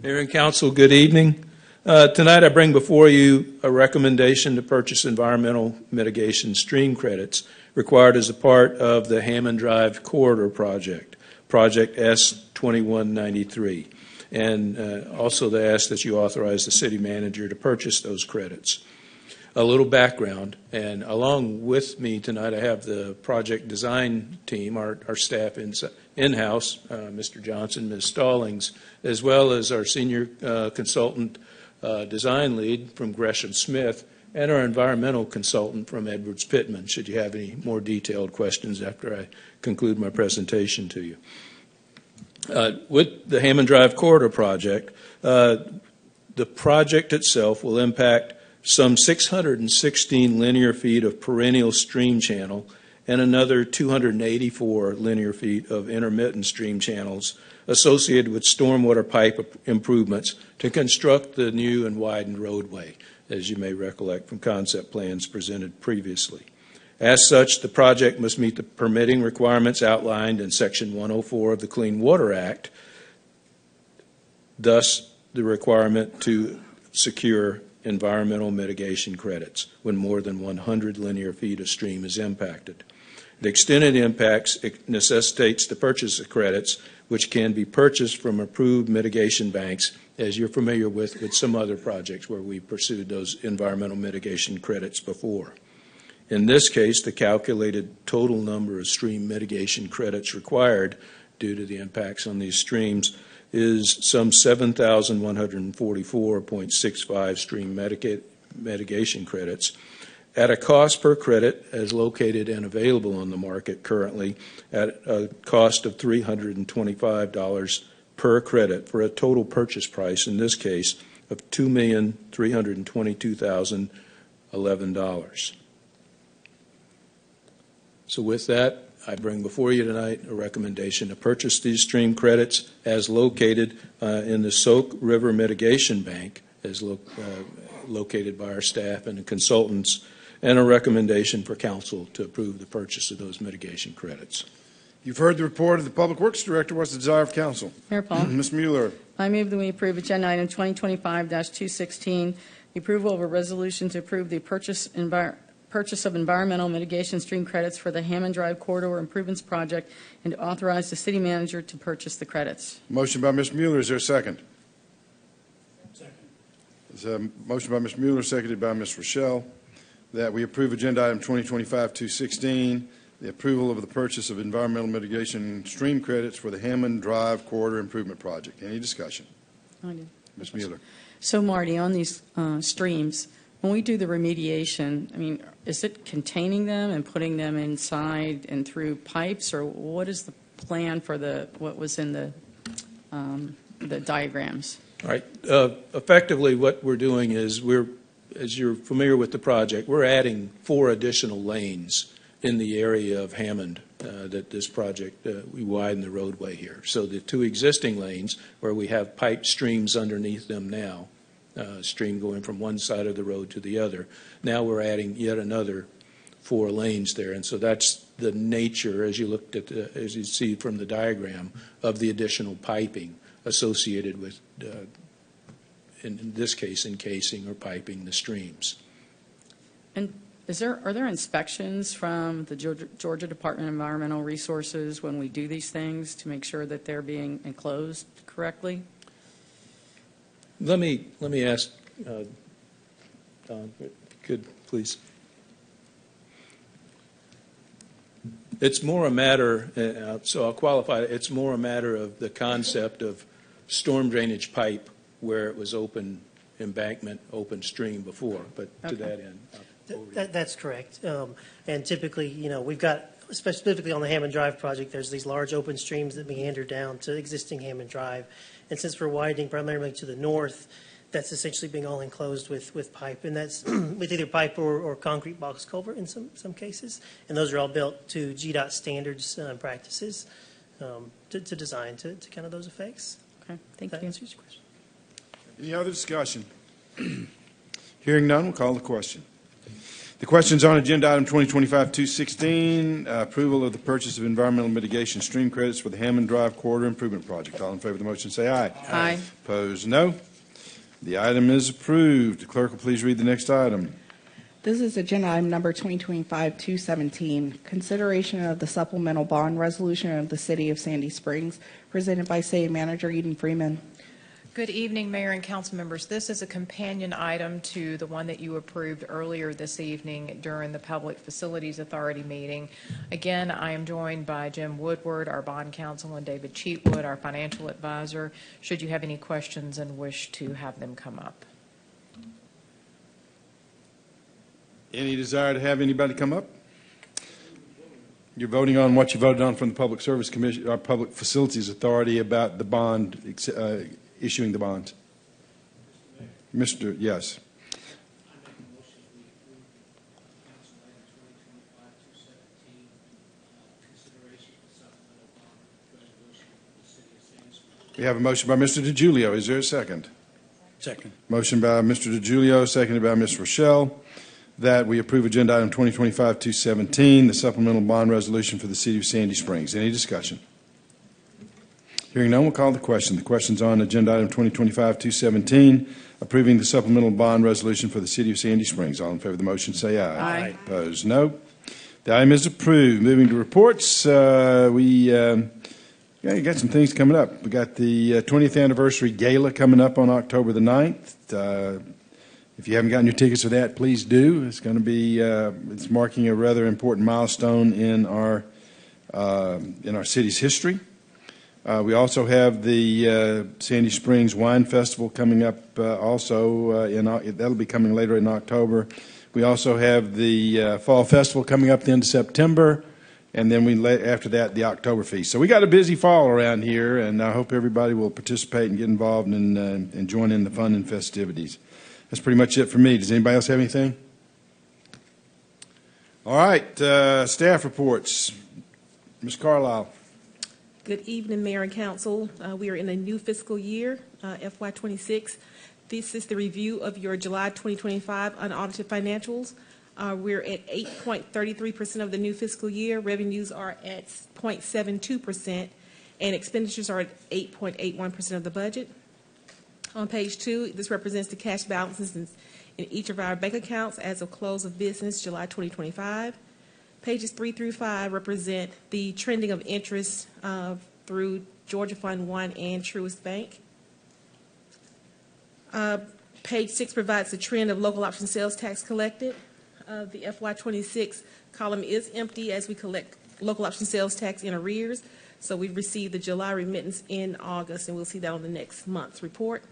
Mayor and council, good evening. Tonight I bring before you a recommendation to purchase environmental mitigation stream credits required as a part of the Hammond Drive Corridor Project, Project S2193, and also to ask that you authorize the city manager to purchase those credits. A little background, and along with me tonight I have the project design team, our staff in-house, Mr. Johnson, Ms. Stallings, as well as our senior consultant design lead from Gresham Smith, and our environmental consultant from Edwards Pittman, should you have any more detailed questions after I conclude my presentation to you. With the Hammond Drive Corridor Project, the project itself will impact some 616 linear feet of perennial stream channel and another 284 linear feet of intermittent stream channels associated with stormwater pipe improvements to construct the new and widened roadway, as you may recollect from concept plans presented previously. As such, the project must meet the permitting requirements outlined in Section 104 of the Clean Water Act, thus the requirement to secure environmental mitigation credits when more than 100 linear feet of stream is impacted. The extended impacts necessitates the purchase of credits, which can be purchased from approved mitigation banks, as you're familiar with some other projects where we pursued those environmental mitigation credits before. In this case, the calculated total number of stream mitigation credits required due to the impacts on these streams is some 7,144.65 stream mitigation credits at a cost per credit as located and available on the market currently at a cost of $325 per credit for a total purchase price, in this case, of $2,322,011. So with that, I bring before you tonight a recommendation to purchase these stream credits as located in the Soak River Mitigation Bank, as located by our staff and the consultants, and a recommendation for council to approve the purchase of those mitigation credits. You've heard the report of the Public Works Director. What's the desire of council? Mayor Paul. Ms. Mueller. I move that we approve agenda item 2025-216, the approval of a resolution to approve the purchase of environmental mitigation stream credits for the Hammond Drive Corridor Improvements Project and to authorize the city manager to purchase the credits. Motion by Ms. Mueller. Is there a second? Second. There's a motion by Ms. Mueller, seconded by Ms. Rochelle, that we approve agenda item 2025-216, the approval of the purchase of environmental mitigation stream credits for the Hammond Drive Corridor Improvement Project. Any discussion? I do. Ms. Mueller. So, Marty, on these streams, when we do the remediation, I mean, is it containing them and putting them inside and through pipes, or what is the plan for what was in the diagrams? All right. Effectively, what we're doing is as you're familiar with the project, we're adding 4 additional lanes in the area of Hammond that this project, we widen the roadway here. So the 2 existing lanes where we have pipe streams underneath them now, stream going from one side of the road to the other. Now we're adding yet another 4 lanes there, and so that's the nature, as you looked at, as you see from the diagram, of the additional piping associated with, in this case, encasing or piping the streams. And are there inspections from the Georgia Department of Environmental Resources when we do these things to make sure that they're being enclosed correctly? Let me ask Don, if you could please. It's more a matter, so I'll qualify it, it's more a matter of the concept of storm drainage pipe where it was open embankment, open stream before, but to that end. That's correct. And typically, we've got, specifically on the Hammond Drive project, there's these large open streams that meander down to existing Hammond Drive. And since we're widening primarily to the north, that's essentially being all enclosed with pipe. And that's with either pipe or concrete box culvert in some cases. And those are all built to GDOT standards and practices to design to kind of those effects. Okay, thank you. That you. answers your question. Any other discussion? Hearing none, we'll call the question. The question is on agenda item 2025-216, approval of the purchase of environmental mitigation stream credits for the Hammond Drive Corridor Improvement Project. All in favor of the motion say aye. Aye. Opposed, no. The item is approved. The clerk will please read the next item. This is agenda item number 2025-217, consideration of the supplemental bond resolution of the City of Sandy Springs, presented by City Manager Eden Freeman. Good evening, Mayor and council members. This is a companion item to the one that you approved earlier this evening during the Public Facilities Authority meeting. Again, I am joined by Jim Woodward, our bond counsel, and David Cheatwood, our financial advisor, should you have any questions and wish to have them come up. Any desire to have anybody come up? You're voting on what you voted on from the Public Service Commission, our Public Facilities Authority about the bond, issuing the bonds. Mr. Yes. We have a motion by Mr. DiGiulio. Is there a second? Second. Motion by Mr. DiGiulio, seconded by Ms. Rochelle, that we approve agenda item 2025-217, the supplemental bond resolution for the City of Sandy Springs. Any discussion? Hearing none, we'll call the question. The question's on agenda item 2025-217, approving the supplemental bond resolution for the City of Sandy Springs. All in favor of the motion say aye. Aye. Opposed, no. The item is approved. Moving to reports, we got some things coming up. We got the 20th anniversary gala coming up on October the 9th. If you haven't gotten your tickets for that, please do. It's going to be it's marking a rather important milestone in our city's history. We also have the Sandy Springs Wine Festival coming up also. That'll be coming later in October. We also have the Fall Festival coming up at the end of September, and then after that, the Oktoberfest. So we got a busy fall around here, and I hope everybody will participate and get involved and join in the fun and festivities. That's pretty much it for me. Does anybody else have anything? All right, staff reports. Ms. Carlisle. Good evening, Mayor and Council. We are in a new fiscal year, FY26. This is the review of your July 2025 unaudited financials. We're at 8.33% of the new fiscal year. Revenues are at 0.72%, and expenditures are at 8.81% of the budget. On page 2, this represents the cash balances in each of our bank accounts as of close of business July 2025. Pages 3 through 5 represent the trending of interest through Georgia Fund 1 and Truist Bank. Page 6 provides the trend of local option sales tax collected. The FY26 column is empty as we collect local option sales tax in arrears. So we've received the July remittance in August, and we'll see that on the next month's report.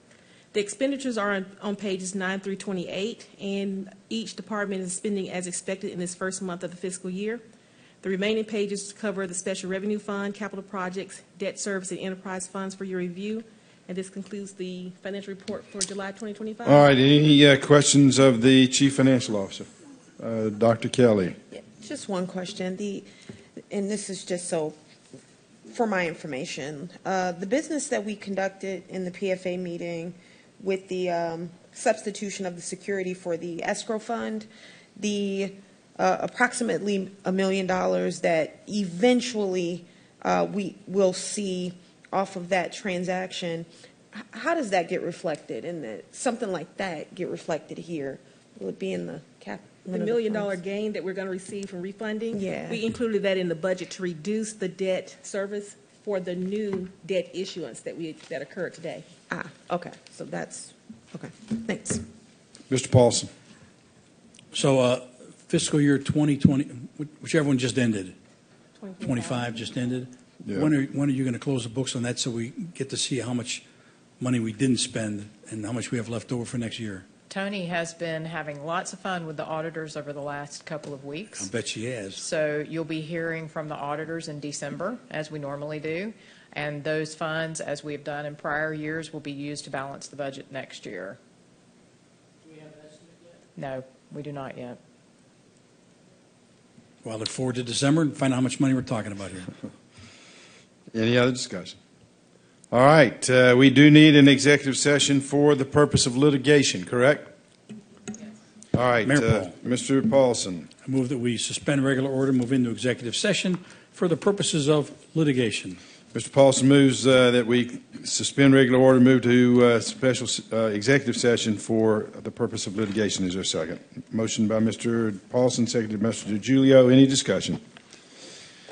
The expenditures are on pages 9 through 28, and each department is spending as expected in this first month of the fiscal year. The remaining pages cover the special revenue fund, capital projects, debt service, and enterprise funds for your review. And this concludes the financial report for July 2025. All right, any questions of the Chief Financial Officer? Dr. Kelly. Just one question. And this is just so for my information. The business that we conducted in the PFA meeting with the substitution of the security for the escrow fund, the approximately $1 million that eventually we will see off of that transaction, how does that get reflected? And something like that get reflected here? Will it be in the cap? The $1 million gain that we're going to receive from refunding? Yeah. We included that in the budget to reduce the debt service for the new debt issuance that occurred today. Okay. So that's, okay. Thanks. Mr. Paulson. So fiscal year 2020, whichever one just ended, 25 just ended. Yeah. When are you going to close the books on that so we get to see how much money we didn't spend and how much we have left over for next year? Tony has been having lots of fun with the auditors over the last couple of weeks. I bet she has. So you'll be hearing from the auditors in December, as we normally do. And those funds, as we have done in prior years, will be used to balance the budget next year. Do we have an estimate yet? No, we do not yet. Well, I look forward to December and find out how much money we're talking about here. Any other discussion? All right, we do need an executive session for the purpose of litigation, correct? Yes. All right, Mayor Paul. Mr. Paulson. I move that we suspend regular order, move into executive session for the purposes of litigation. Mr. Paulson moves that we suspend regular order, move to special executive session for the purpose of litigation. Is there a second? Motion by Mr. Paulson, seconded by Mr. DiGiulio. Any discussion?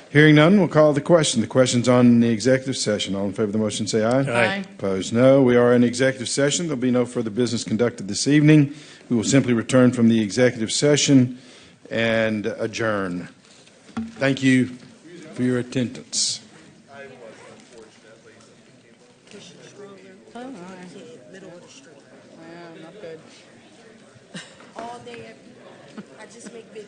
Hearing none, we'll call the question. The question's on the executive session. All in favor of the motion, say aye. Aye. Opposed, no. We are in executive session. There'll be no further business conducted this evening. We will simply return from the executive session and adjourn. Thank you for your attendance. Middle of the street. Not good. All day, I just make videos.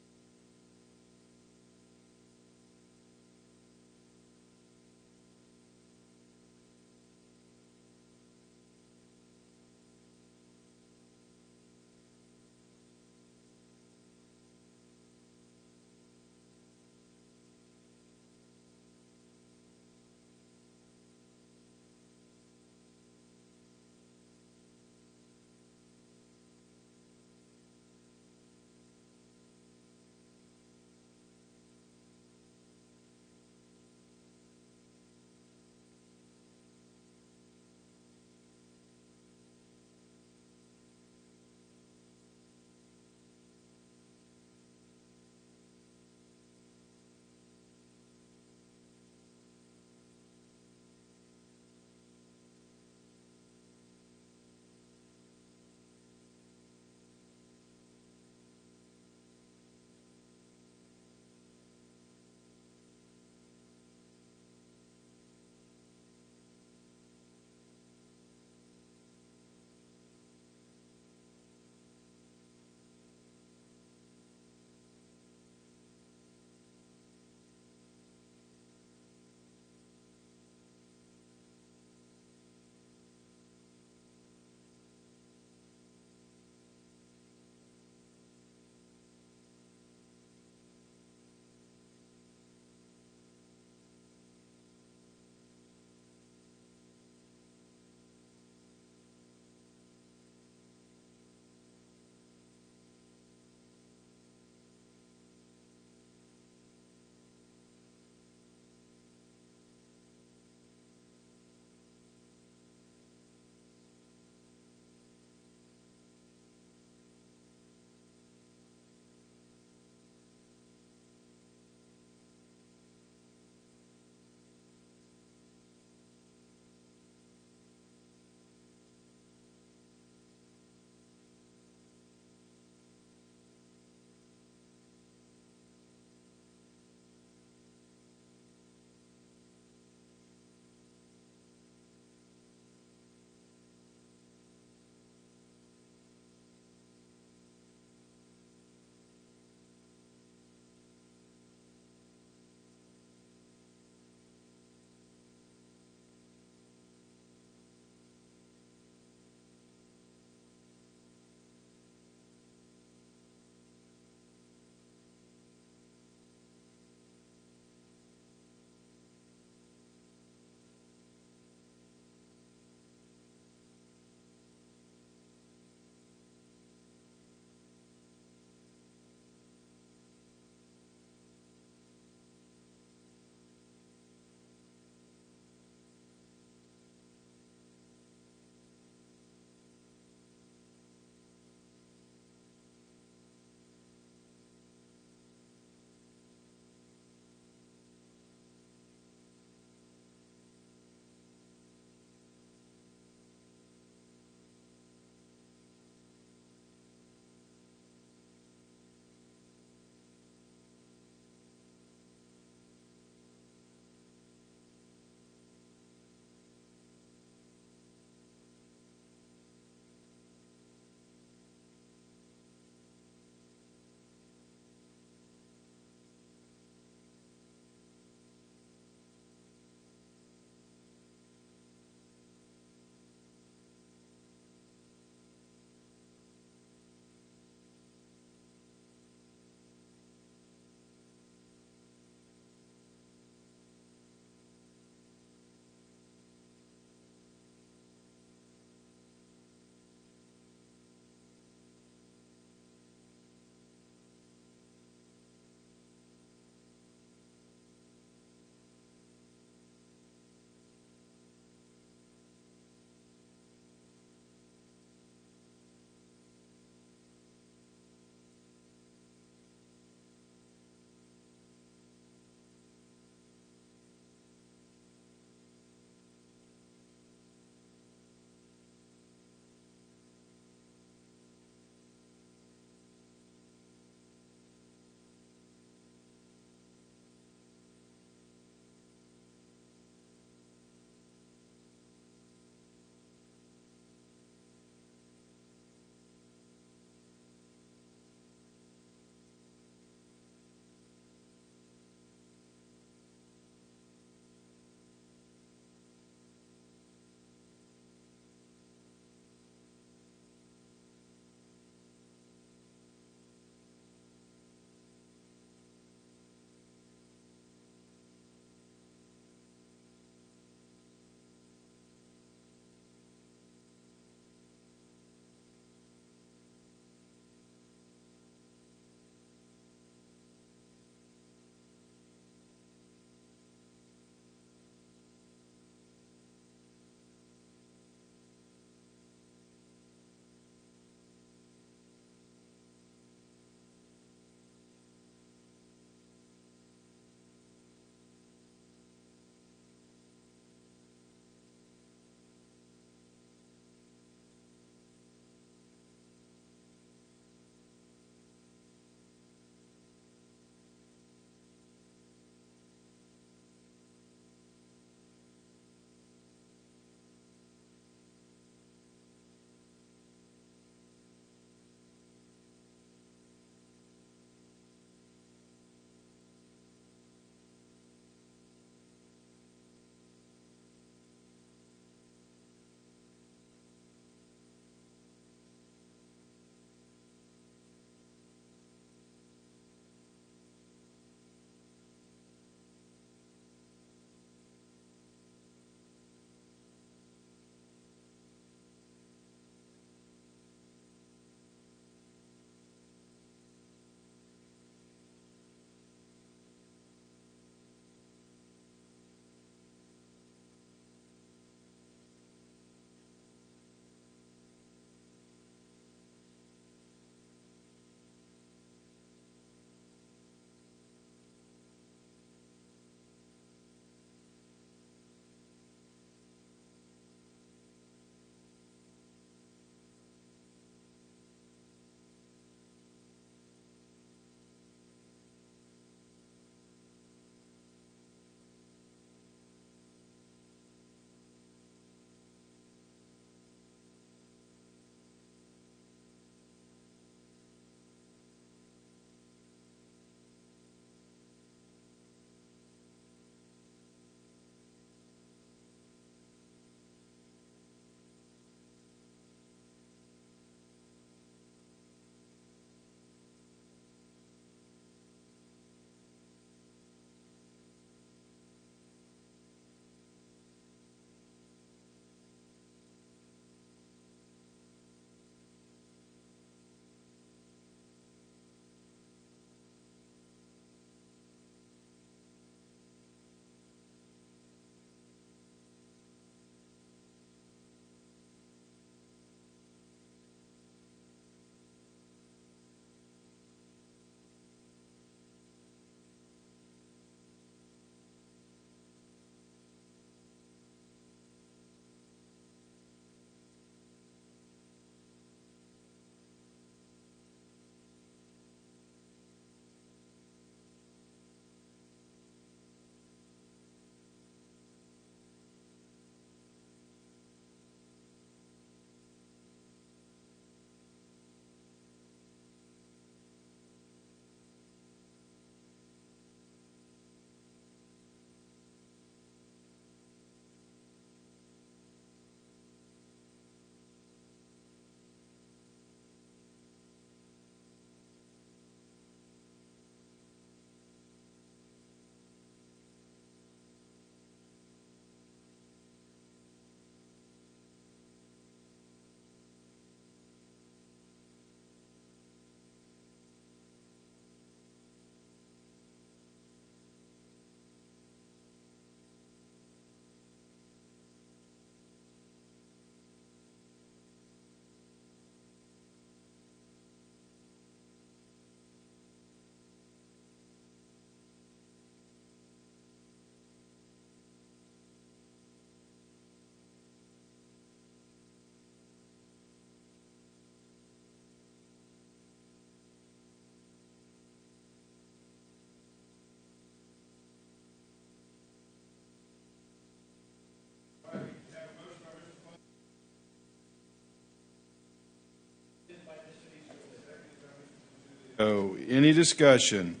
Oh, any discussion?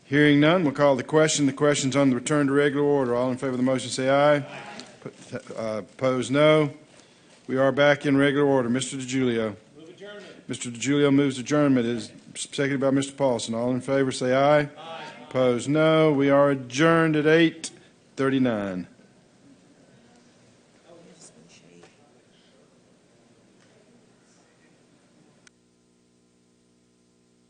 Hearing none, we'll call the question. The question's on the return to regular order. All in favor of the motion say aye. Opposed, no. We are back in regular order. Mr. DiGiulio. Move adjournment. Mr. DiGiulio moves adjournment. It is seconded by Mr. Paulson. All in favor say aye. Opposed, no. We are adjourned at 8:39.